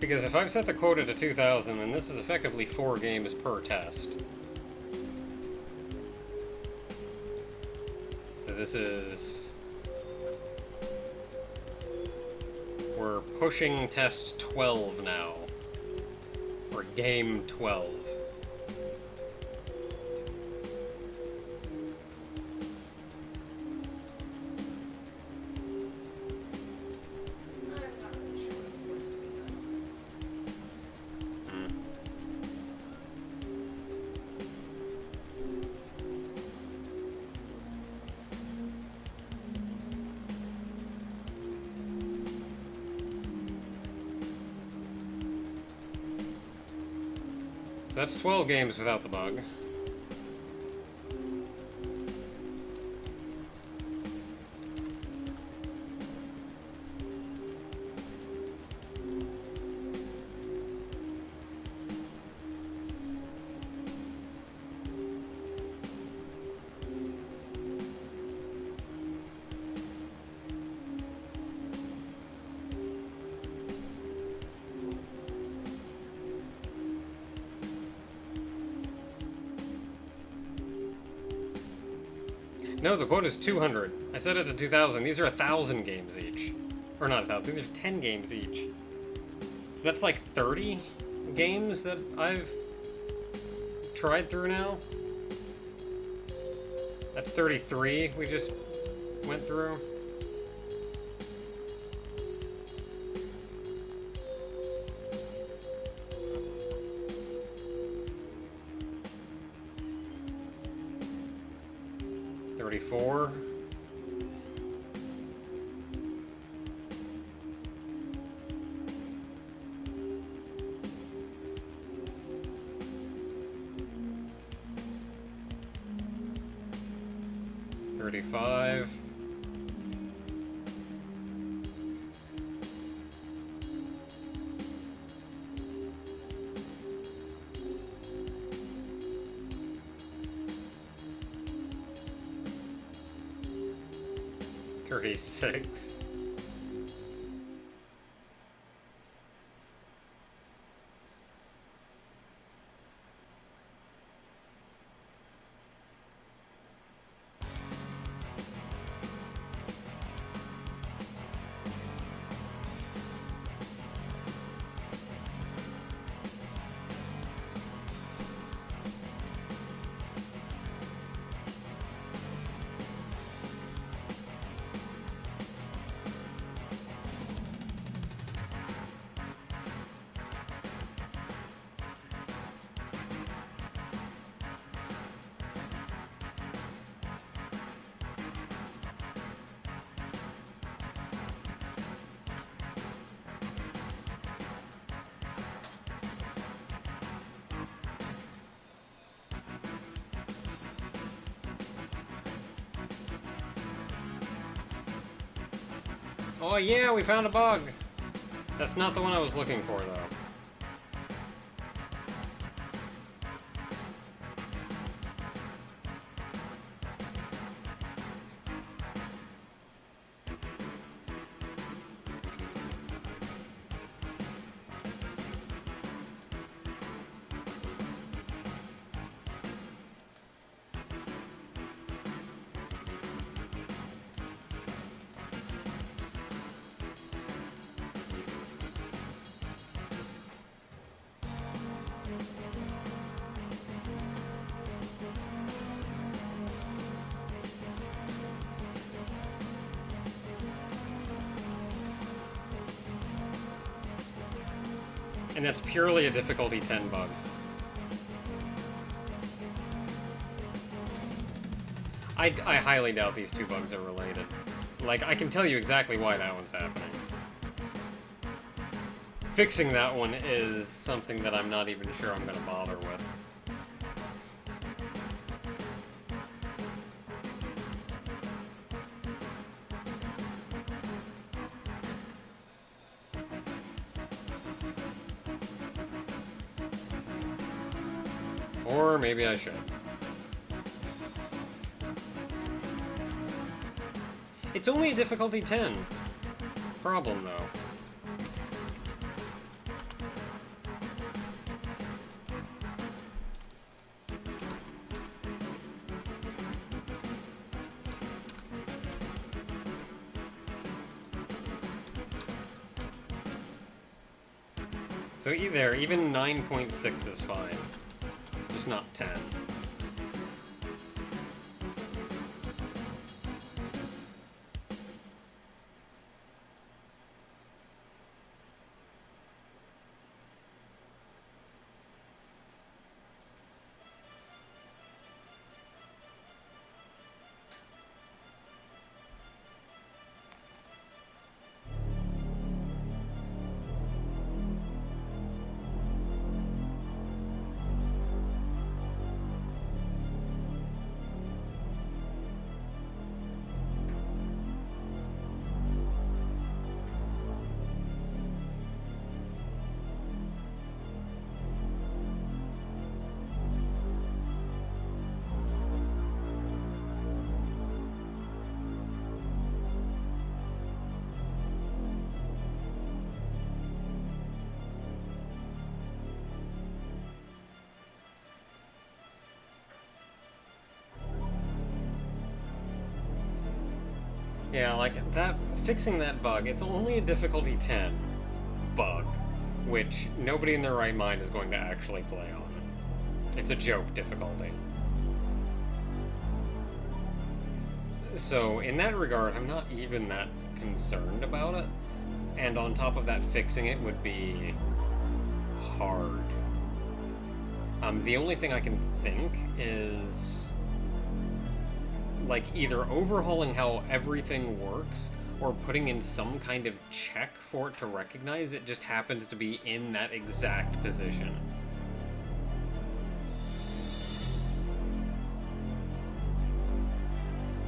Because if I've set the quota to 2,000, then this is effectively 4 games per test. So this is... We're pushing test 12 now. Or game 12. I'm not really sure what I'm supposed to be doing. That's 12 games without the bug. No, the quote is 200. I set it to 2,000. These are 1,000 games each. Or not 1,000, these are 10 games each. So that's like 30 games that I've tried through now. That's 33 we just went through. Four. $35. $36. Oh yeah, we found a bug! That's not the one I was looking for, though. And that's purely a difficulty 10 bug. I highly doubt these two bugs are related. Like, I can tell you exactly why that one's happening. Fixing that one is something that I'm not even sure I'm gonna bother with. Or maybe I should. It's only a difficulty 10. Problem, though. So either, even 9.6 is fine. Just not 10. Yeah, like, that, fixing that bug, it's only a difficulty 10 bug, which nobody in their right mind is going to actually play on. It's a joke difficulty. So, in that regard, I'm not even that concerned about it. And on top of that, fixing it would be hard. The only thing I can think is, like, either overhauling how everything works, or putting in some kind of check for it to recognize it just happens to be in that exact position.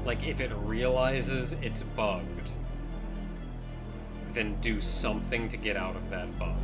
Like, if it realizes it's bugged, then do something to get out of that bug.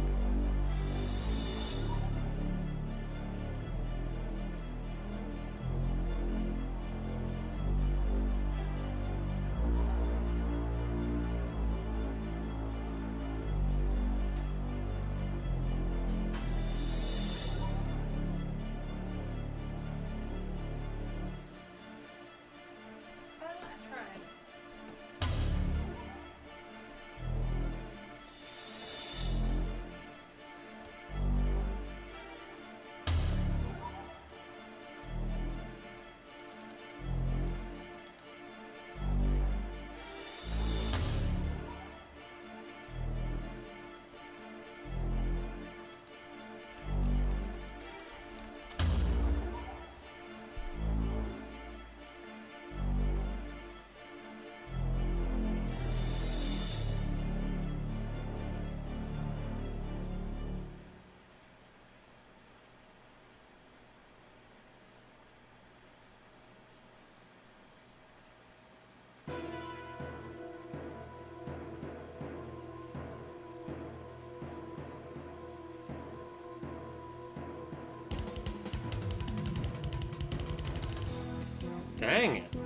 Dang it.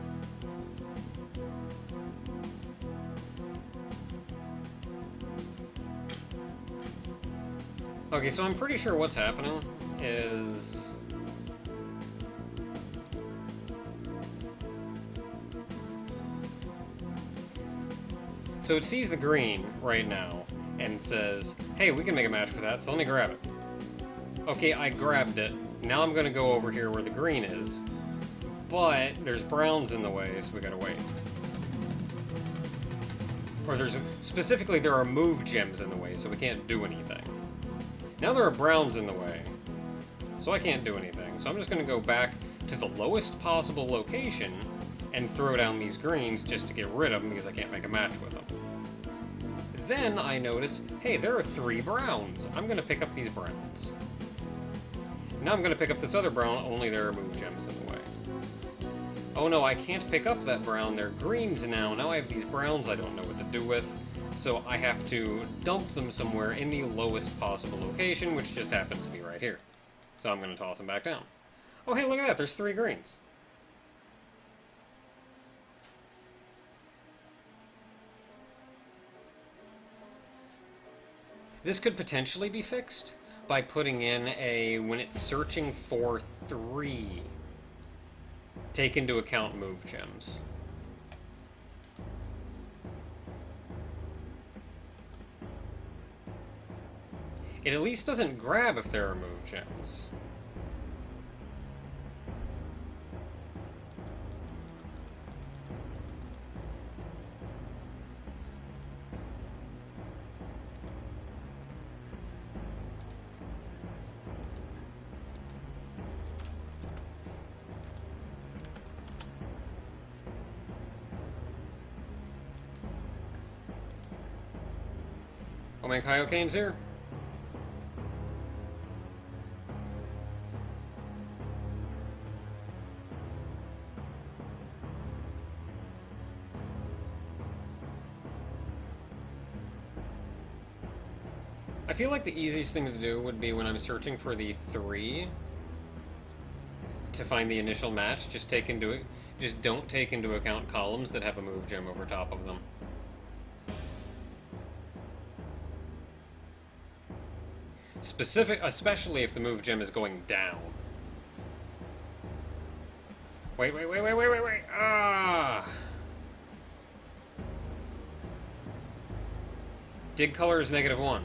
Okay, so I'm pretty sure what's happening is... So it sees the green right now and says, hey, we can make a match for that, so let me grab it. Okay, I grabbed it. Now I'm gonna go over here where the green is. But there's browns in the way, so we gotta wait. Or specifically there are move gems in the way, so we can't do anything. Now there are browns in the way, so I can't do anything. So I'm just gonna go back to the lowest possible location and throw down these greens just to get rid of them because I can't make a match with them. Then I notice, hey, there are 3 browns. I'm gonna pick up these browns. Now I'm gonna pick up this other brown, only there are move gems in the way. Oh no, I can't pick up that brown, they're greens now. Now I have these browns I don't know what to do with, so I have to dump them somewhere in the lowest possible location, which just happens to be right here. So I'm gonna toss them back down. Oh hey, look at that, there's 3 greens. This could potentially be fixed by putting in a, when it's searching for 3, take into account move gems. It at least doesn't grab if there are move gems. Oh man, Kaiokane's here. I feel like the easiest thing to do would be when I'm searching for the 3 to find the initial match, just don't take into account columns that have a move gem over top of them. Especially if the move gem is going down. Wait. Ah! Dig color is -1.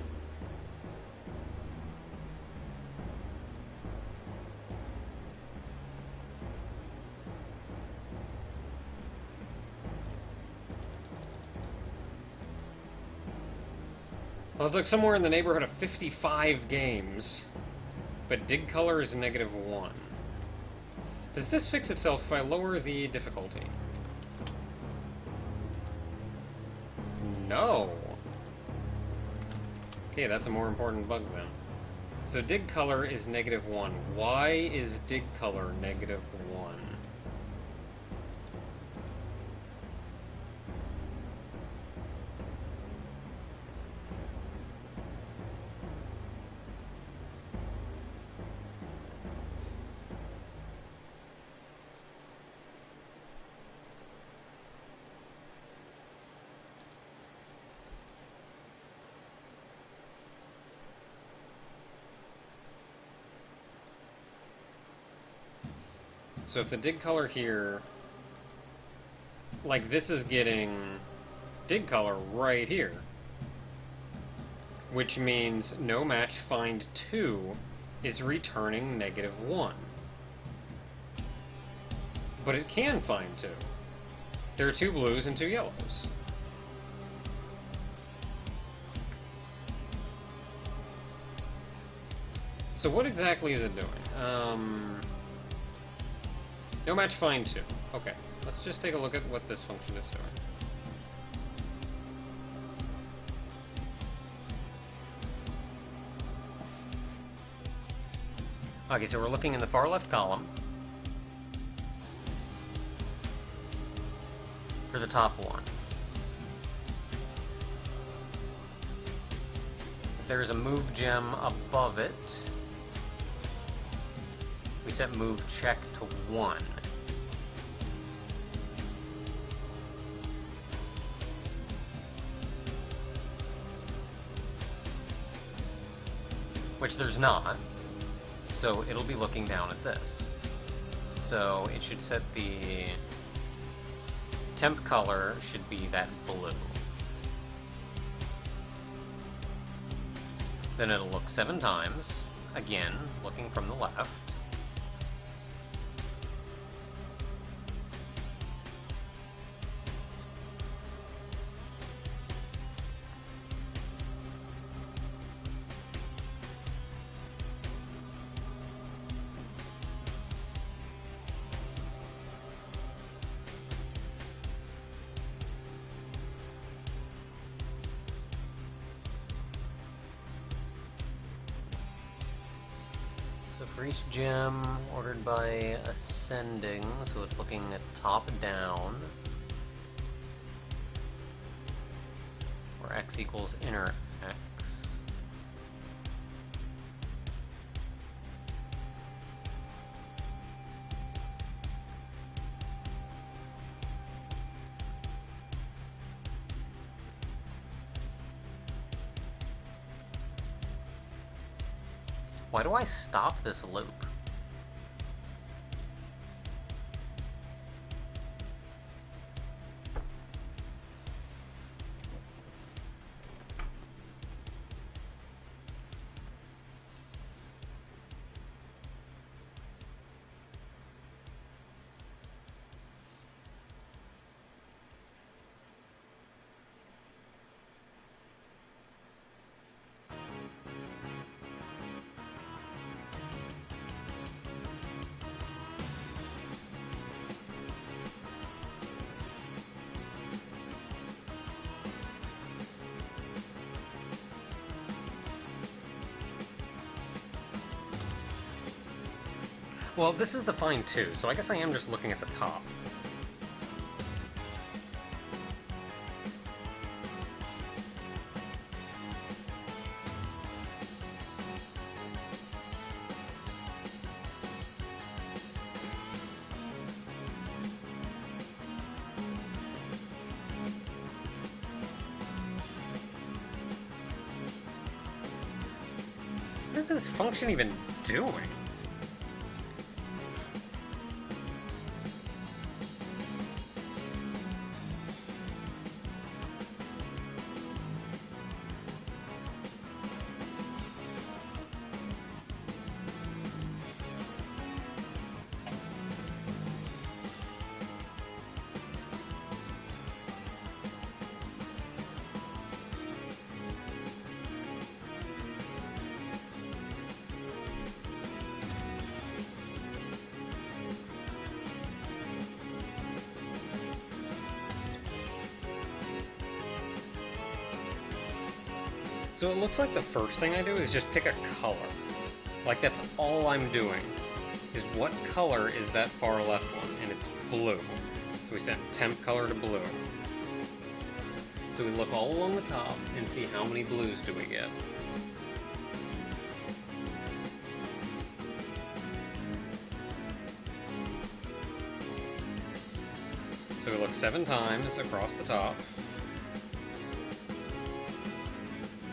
Well, it's like somewhere in the neighborhood of 55 games, but dig color is -1. Does this fix itself if I lower the difficulty? No. Okay, that's a more important bug then. So dig color is -1. Why is dig color -1? So if the dig color here, like this is getting dig color right here, which means no match find 2 is returning -1. But it can find 2. There are 2 blues and 2 yellows. So what exactly is it doing? No match find 2. Okay, let's just take a look at what this function is doing. Okay, so we're looking in the far left column for the top one. If there is a move gem above it, we set move check to 1. which there's not. So it'll be looking down at this. So it should set the temp color should be that blue. Then it'll look 7 times, again, looking from the left. So for each gem, ordered by ascending, so it's looking at top down, where x equals inner x. Why do I stop this loop? Well, this is the find 2, so I guess I am just looking at the top. What is this function even doing? So it looks like the first thing I do is just pick a color. Like that's all I'm doing, is what color is that far left one, and it's blue. So we set temp color to blue. So we look all along the top and see how many blues do we get. So we look 7 times across the top.